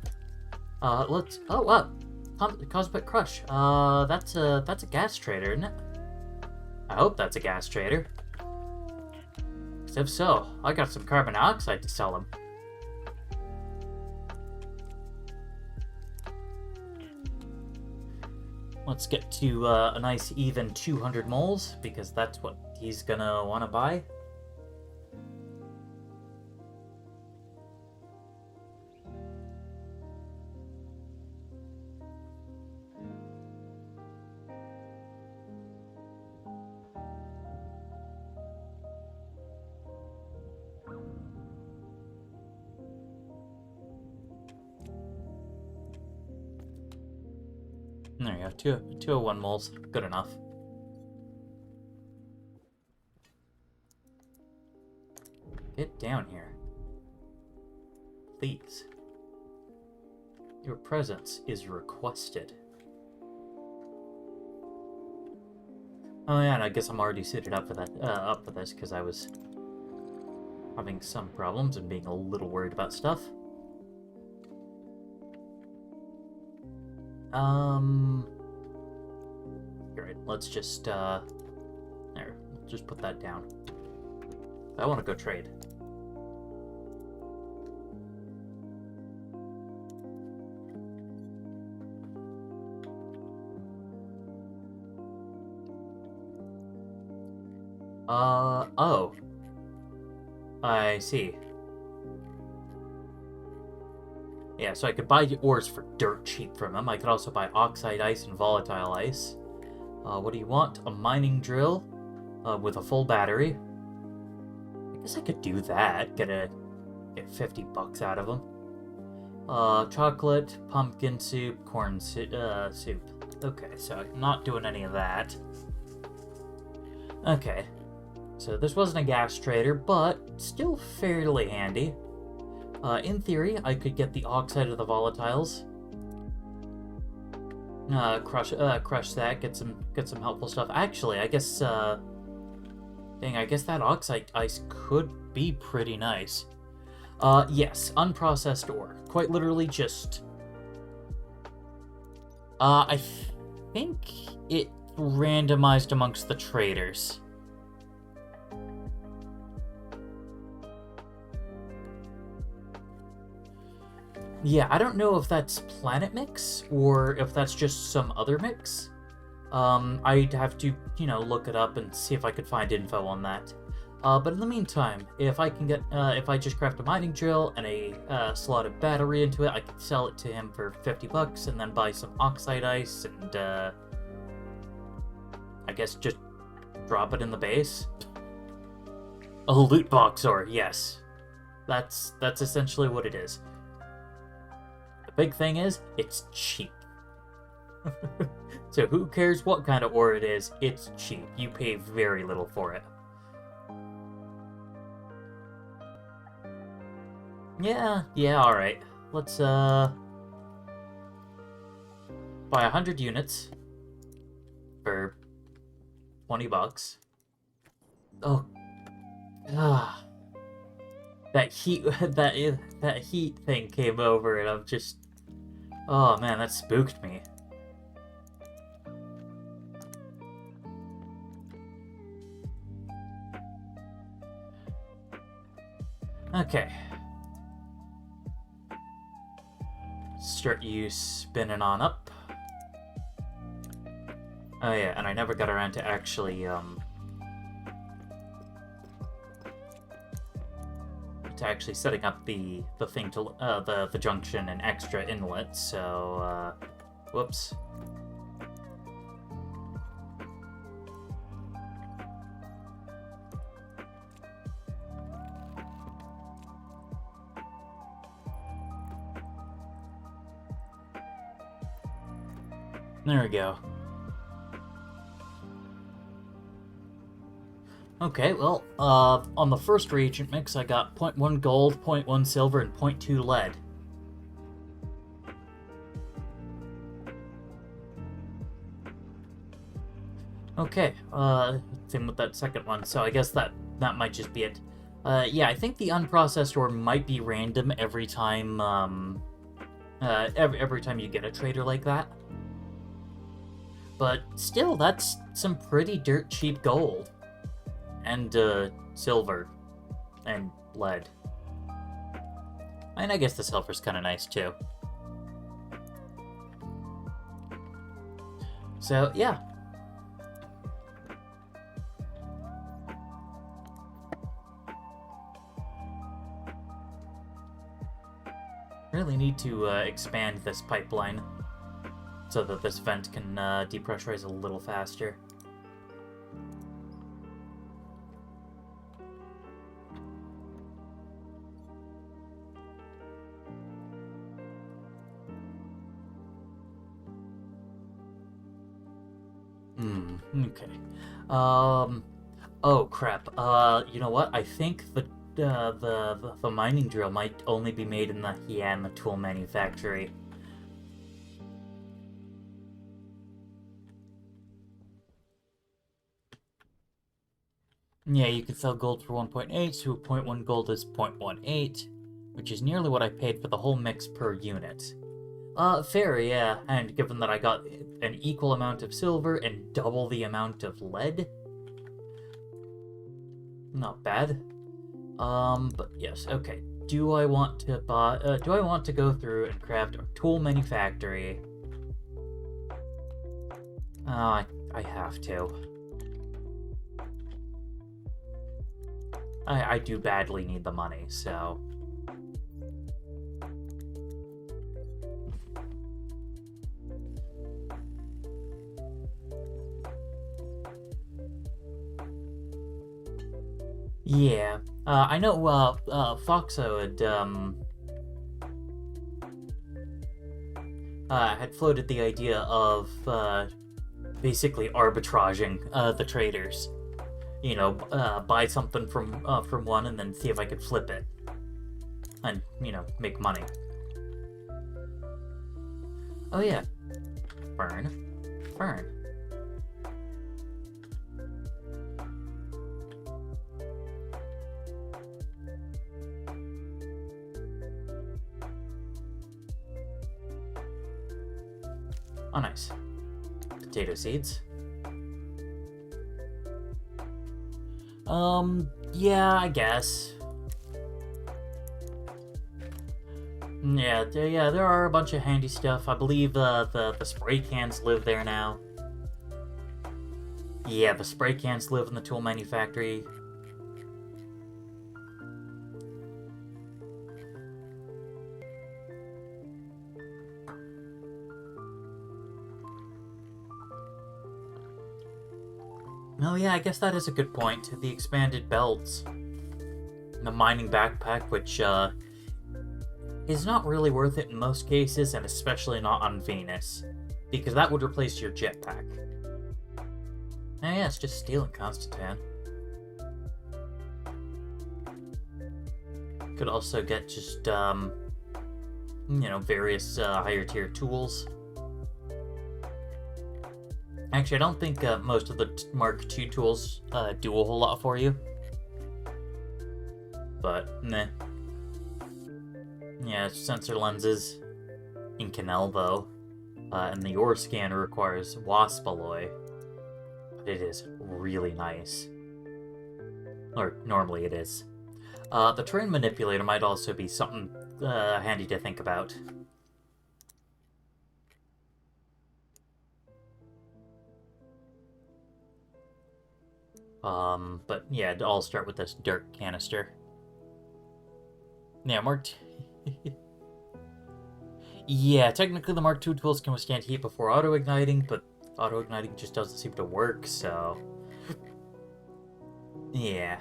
let's... Oh, Cosmic Crush. That's a gas trader, isn't it? I hope that's a gas trader. 'Cause if so, I got some carbon dioxide to sell him. Let's get to a nice even 200 moles, because that's what he's gonna want to buy. There you go, 201 moles, good enough. Get down here. Please. Your presence is requested. Oh yeah, and I guess I'm already suited up for that, up for this, because I was having some problems and being a little worried about stuff. Alright, let's just, there, just put that down. I want to go trade. Oh. I see. Yeah, so I could buy the ores for dirt cheap from him. I could also buy oxide ice and volatile ice. What do you want? A mining drill with a full battery. I guess I could do that. Get 50 bucks out of him. Chocolate, pumpkin soup, corn soup. Okay, so I'm not doing any of that. Okay, so this wasn't a gas trader, but still fairly handy. In theory, I could get the oxide of the volatiles. Crush that, get some helpful stuff. Actually, I guess, dang, I guess that oxide ice could be pretty nice. Yes, unprocessed ore. Quite literally just... I think it randomized amongst the traders. Yeah, I don't know if that's planet mix or if that's just some other mix. I'd have to, look it up and see if I could find info on that. But in the meantime, if I can get, if I just craft a mining drill and a slotted battery into it, I could sell it to him for 50 bucks and then buy some oxide ice and, I guess just drop it in the base. A loot box ore, yes. That's essentially what it is. The big thing is, it's cheap. So who cares what kind of ore it is, it's cheap. You pay very little for it. Yeah, alright. Let's, buy 100 units for 20 bucks. Oh. That heat, that heat thing came over and I'm just... Oh man, that spooked me. Okay. Start you spinning on up. Oh yeah, and I never got around to actually, setting up the thing to, the junction and extra inlet, so, whoops. There we go. Okay, well, on the first reagent mix, I got 0.1 gold, 0.1 silver, and 0.2 lead. Okay, same with that second one, so I guess that might just be it. Yeah, I think the unprocessed ore might be random every time, every time you get a trader like that. But still, that's some pretty dirt cheap gold. And, silver. And lead. And I guess the silver's kind of nice, too. So, yeah. Really need to expand this pipeline so that this vent can depressurize a little faster. Okay. Oh crap. You know what? I think the mining drill might only be made in the tool manufactory. Yeah, you can sell gold for 1.8, so 0.1 gold is 0.18, which is nearly what I paid for the whole mix per unit. Fair, yeah, and given that I got an equal amount of silver and double the amount of lead, not bad. But yes, okay. Do I want to go through and craft a tool manufactory? I have to. I do badly need the money, so... Yeah. I know, Foxo had floated the idea of, basically arbitraging, the traders. You know, buy something from one and then see if I could flip it. And, you know, make money. Oh yeah. Fern. Oh, nice. Potato seeds. Yeah, I guess. Yeah, there are a bunch of handy stuff. I believe, the spray cans live there now. Yeah, the spray cans live in the tool manufactory. Oh yeah, I guess that is a good point. The expanded belts. The mining backpack, which, is not really worth it in most cases, and especially not on Venus. Because that would replace your jetpack. Oh yeah, it's just steel and Constantan. Could also get just, you know, various, higher tier tools. Actually, I don't think most of the Mark II tools do a whole lot for you. But, meh. Yeah, sensor lenses. Inconel, though. And the ore scanner requires wasp alloy. But it is really nice. Or, normally it is. The terrain manipulator might also be something handy to think about. But yeah, I'll start with this dirt canister. Yeah, Mark Yeah, technically the Mark II tools can withstand heat before auto-igniting, but auto-igniting just doesn't seem to work, so... Yeah.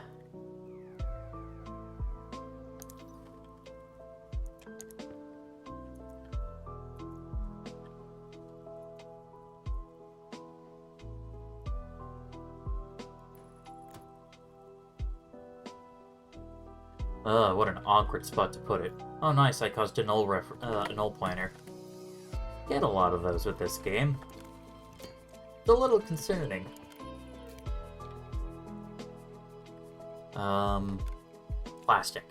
What an awkward spot to put it. Oh nice, I caused a null pointer. Get a lot of those with this game. It's a little concerning. plastic.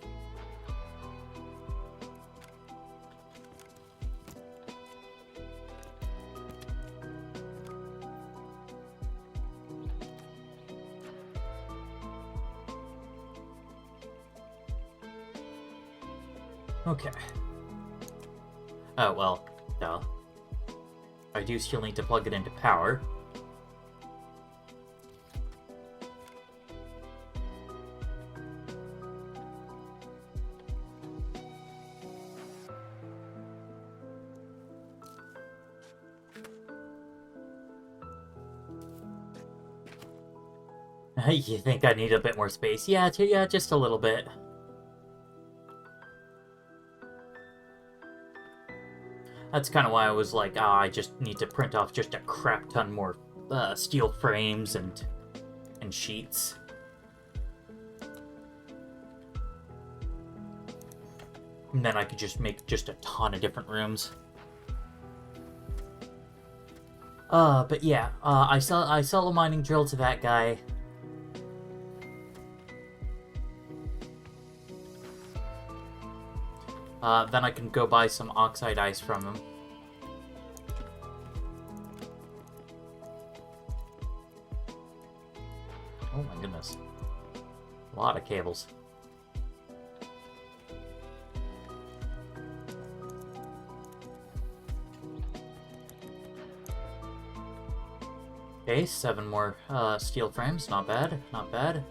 Okay. Oh, well, duh. I do still need to plug it into power. You think I need a bit more space? Yeah, just a little bit. That's kind of why I was like, I just need to print off just a crap ton more steel frames and sheets. And then I could just make just a ton of different rooms. But yeah, I sell a mining drill to that guy. Then I can go buy some oxide ice from him. Oh my goodness. A lot of cables. Okay, 7 more steel frames. Not bad, not bad.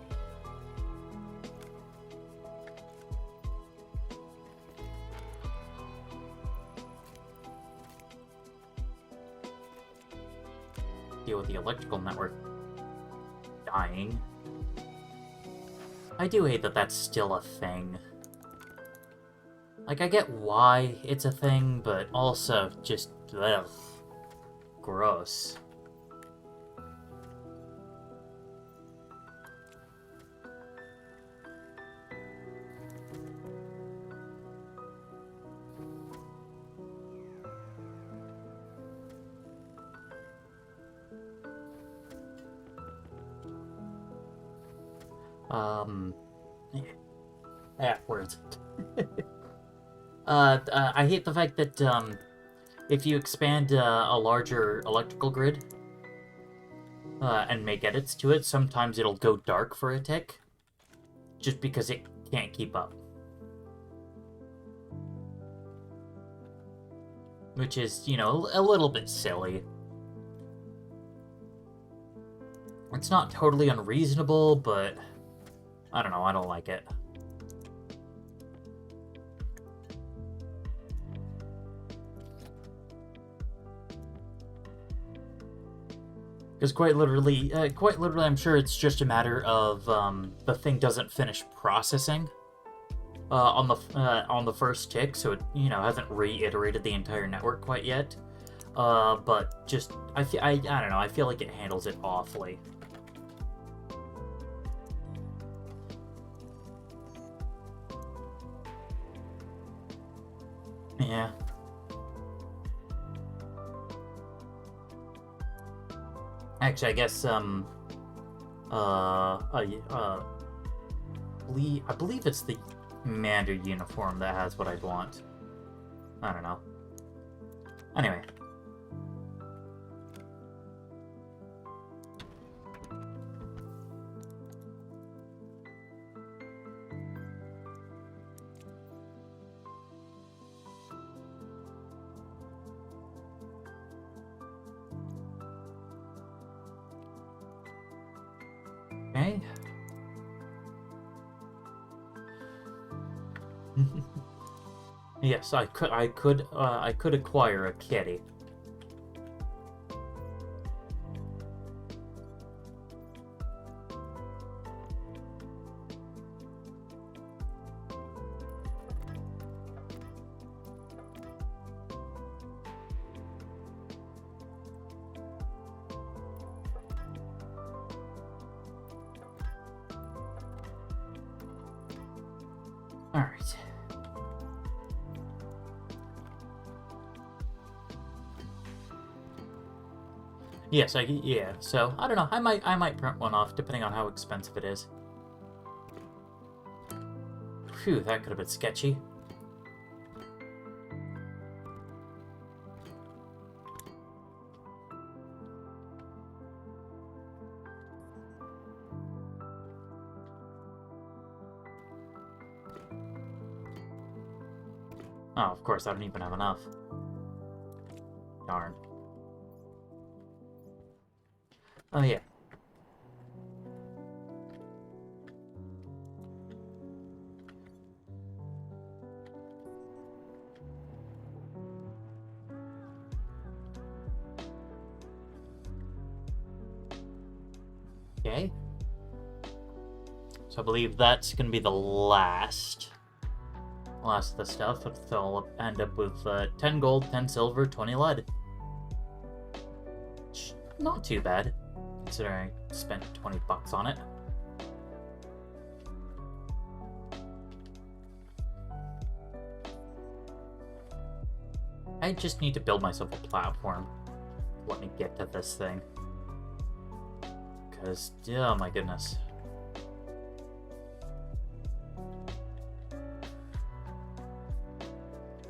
Deal with the electrical network dying. I do hate that that's still a thing. Like, I get why it's a thing, but also just, ugh, gross. Words. I hate the fact that, if you expand a larger electrical grid, and make edits to it, sometimes it'll go dark for a tick, just because it can't keep up. Which is, you know, a little bit silly. It's not totally unreasonable, but I don't know, I don't like it. Because quite literally, I'm sure it's just a matter of the thing doesn't finish processing on the first tick, so it, you know, hasn't reiterated the entire network quite yet. But just I don't know, I feel like it handles it awfully. Yeah. Actually, I guess, I believe it's the commander uniform that has what I'd want. I don't know. Anyway. Okay. Yes, I could acquire a kitty. All right. Yes, yeah. So I don't know. I might print one off depending on how expensive it is. Phew, that could have been sketchy. Oh, of course, I don't even have enough. Darn. Oh, yeah. Okay. So I believe that's going to be the last of the stuff. So I'll end up with 10 gold, 10 silver, 20 lead. Not too bad, considering I spent 20 bucks on it. I just need to build myself a platform. Let me get to this thing. Because, oh my goodness.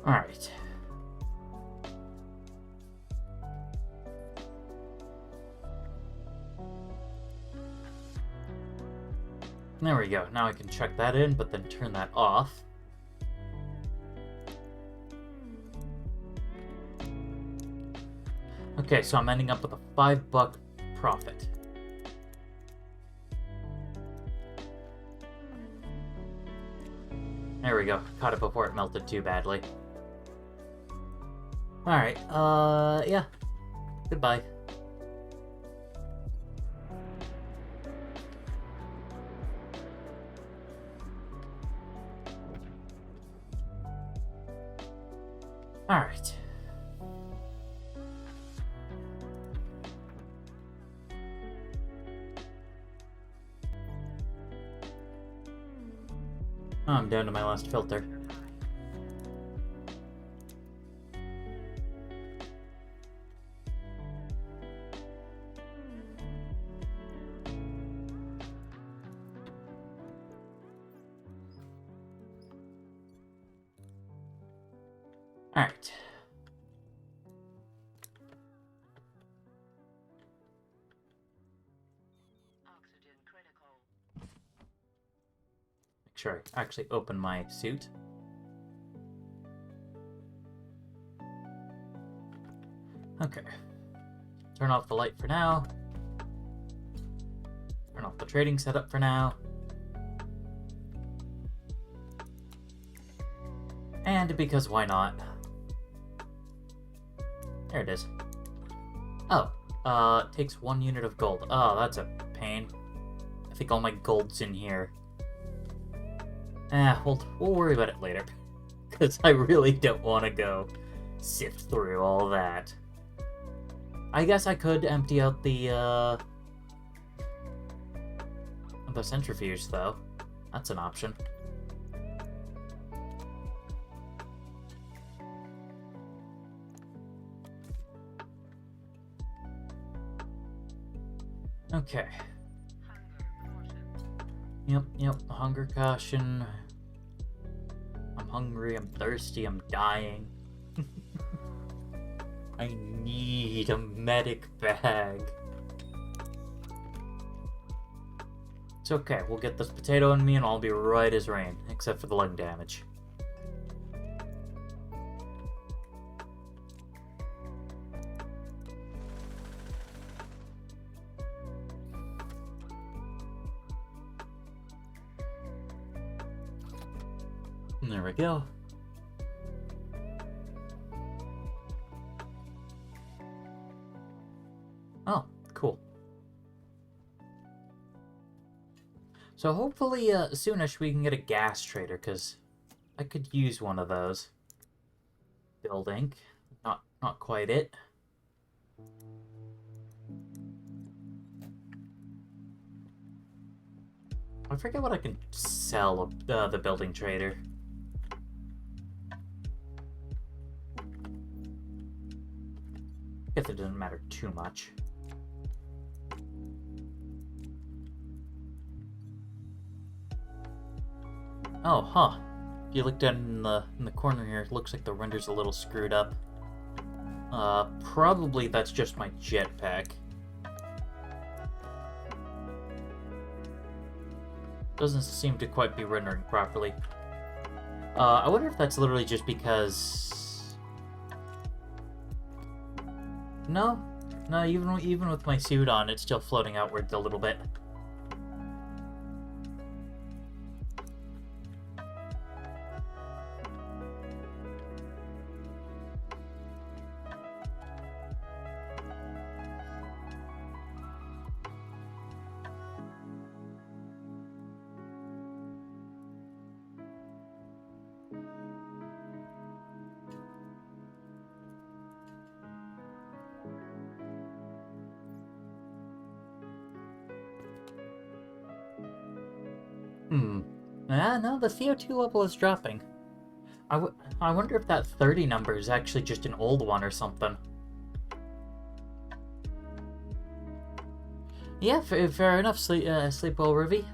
Alright. There we go. Now I can check that in, but then turn that off. Okay, so I'm ending up with a $5 profit. There we go. Caught it before it melted too badly. Alright, yeah. Goodbye. Alright. Oh, I'm down to my last filter. Alright. Oxygen critical. Make sure I actually open my suit. Okay. Turn off the light for now. Turn off the trading setup for now. And because why not? There it is. Oh, takes 1 unit of gold. Oh, that's a pain. I think all my gold's in here. We'll worry about it later. Because I really don't want to go sift through all that. I guess I could empty out the centrifuge, though. That's an option. Okay. Yep, hunger caution. I'm hungry, I'm thirsty, I'm dying. I need a medic bag. It's okay, we'll get this potato in me and I'll be right as rain, except for the lung damage. There we go. Oh, cool. So hopefully soonish we can get a gas trader, because I could use one of those. Building. Not quite it. I forget what I can sell the building trader. I guess it doesn't matter too much. Oh, huh. If you look down in the corner here, it looks like the render's a little screwed up. Probably that's just my jetpack. Doesn't seem to quite be rendering properly. I wonder if that's literally just because... No, even with my suit on, it's still floating outwards a little bit. No, the CO2 level is dropping. I wonder if that 30 number is actually just an old one or something. Yeah, fair enough. Sleep well, Rivy.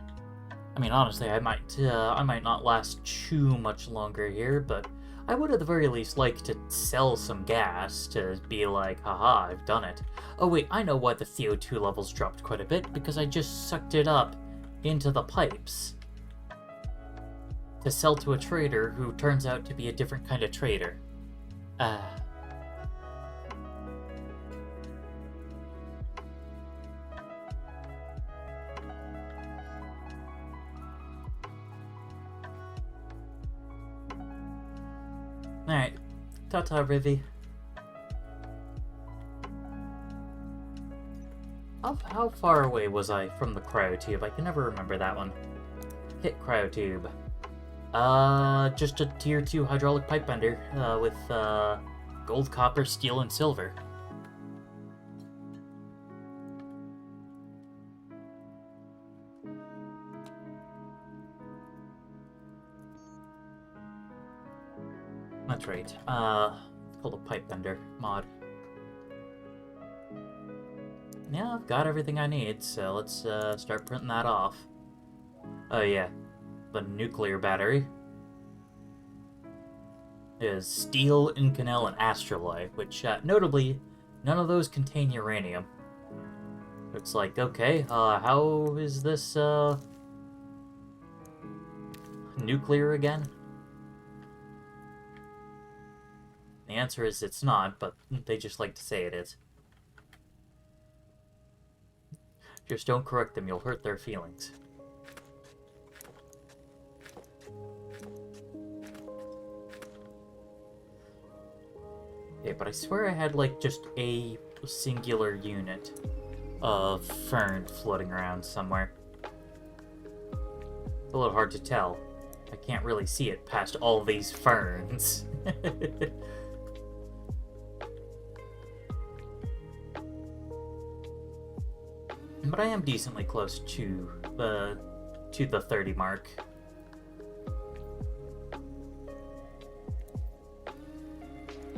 I mean, honestly, I might not last too much longer here, but I would at the very least like to sell some gas to be like, haha, I've done it. Oh wait, I know why the CO2 levels dropped quite a bit, because I just sucked it up into the pipes to sell to a trader who turns out to be a different kind of trader. Alright, ta-ta, Rivy. How far away was I from the cryotube? I can never remember that one. Hit cryotube. Just a tier 2 hydraulic pipe bender, with, gold, copper, steel, and silver. That's right. It's called a pipe bender mod. Yeah, I've got everything I need, so let's, start printing that off. Oh yeah, the nuclear battery is steel, Inconel, and astrolite, which, notably, none of those contain uranium. It's like, okay, how is this, nuclear again? The answer is it's not, but they just like to say it is. Just don't correct them, you'll hurt their feelings. Okay, but I swear I had, like, just a singular unit of fern floating around somewhere. It's a little hard to tell. I can't really see it past all these ferns. But I am decently close to the 30 mark.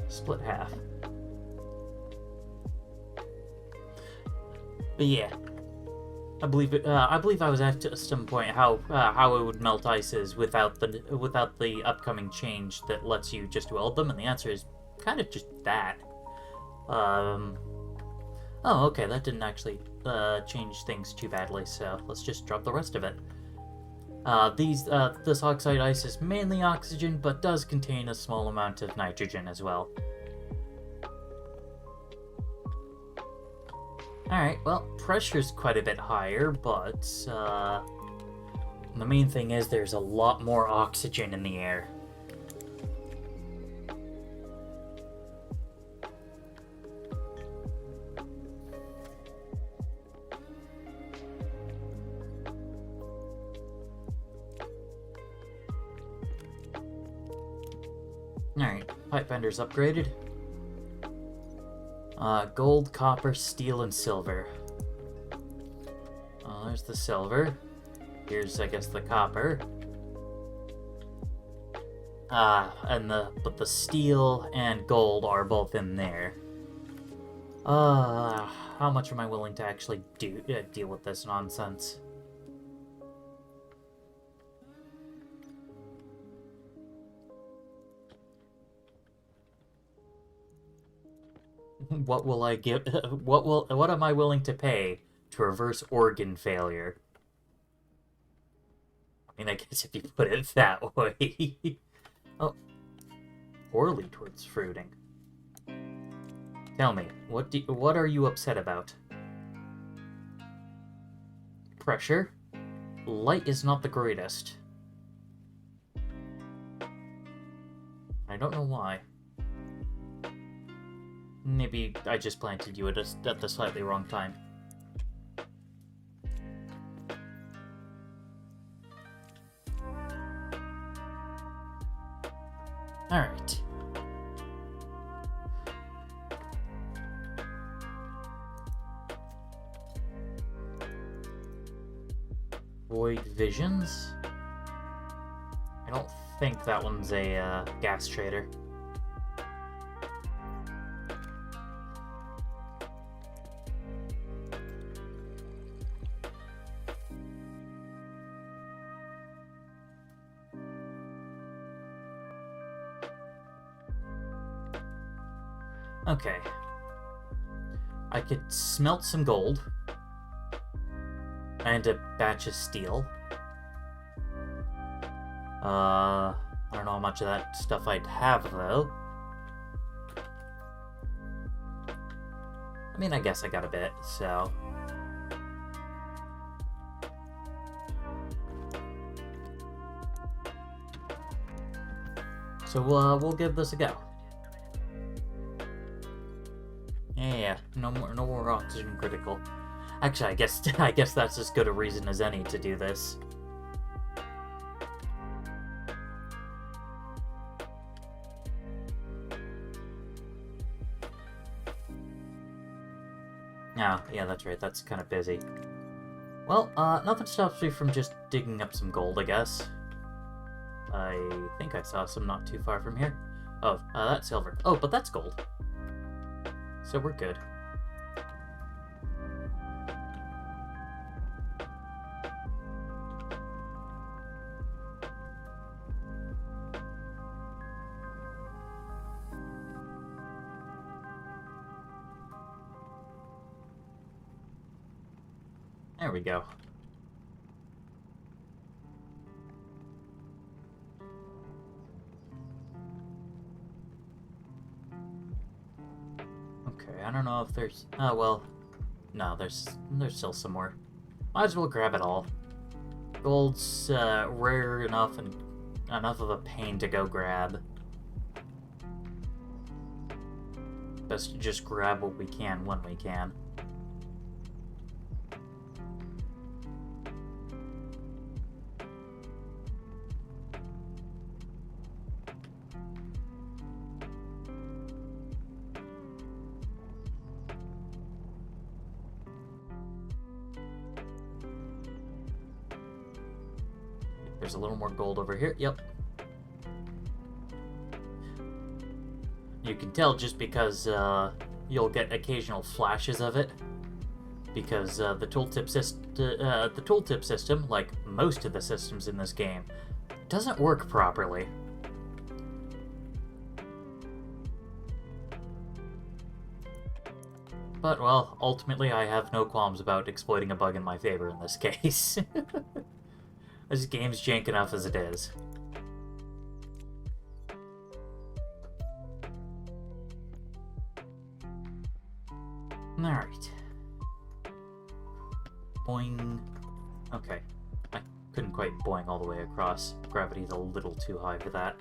Split half. But yeah, I believe I was at some point how it would melt ices without the upcoming change that lets you just weld them, and the answer is kind of just that. Oh, okay, that didn't actually change things too badly, so let's just drop the rest of it. This oxide ice is mainly oxygen, but does contain a small amount of nitrogen as well. Alright, well, pressure's quite a bit higher, but the main thing is there's a lot more oxygen in the air. Alright, pipe bender's upgraded. Gold, copper, steel, and silver. There's the silver. Here's, I guess, the copper. But the steel and gold are both in there. How much am I willing to actually deal with this nonsense? What will I give? What am I willing to pay to reverse organ failure? I mean, I guess if you put it that way. Oh, poorly towards fruiting. Tell me, what are you upset about? Pressure? Light is not the greatest. I don't know why. Maybe I just planted you at the slightly wrong time. Alright. Void Visions? I don't think that one's a gas trader. Okay. I could smelt some gold. And a batch of steel. I don't know how much of that stuff I'd have, though. I mean, I guess I got a bit, so... So, we'll give this a go. Yeah, no more oxygen critical. Actually, I guess that's as good a reason as any to do this. Oh, yeah, that's right, that's kind of busy. Well, nothing stops me from just digging up some gold, I guess. I think I saw some not too far from here. Oh, that's silver. Oh, but that's gold. So we're good. There we go. Okay, I don't know if there's... Oh, well... No, there's still some more. Might as well grab it all. Gold's rare enough and enough of a pain to go grab. Best to just grab what we can when we can. There's a little more gold over here. Yep. You can tell just because you'll get occasional flashes of it, because the tooltip system, like most of the systems in this game, doesn't work properly. But, well, ultimately I have no qualms about exploiting a bug in my favor in this case. This game's jank enough as it is. Alright. Boing. Okay. I couldn't quite boing all the way across. Gravity's a little too high for that.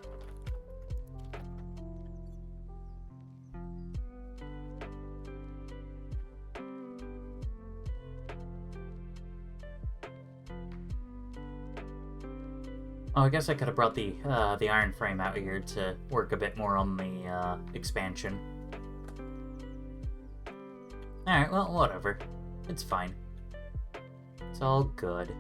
Oh, I guess I could have brought the iron frame out here to work a bit more on the expansion. Alright, well, whatever. It's fine. It's all good.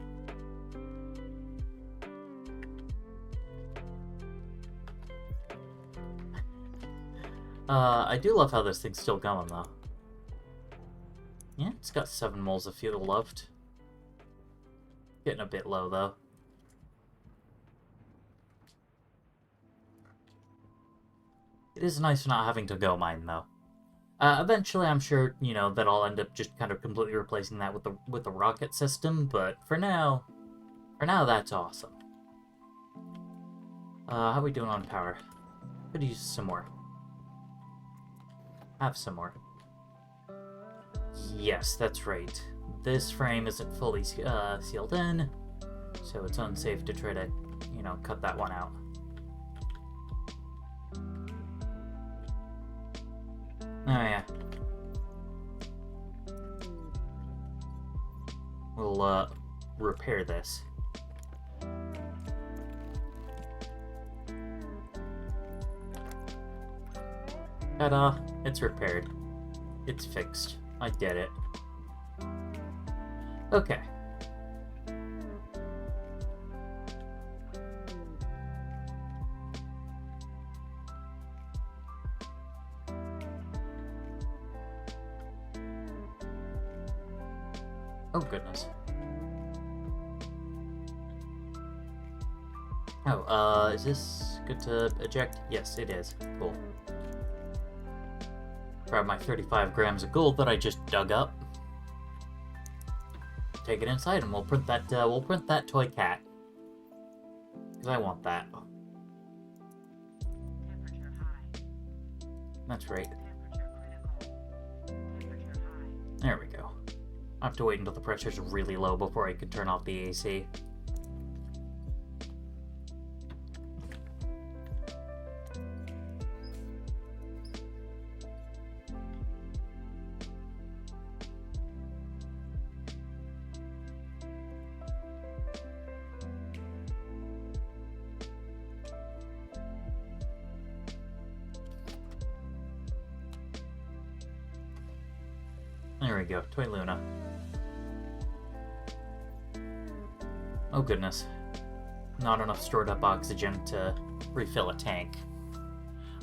I do love how this thing's still going, though. Yeah, it's got 7 moles of fuel left. Getting a bit low, though. It is nice not having to go mine, though. Eventually, I'm sure, that I'll end up just kind of completely replacing that with the rocket system, but for now, that's awesome. How are we doing on power? Could use some more. Have some more. Yes, that's right. This frame isn't fully sealed in, so it's unsafe to try to, cut that one out. Oh, yeah. We'll, repair this. Ta-da! It's repaired. It's fixed. I get it. Okay. Oh, goodness. Oh, is this good to eject? Yes, it is. Cool. Grab my 35 grams of gold that I just dug up. Take it inside, and we'll print that toy cat. Because I want that. Temperature high. That's right. Temperature critical. Temperature high. There we go. I have to wait until the pressure's really low before I can turn off the AC. There we go, Toy Luna. Oh goodness. Not enough stored up oxygen to refill a tank.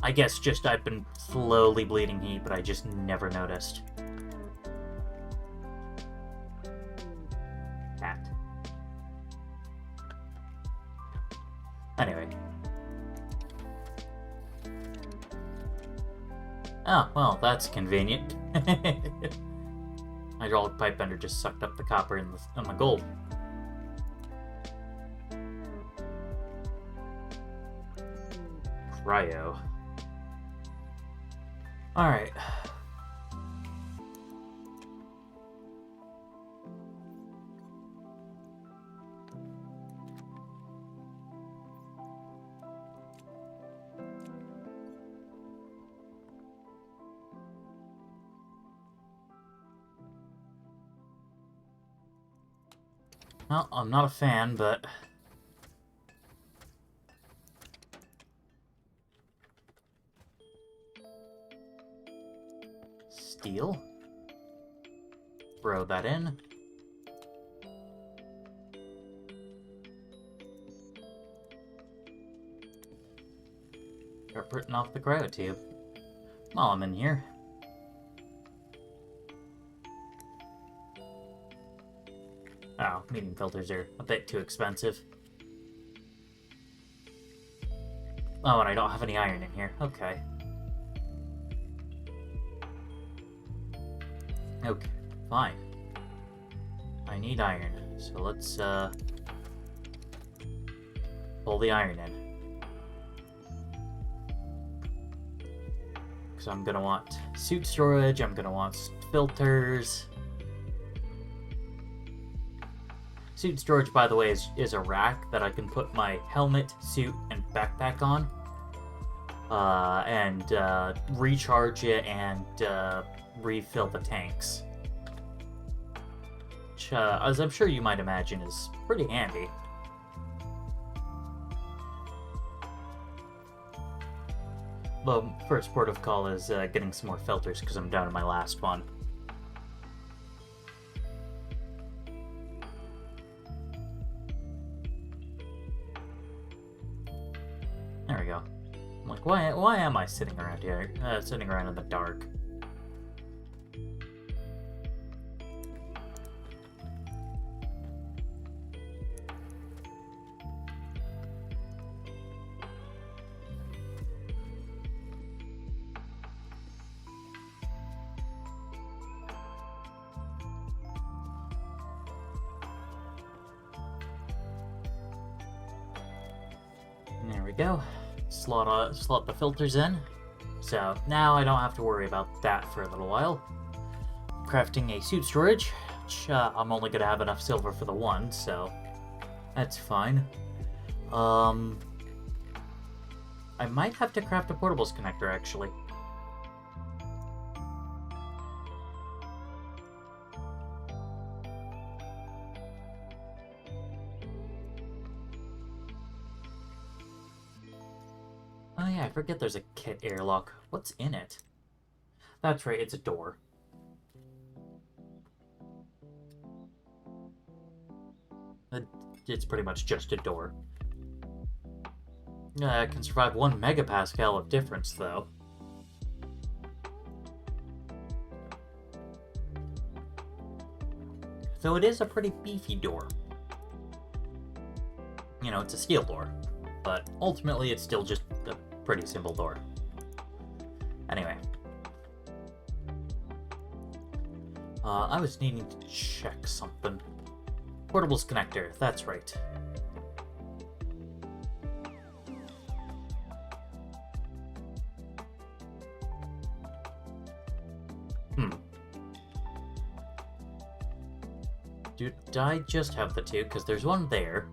I guess just I've been slowly bleeding heat, but I just never noticed. Cat. Anyway. Oh, well, that's convenient. Hydraulic pipe bender just sucked up the copper and the gold. Cryo. Alright. Well, I'm not a fan, but... Steel? Throw that in. Start printing off the cryotube. While I'm in here. Oh, medium filters are a bit too expensive. Oh, and I don't have any iron in here. Okay. Okay, fine. I need iron, so let's, pull the iron in. Because I'm gonna want suit storage, I'm gonna want filters. Suit storage, by the way, is a rack that I can put my helmet, suit, and backpack on. And recharge it and refill the tanks. Which, as I'm sure you might imagine, is pretty handy. The first port of call is getting some more filters because I'm down to my last one. There we go. I'm like, why am I sitting around here? Sitting around in the dark. There we go. Slot the filters in. So now I don't have to worry about that for a little while. Crafting a suit storage, which I'm only gonna have enough silver for the one, so that's fine. I might have to craft a portables connector, actually. Oh yeah, I forget there's a kit airlock. What's in it? That's right, it's a door. It's pretty much just a door. It can survive 1 megapascal of difference, though. So it is a pretty beefy door. You know, it's a steel door, but ultimately it's still just a pretty simple door. Anyway. I was needing to check something. Portables connector, that's right. Did I just have the 2? Because there's one there.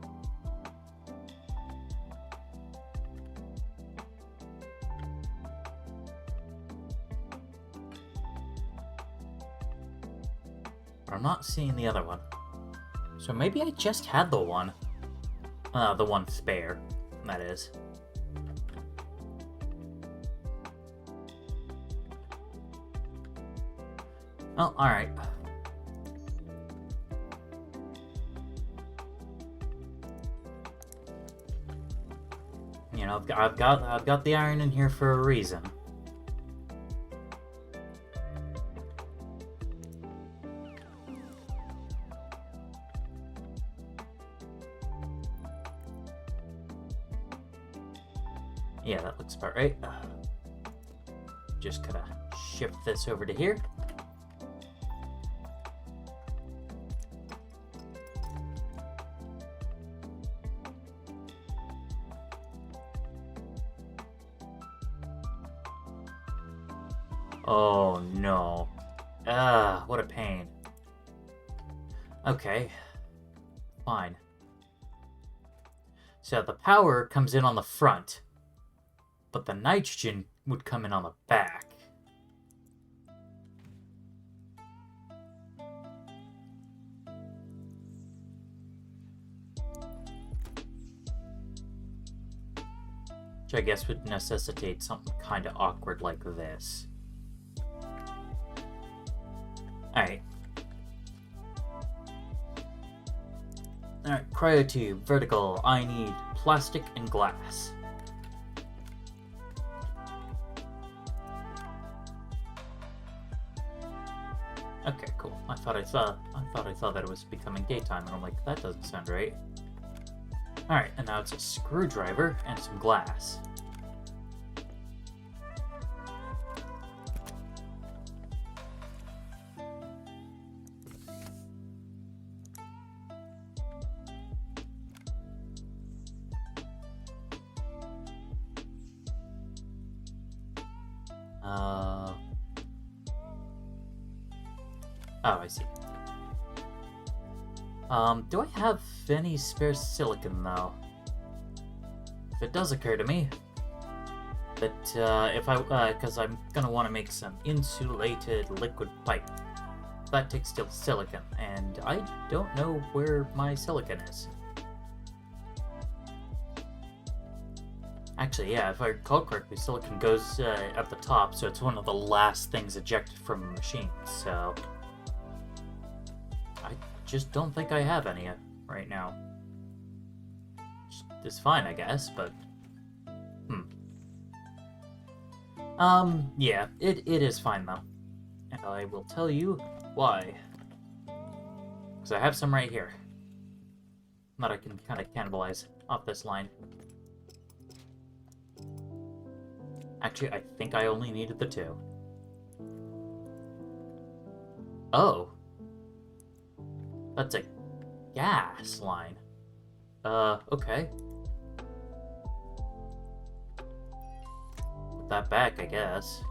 But I'm not seeing the other one. So maybe I just had the one. The one spare, that is. Oh, alright. You know, I've got the iron in here for a reason. Yeah, that looks about right. Just gotta shift this over to here. Oh no. What a pain. Okay. Fine. So the power comes in on the front, but the nitrogen would come in on the back. Which I guess would necessitate something kind of awkward like this. Alright. Alright, cryotube, vertical. I need plastic and glass. Okay, cool. I thought I saw that it was becoming daytime, and I'm like, that doesn't sound right. Alright, and now it's a screwdriver and some glass. Oh, I see. Do I have any spare silicon, though? If it does occur to me that, because I'm gonna want to make some insulated liquid pipe. That takes still silicon, and I don't know where my silicon is. Actually, yeah, if I recall correctly, silicon goes at the top, so it's one of the last things ejected from a machine, so I just don't think I have any right now. It's fine, I guess, but yeah, it is fine though, and I will tell you why. Because I have some right here that I can kind of cannibalize off this line. Actually, I think I only needed the 2. Oh. That's a gas line. Okay. that back, I guess.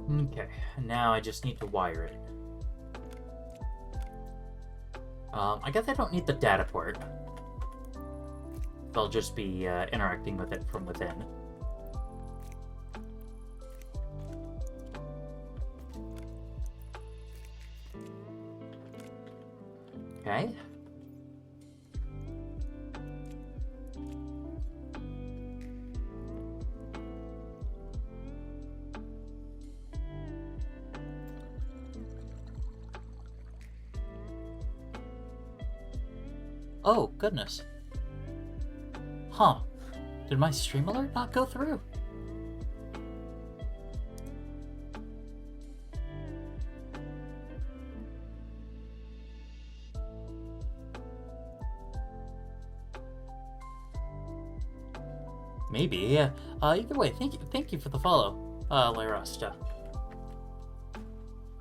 Okay, now I just need to wire it. I guess I don't need the data port. They'll just be interacting with it from within. Okay. Oh, goodness. Huh. Did my stream alert not go through? Maybe, yeah. Either way, thank you for the follow, Larasta.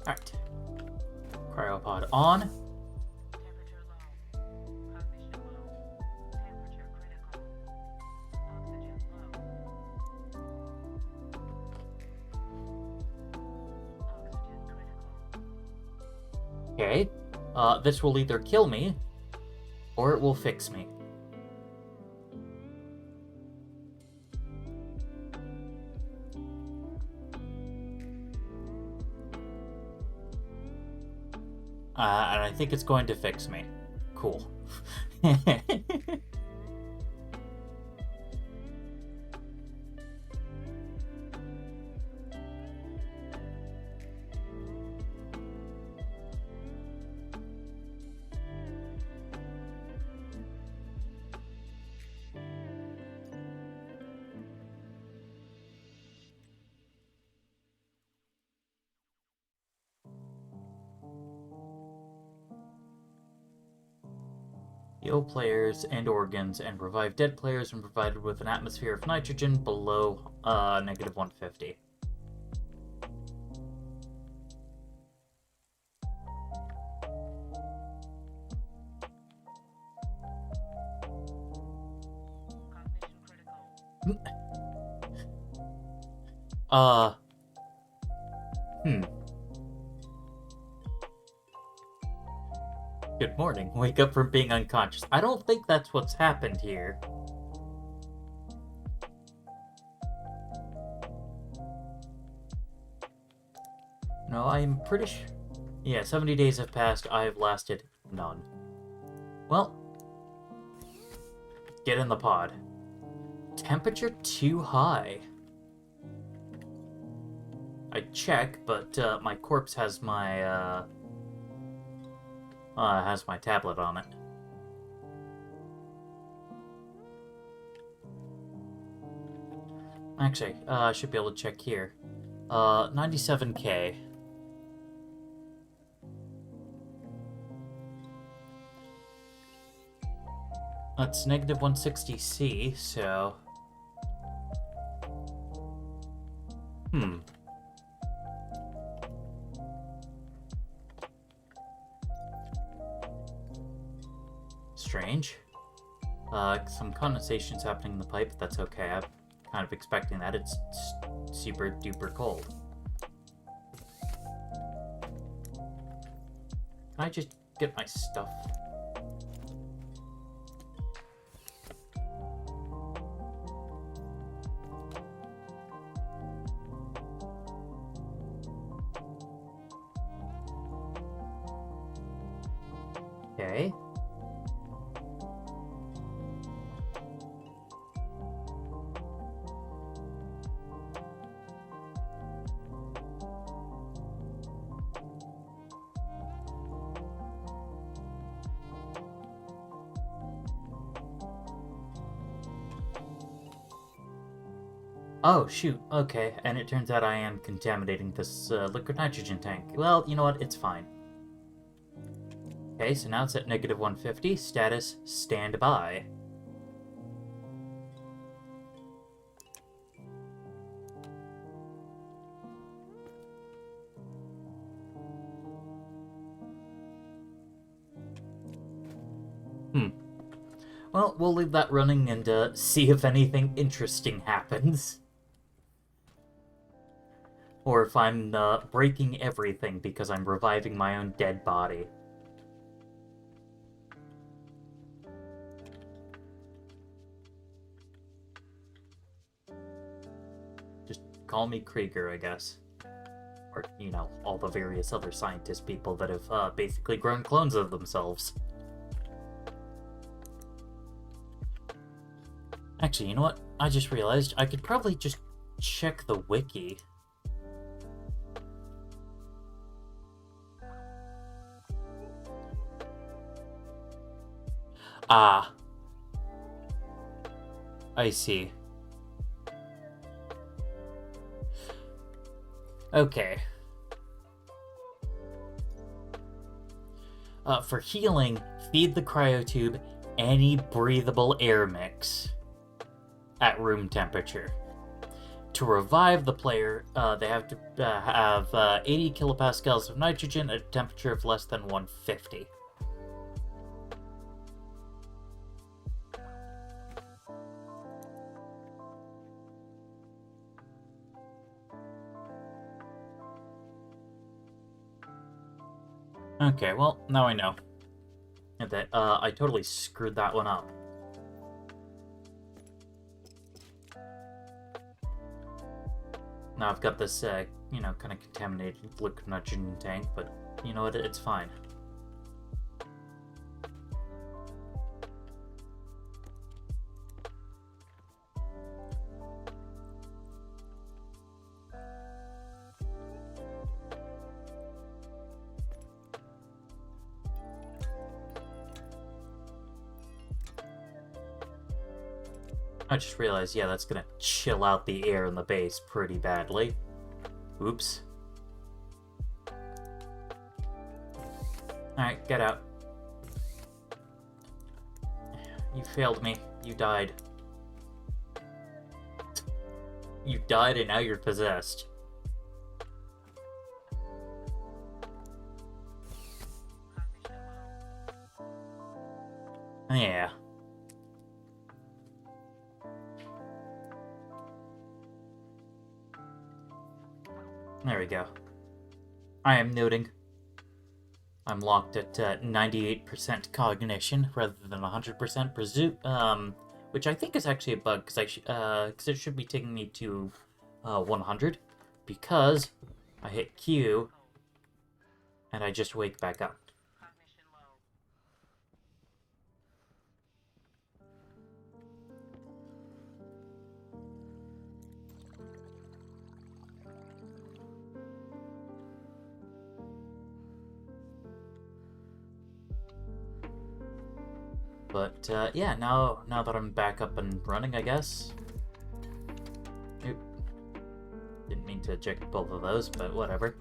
Alright. Cryopod on. Temperature low. Cognition low. Temperature critical. Oxygen low. Oxygen critical. Okay. This will either kill me, or it will fix me. And I think it's going to fix me. Cool. Heal players and organs, and revive dead players when provided with an atmosphere of nitrogen below negative 150. Cognition critical. Good morning. Wake up from being unconscious. I don't think that's what's happened here. No, I'm pretty sure. Yeah, 70 days have passed. I have lasted none. Well, get in the pod. Temperature too high. I check, but my corpse has my tablet on it. Actually, I should be able to check here. 97K. That's negative 160C, so... Strange. Some condensation's happening in the pipe, but that's okay. I'm kind of expecting that. It's super duper cold. Can I just get my stuff? Okay. Oh, shoot. Okay, and it turns out I am contaminating this liquid nitrogen tank. Well, you know what? It's fine. Okay, so now it's at negative 150. Status, standby. Well, we'll leave that running and see if anything interesting happens. Or if I'm breaking everything because I'm reviving my own dead body. Just call me Krieger, I guess. Or, you know, all the various other scientist people that have basically grown clones of themselves. Actually, you know what? I just realized I could probably just check the wiki. Ah. I see. Okay. For healing, feed the cryotube any breathable air mix at room temperature. To revive the player, they have to have 80 kilopascals of nitrogen at a temperature of less than 150. Okay, well, now I know. That I totally screwed that one up. Now I've got this, you know, kind of contaminated liquid nitrogen tank, but you know what, it's fine. I just realized, yeah, that's gonna chill out the air in the base pretty badly. Oops. Alright, get out. You failed me. You died. You died and now you're possessed. Yeah. There we go. I am noting. I'm locked at 98% cognition rather than 100% which I think is actually a bug because it should be taking me to 100 because I hit Q and I just wake back up. Cognition low. But yeah, now that I'm back up and running, I guess. Oop. Didn't mean to eject both of those, but whatever.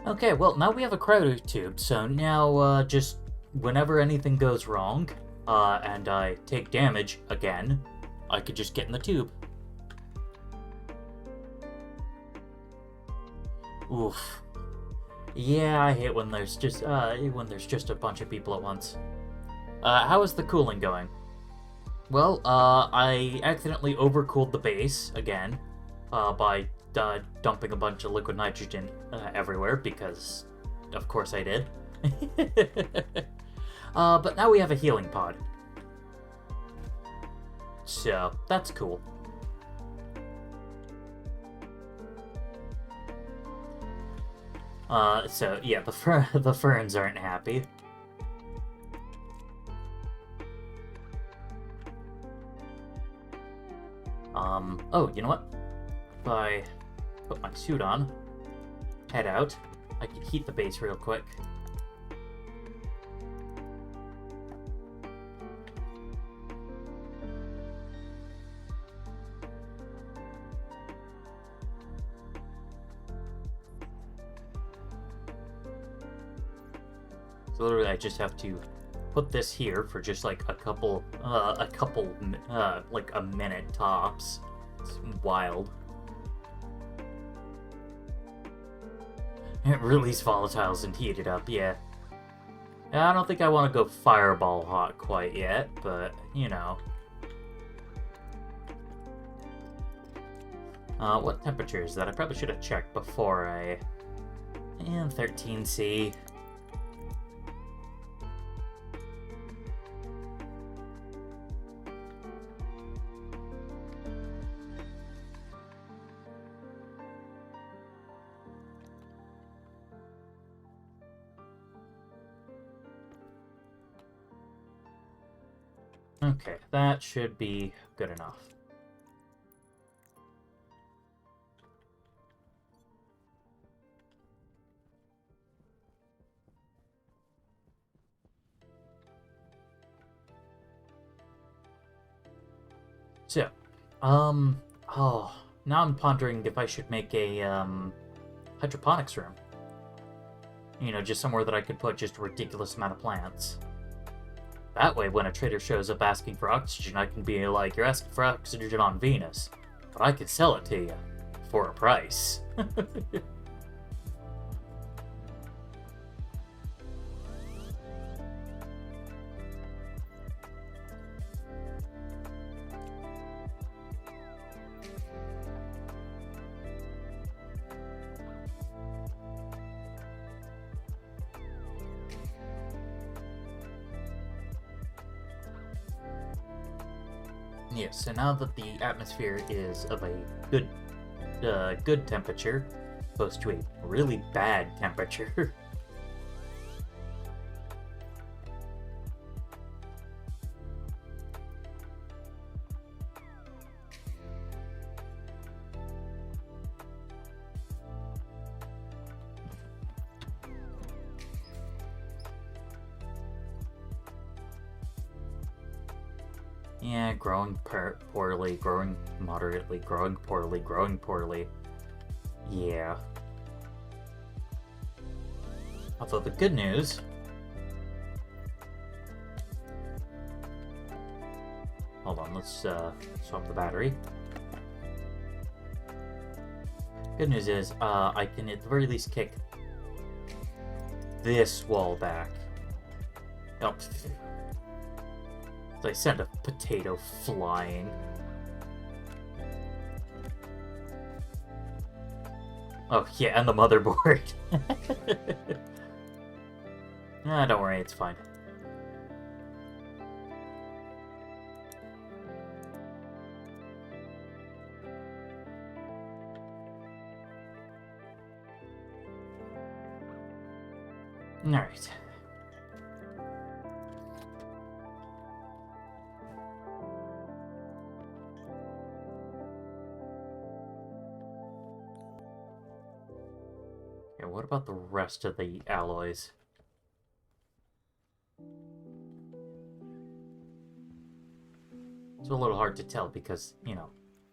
Okay, well, now we have a cryotube, so now just whenever anything goes wrong, and I take damage again, I could just get in the tube. Oof. Yeah, I hate when there's just a bunch of people at once. How is the cooling going? Well, I accidentally overcooled the base again, by dumping a bunch of liquid nitrogen everywhere because, of course, I did. But now we have a healing pod, so that's cool. So yeah, the ferns aren't happy. Oh, you know what? If I put my suit on, head out, I can heat the base real quick. So literally, I just have to put this here for just like a couple, like a minute tops. It's wild. Release volatiles and heat it up, yeah. I don't think I want to go fireball hot quite yet, but, you know. What temperature is that? I probably should have checked before I... And 13C. Okay, that should be good enough. So, oh, now I'm pondering if I should make a, hydroponics room. You know, just somewhere that I could put just a ridiculous amount of plants. That way, when a trader shows up asking for oxygen, I can be like, you're asking for oxygen on Venus, but I can sell it to you for a price. Yeah, so now that the atmosphere is of a good temperature, opposed to a really bad temperature. Yeah, growing poorly, growing moderately, growing poorly, growing poorly. Yeah. Although the good news... Hold on, let's swap the battery. Good news is, I can at the very least kick this wall back. Oh, I sent a potato flying. Oh, yeah, and the motherboard. Ah, don't worry, it's fine. Alright. Okay, what about the rest of the alloys? It's a little hard to tell because, you know,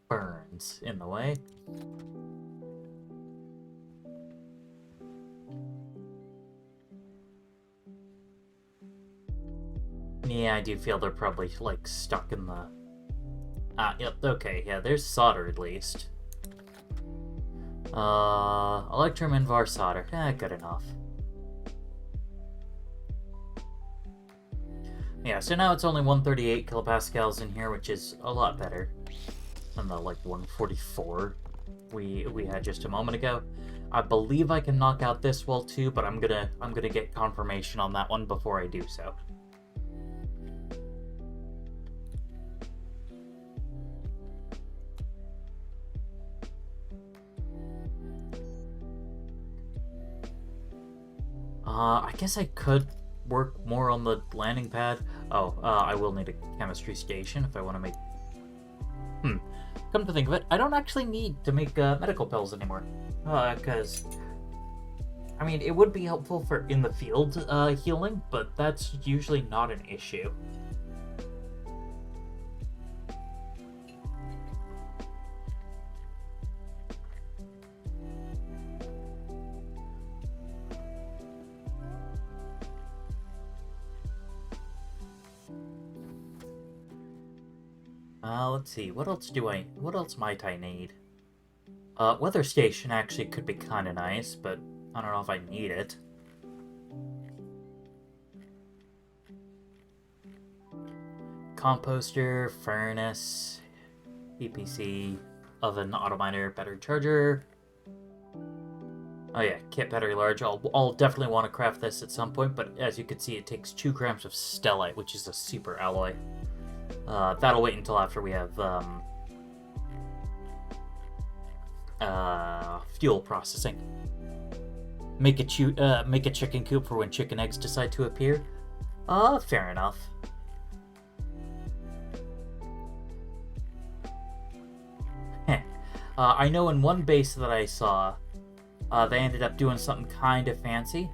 burns in the way. Yeah, I do feel they're probably, like, stuck in the... Ah, yep, okay, yeah, there's solder at least. Electrum and var solder. Good enough. Yeah, so now it's only 138 kilopascals in here, which is a lot better than the, like, 144 we had just a moment ago. I believe I can knock out this wall too, but I'm gonna get confirmation on that one before I do so. I guess I could work more on the landing pad. Oh, I will need a chemistry station if I want to make... Come to think of it, I don't actually need to make medical pills anymore. Because... I mean, it would be helpful for in the field healing, but that's usually not an issue. Let's see. What else might I need? Weather station actually could be kind of nice, but I don't know if I need it. Composter, furnace, EPC, oven, auto miner, battery charger. Oh yeah, kit battery large. I'll definitely want to craft this at some point, but as you can see, it takes 2 grams of stellite, which is a super alloy. That'll wait until after we have fuel processing. Make a chicken coop for when chicken eggs decide to appear. Fair enough. I know in one base that I saw, they ended up doing something kind of fancy.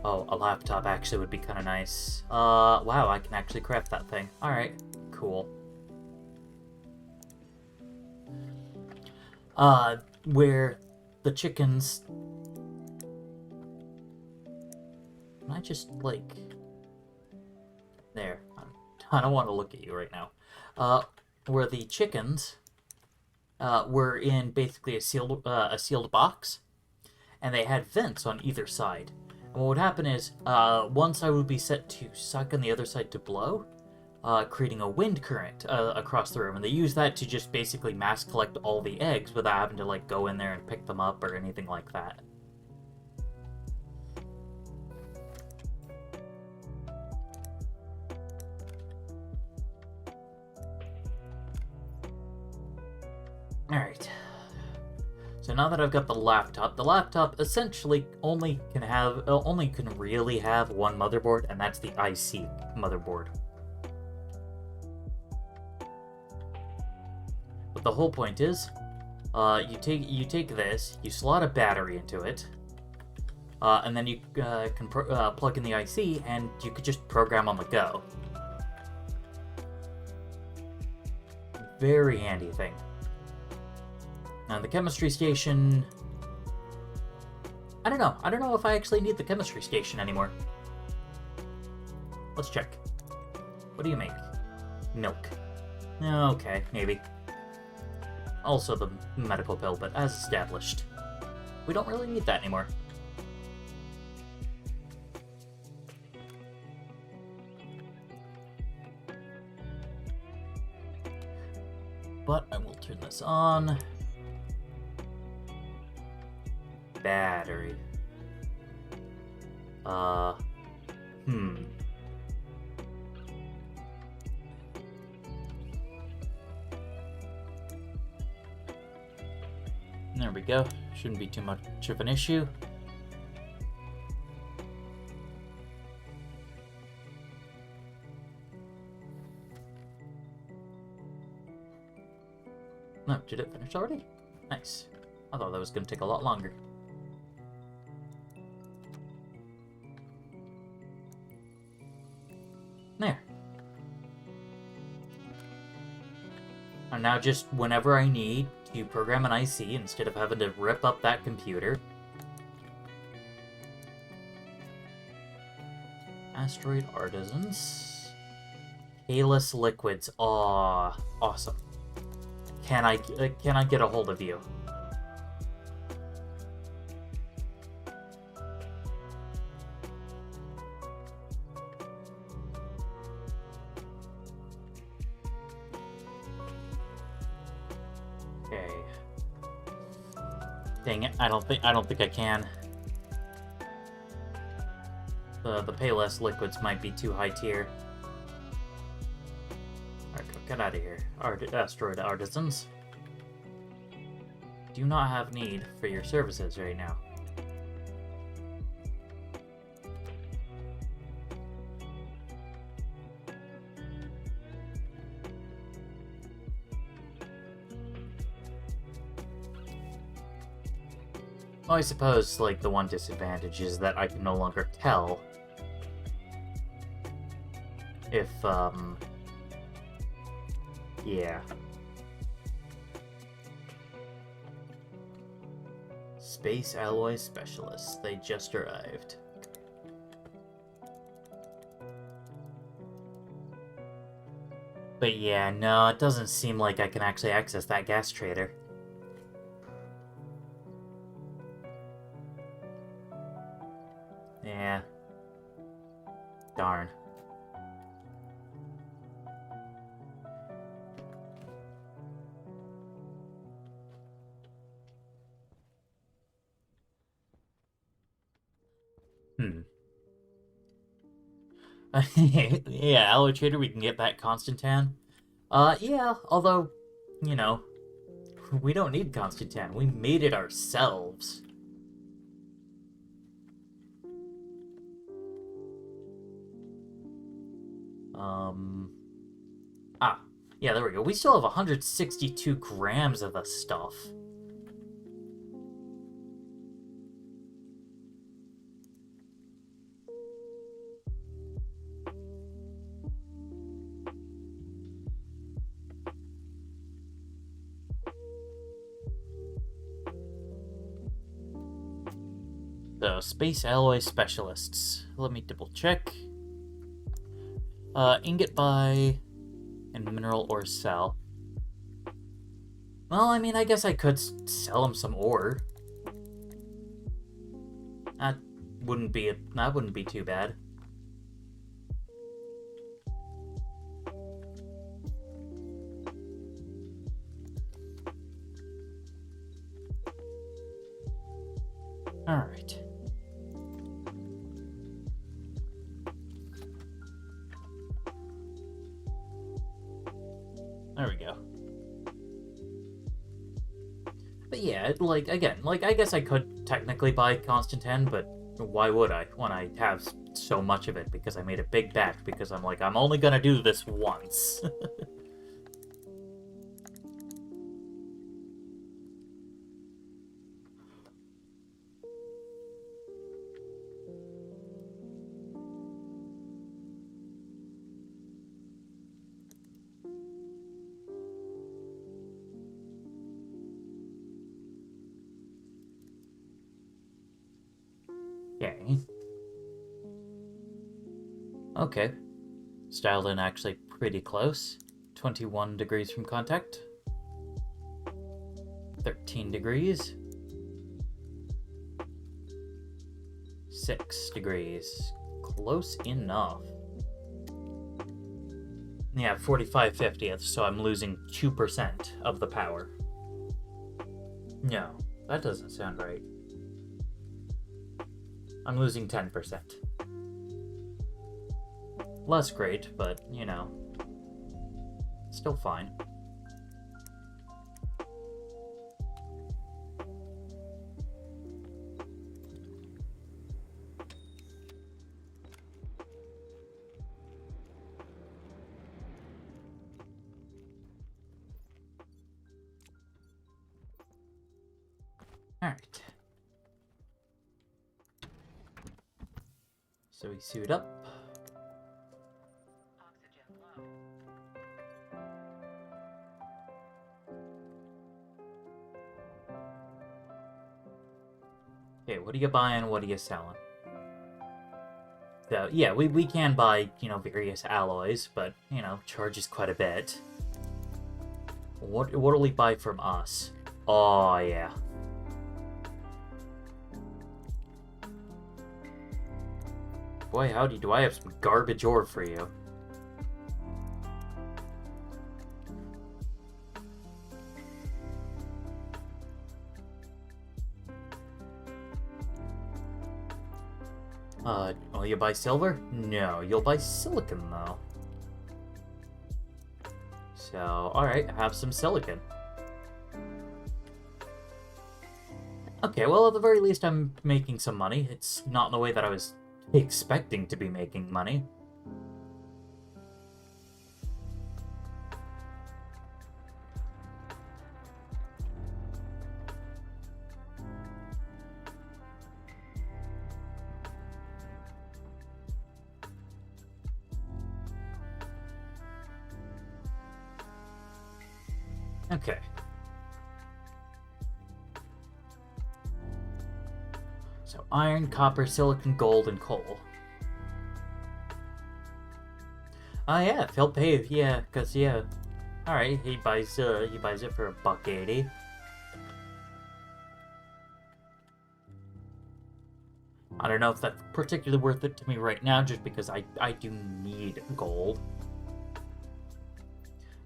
Oh, a laptop actually would be kind of nice. Wow, I can actually craft that thing. Alright, cool. Where the chickens... Can I just, like... There. I don't want to look at you right now. Where the chickens... were in basically a sealed box, and they had vents on either side. And what would happen is, one side would be set to suck and the other side to blow, creating a wind current across the room. And they use that to just basically mass collect all the eggs without having to like go in there and pick them up or anything like that. Alright. So now that I've got the laptop essentially only can really have one motherboard, and that's the IC motherboard. But the whole point is, you take this, you slot a battery into it, and then you can plug in the IC, and you could just program on the go. Very handy thing. Now the chemistry station... I don't know if I actually need the chemistry station anymore. Let's check. What do you make? Milk. Okay, maybe. Also the medical pill, but as established. We don't really need that anymore. But I will turn this on. Battery. There we go. Shouldn't be too much of an issue. No, did it finish already? Nice. I thought that was going to take a lot longer. There. And now just whenever I need to program an IC, instead of having to rip up that computer. Asteroid Artisans. Payless Liquids. Aw, awesome. Can I get a hold of you? Okay. Dang it! I don't think I can. The Payless Liquids might be too high tier. Alright, get out of here. Asteroid Artisans. Do not have need for your services right now. Well, I suppose, like, the one disadvantage is that I can no longer tell if, yeah. Space Alloy Specialists. They just arrived. But yeah, no, it doesn't seem like I can actually access that gas trader. Yeah. Darn. Hmm. Yeah, alloy trader, we can get back Constantan. Yeah, although, you know, we don't need Constantan. We made it ourselves. Um... Ah, yeah, there we go. We still have 162 grams of the stuff. So, Space Alloy Specialists. Let me double check. Ingot buy and mineral ore sell. Well, I mean, I guess I could sell him some ore. That wouldn't be too bad. All right. There we go. But yeah, like, again, like, I guess I could technically buy Constantin, but why would I when I have so much of it? Because I made a big bet, because I'm like, I'm only gonna do this once. Okay. Okay. Dialed in actually pretty close. 21 degrees from contact. 13 degrees. 6 degrees. Close enough. Yeah, 45/50th, so I'm losing 2% of the power. No, that doesn't sound right. I'm losing 10%. Less great, but, you know, still fine. Alright. So we suit up. Oxygen low. Okay, what are you buying? What are you selling? So, yeah, we can buy, you know, various alloys, but, you know, charges quite a bit. What'll he buy from us? Oh, yeah. Boy, howdy, do I have some garbage ore for you. Will you buy silver? No, you'll buy silicon, though. So, alright, have some silicon. Okay, well, at the very least, I'm making some money. It's not in the way that I was expecting to be making money. Okay. So iron, copper, silicon, gold, and coal. Oh yeah, if he'll pay, yeah, cause yeah. All right, he buys it for $1.80. I don't know if that's particularly worth it to me right now, just because I do need gold. How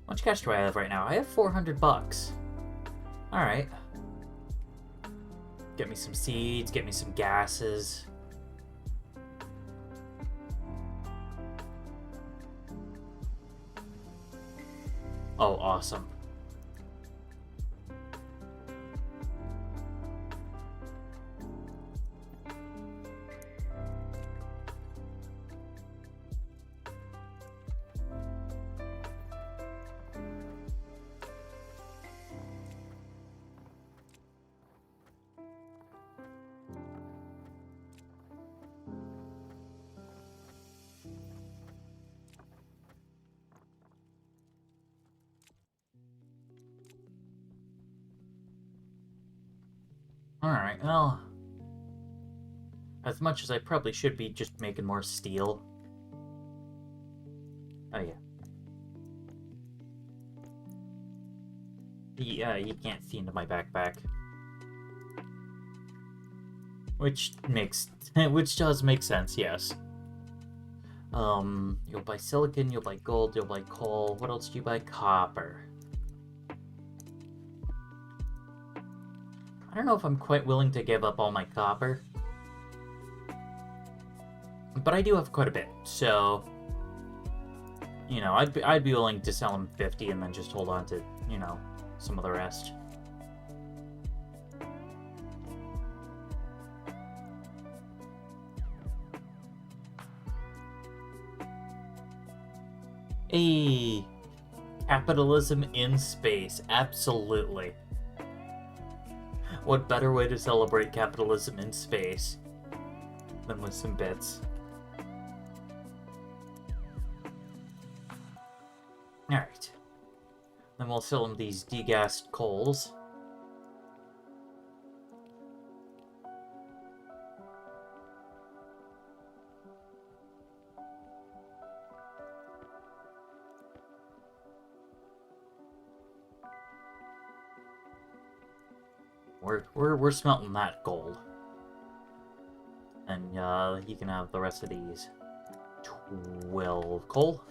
much cash do I have right now? I have 400 bucks. All right. Get me some seeds. Get me some gases. Oh, awesome. Alright, well... As much as I probably should be just making more steel. Oh, yeah. You can't see into my backpack. Which does make sense, yes. You'll buy silicon, you'll buy gold, you'll buy coal. What else do you buy? Copper. I don't know if I'm quite willing to give up all my copper. But I do have quite a bit, so... You know, I'd be willing to sell him 50 and then just hold on to, you know, some of the rest. Hey, capitalism in space, absolutely. What better way to celebrate capitalism in space than with some bits? Alright. Then we'll sell him these degassed coals. We're smelting that gold. And you can have the rest of these. 12 coal.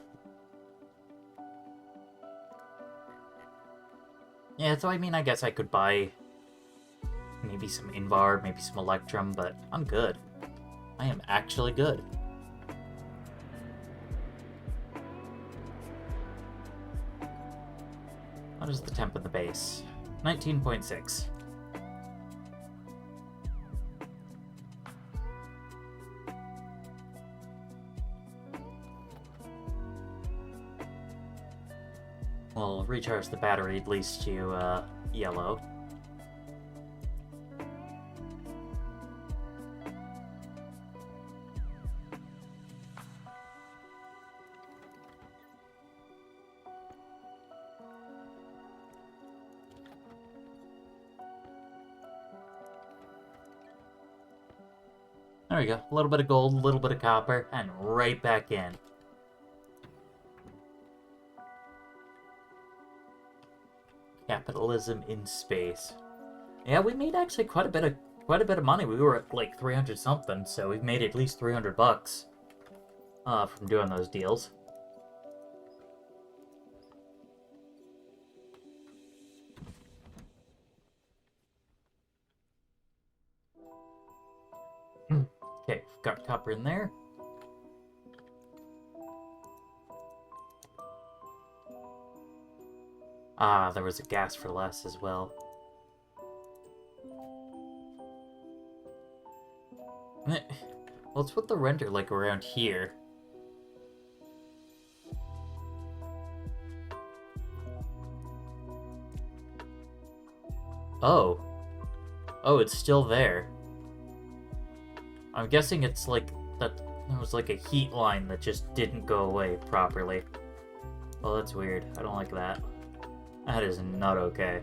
Yeah, so I mean, I guess I could buy maybe some Invar, maybe some Electrum, but I'm good. I am actually good. What is the temp of the base? 19.6. We'll recharge the battery at least to yellow. There we go. A little bit of gold, a little bit of copper, and right back in. Capitalism in space. Yeah, we made actually quite a bit of money. We were at like 300 something, so we've made at least 300 bucks from doing those deals. Okay, got copper in there. Ah, there was a gas for less as well. Well, let's put the render like around here. Oh. Oh, it's still there. I'm guessing it's like that there was like a heat line that just didn't go away properly. Well, that's weird. I don't like that. That is not okay.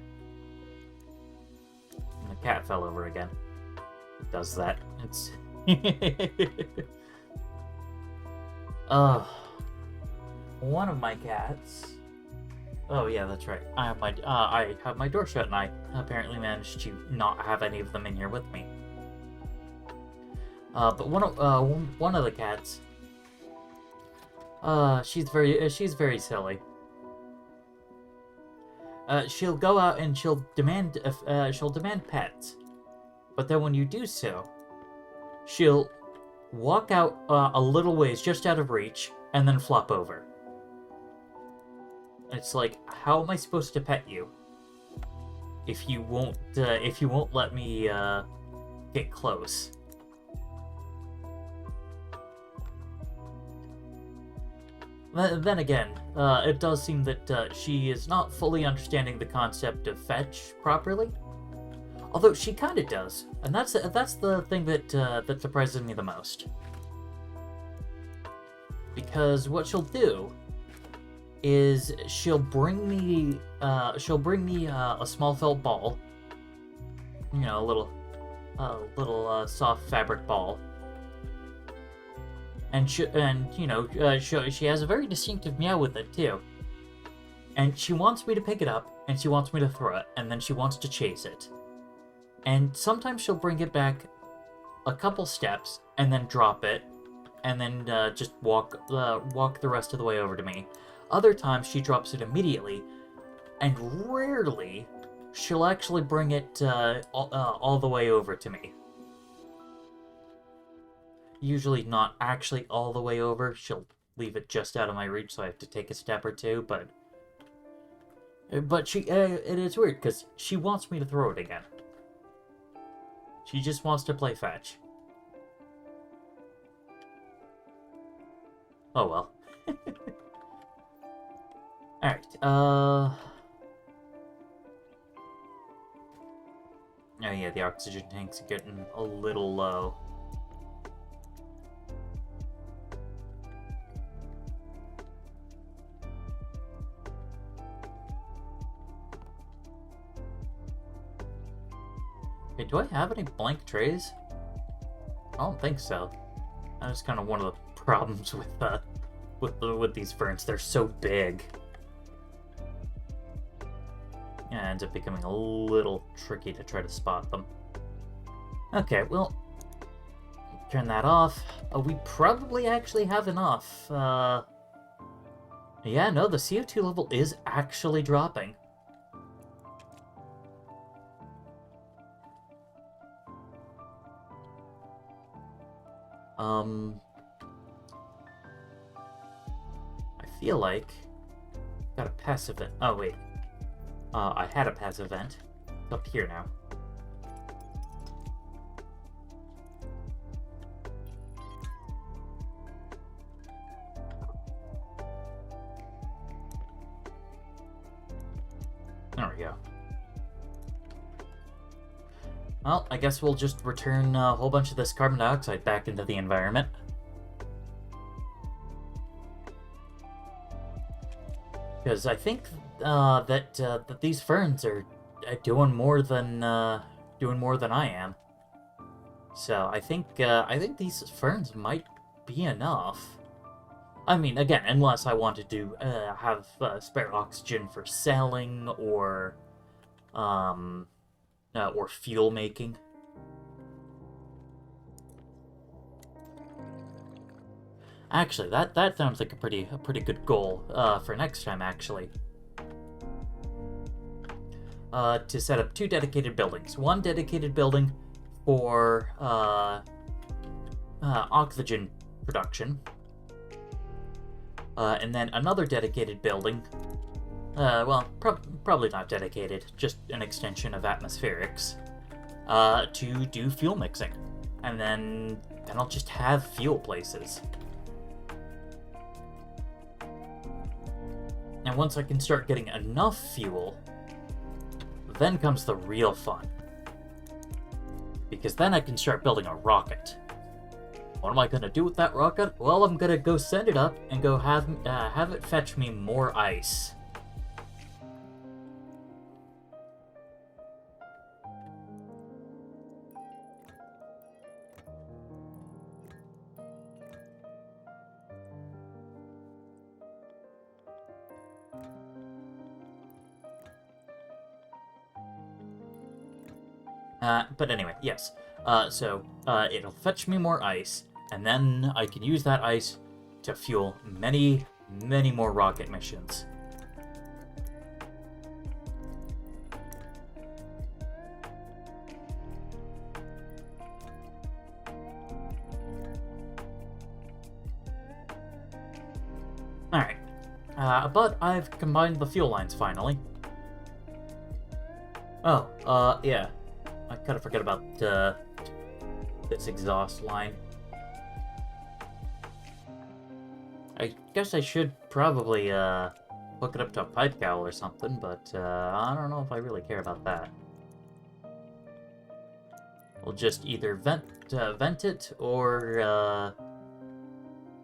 And the cat fell over again. It does that. It's... one of my cats. Oh yeah, that's right. I have my door shut, and I apparently managed to not have any of them in here with me. But one of the cats, she's very silly. She'll go out and she'll demand pets, but then when you do so, she'll walk out a little ways just out of reach and then flop over. It's like, how am I supposed to pet you if you won't let me get close? Then again, it does seem that she is not fully understanding the concept of fetch properly. Although she kind of does, and that's the thing that surprises me the most. Because what she'll do is she'll bring me a small felt ball, you know, a little soft fabric ball, and she has a very distinctive meow with it too. And she wants me to pick it up, and she wants me to throw it, and then she wants to chase it. And sometimes she'll bring it back a couple steps and then drop it, and then just walk the rest of the way over to me. Other times she drops it immediately, and rarely she'll actually bring it all the way over to me. Usually not actually all the way over. She'll leave it just out of my reach, so I have to take a step or two. But it is weird because she wants me to throw it again. She just wants to play fetch. Oh well. Alright, Oh yeah, the oxygen tanks are getting a little low. Hey, do I have any blank trays? I don't think so. That's kind of one of the problems with these ferns. They're so big. Yeah, it ends up becoming a little tricky to try to spot them. Okay, well, turn that off. We probably actually have enough. Yeah, no, the CO2 level is actually dropping. I feel like got a passive event. Oh wait, I had a passive event. It's up here now. There we go. Well, I guess we'll just return a whole bunch of this carbon dioxide back into the environment. Because I think that these ferns are doing more than I am. So I think these ferns might be enough. I mean, again, unless I wanted to have spare oxygen for selling or fuel making. Actually, that sounds like a pretty good goal for next time. Actually, to set up 2 dedicated buildings. One dedicated building for oxygen production, and then another dedicated building. Probably not dedicated, just an extension of atmospherics, to do fuel mixing, and then I'll just have fuel places. And once I can start getting enough fuel, then comes the real fun. Because then I can start building a rocket. What am I going to do with that rocket? Well, I'm going to go send it up and go have it fetch me more ice. But anyway, yes. So it'll fetch me more ice, and then I can use that ice to fuel many, many more rocket missions. Alright. But I've combined the fuel lines finally. Oh, yeah. I kind of forget about, this exhaust line. I guess I should probably, hook it up to a pipe cowl or something, but, I don't know if I really care about that. We'll just either vent it, or,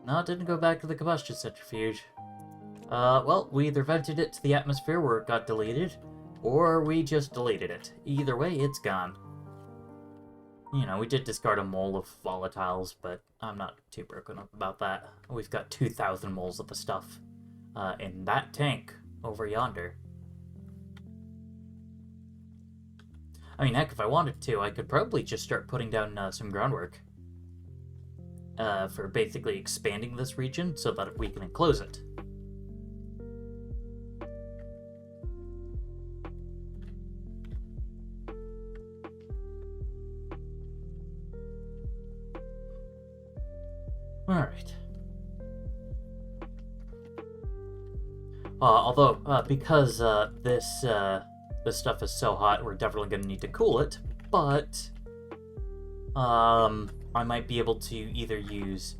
no, it didn't go back to the combustion centrifuge. Well, we either vented it to the atmosphere where it got deleted, or we just deleted it. Either way, it's gone. You know, we did discard a mole of volatiles, but I'm not too broken up about that. We've got 2,000 moles of the stuff in that tank over yonder. I mean, heck, if I wanted to, I could probably just start putting down some groundwork for basically expanding this region so that we can enclose it. Alright. Although, because this stuff is so hot, we're definitely going to need to cool it, but I might be able to either use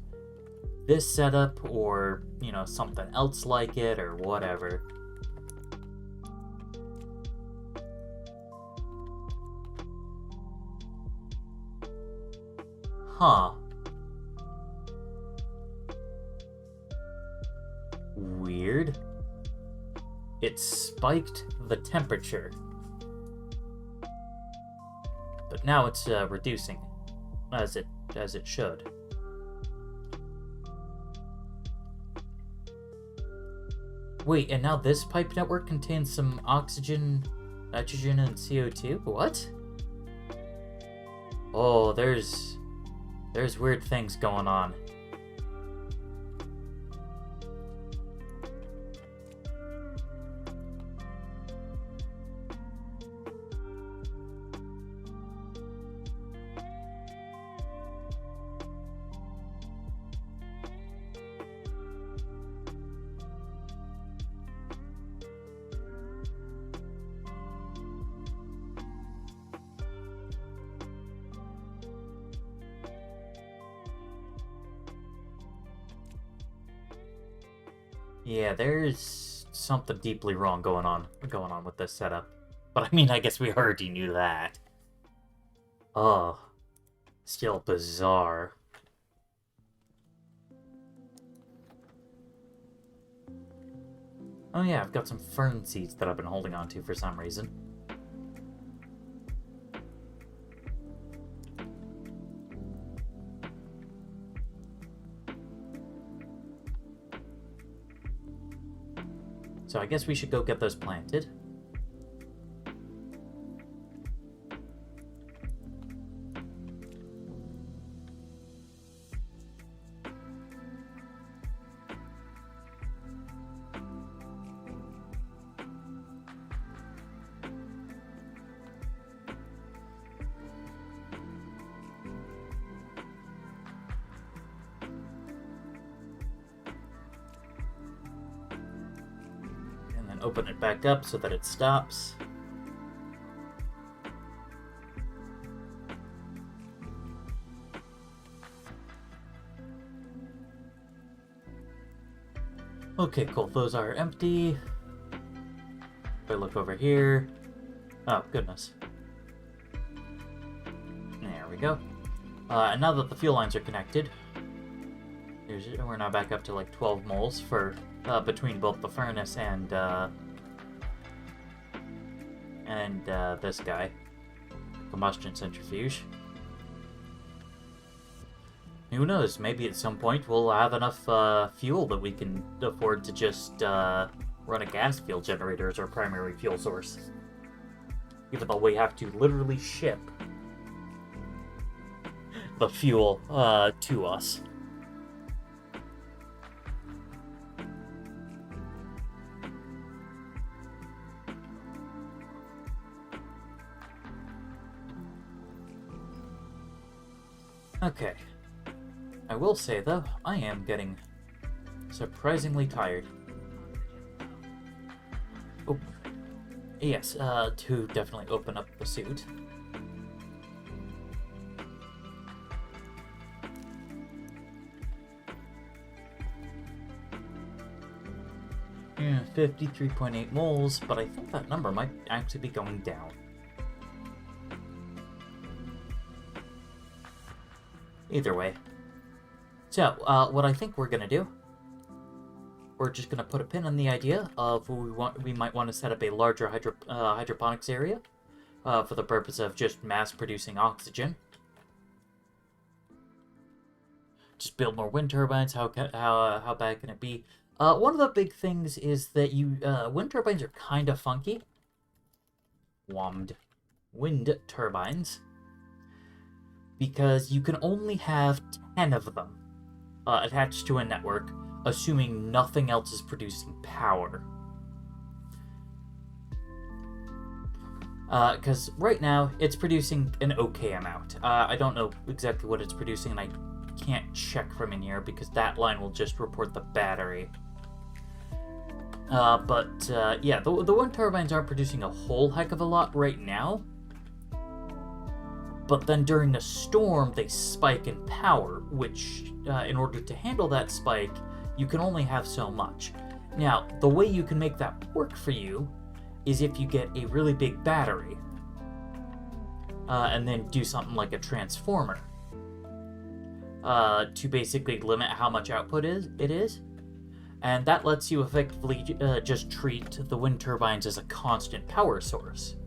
this setup or, you know, something else like it or whatever. Huh. Weird. It spiked the temperature. But now it's reducing, as it should. Wait, and now this pipe network contains some oxygen, nitrogen, and CO2? What? Oh, there's weird things going on. Yeah, there's something deeply wrong going on with this setup. But I mean, I guess we already knew that. Oh, still bizarre. Oh yeah, I've got some fern seeds that I've been holding on to for some reason. So I guess we should go get those planted. Open it back up so that it stops. Okay, cool. Those are empty. If I look over here... Oh, goodness. There we go. And now that the fuel lines are connected, we're now back up to like 12 moles for between both the furnace and this guy, combustion centrifuge. Who knows? Maybe at some point we'll have enough fuel that we can afford to just run a gas fuel generator as our primary fuel source. Even though we have to literally ship the fuel to us. Okay. I will say, though, I am getting surprisingly tired. Oh, yes, to definitely open up the suit. Yeah, 53.8 moles, but I think that number might actually be going down. Either way. So, what I think we're gonna do, we're just gonna put a pin on the idea of we might want to set up a larger hydroponics area for the purpose of just mass producing oxygen. Just build more wind turbines. How bad can it be? One of the big things is that wind turbines are kind of funky. Wind turbines. Because you can only have 10 of them attached to a network, assuming nothing else is producing power. Because right now, it's producing an okay amount. I don't know exactly what it's producing, and I can't check from in here, because that line will just report the battery. Yeah, the wind turbines aren't producing a whole heck of a lot right now. But then during a storm, they spike in power, which, in order to handle that spike, you can only have so much. Now, the way you can make that work for you is if you get a really big battery, and then do something like a transformer, to basically limit how much output it is. And that lets you effectively just treat the wind turbines as a constant power source.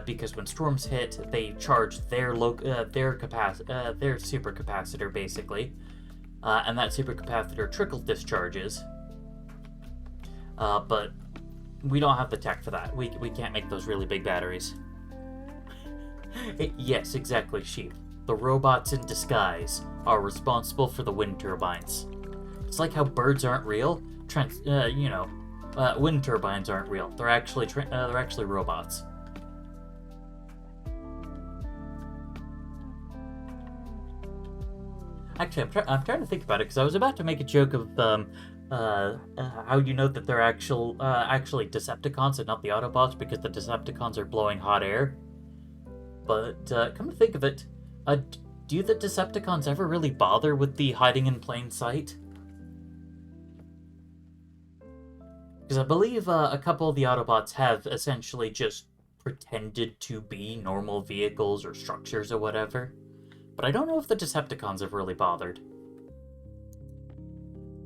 Because when storms hit, they charge their supercapacitor basically, and that supercapacitor trickle discharges. But we don't have the tech for that. We can't make those really big batteries. Yes, exactly, Sheep. The robots in disguise are responsible for the wind turbines. It's like how birds aren't real. Wind turbines aren't real. They're actually robots. Actually, I'm trying to think about it, because I was about to make a joke of how you know that they're actually Decepticons and not the Autobots, because the Decepticons are blowing hot air. But come to think of it, do the Decepticons ever really bother with the hiding in plain sight? Because I believe a couple of the Autobots have essentially just pretended to be normal vehicles or structures or whatever. But I don't know if the Decepticons have really bothered.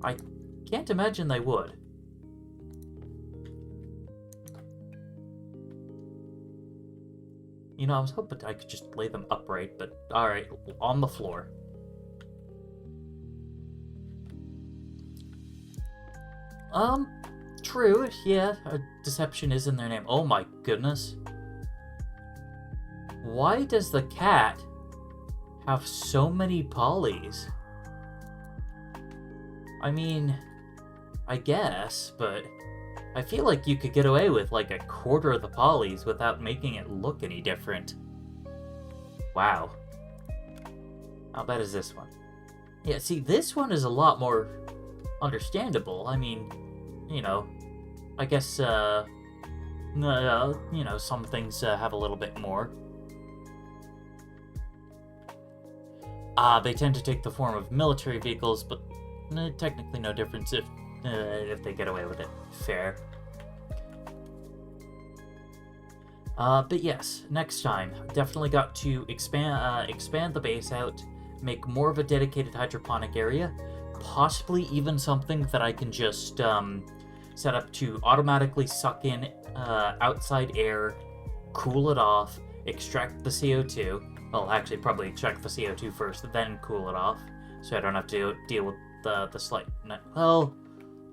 I can't imagine they would. You know, I was hoping I could just lay them upright, but alright, on the floor. True, yeah, deception is in their name. Oh my goodness. Why does the cat have so many polys? I mean, I guess, but I feel like you could get away with like a quarter of the polys without making it look any different. Wow. How bad is this one? Yeah, see, this one is a lot more understandable. I mean, you know, I guess, some things have a little bit more. They tend to take the form of military vehicles, but technically no difference if they get away with it. Fair. But yes, next time, definitely got to expand the base out, make more of a dedicated hydroponic area, possibly even something that I can just set up to automatically suck in outside air, cool it off, extract the CO2. Well, actually, probably extract the CO2 first, then cool it off, so I don't have to deal with the slight... Well,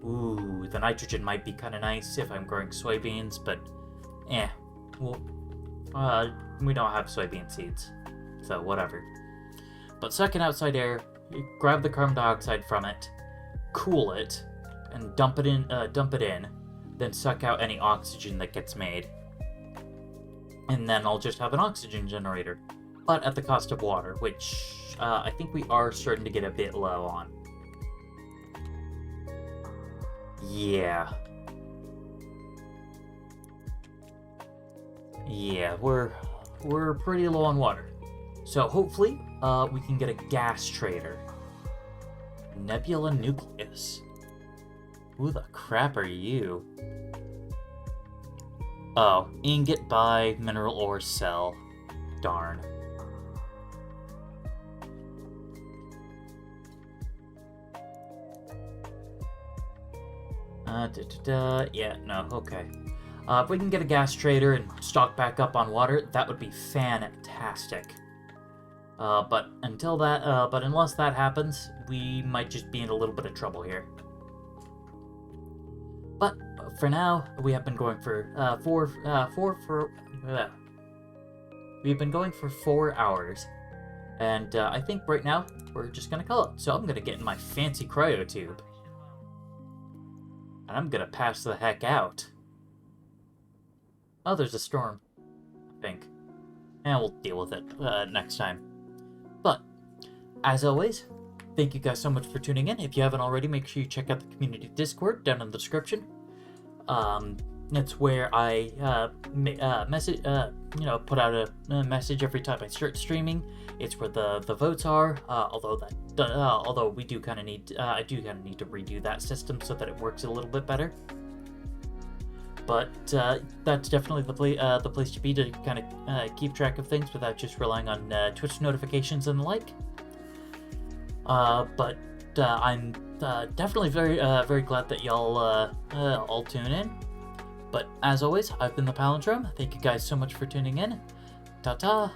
ooh, the nitrogen might be kind of nice if I'm growing soybeans, but well, we don't have soybean seeds, so whatever. But sucking outside air, you grab the carbon dioxide from it, cool it, and dump it in, then suck out any oxygen that gets made. And then I'll just have an oxygen generator, but at the cost of water, which I think we are starting to get a bit low on. Yeah. Yeah, we're pretty low on water. So hopefully, we can get a gas trader. Nebula Nucleus. Who the crap are you? Oh, ingot buy, mineral ore sell. Darn. Yeah, no, okay. If we can get a gas trader and stock back up on water, that would be fantastic. But unless that happens, we might just be in a little bit of trouble here. But for now, we have been going for we've been going for 4 hours, and I think right now we're just gonna call it. So I'm gonna get in my fancy cryo tube, and I'm gonna pass the heck out. Oh, there's a storm, I think. And we'll deal with it next time. But, as always, thank you guys so much for tuning in. If you haven't already, make sure you check out the community Discord down in the description. It's where I put out a message every time I start streaming. It's where the votes are. Although we do kind of need, I do kind of need to redo that system so that it works a little bit better. But that's definitely the place to be to kind of keep track of things without just relying on Twitch notifications and the like. But I'm definitely very glad that y'all all tune in. But as always, I've been the Palindrome. Thank you guys so much for tuning in. Ta-ta!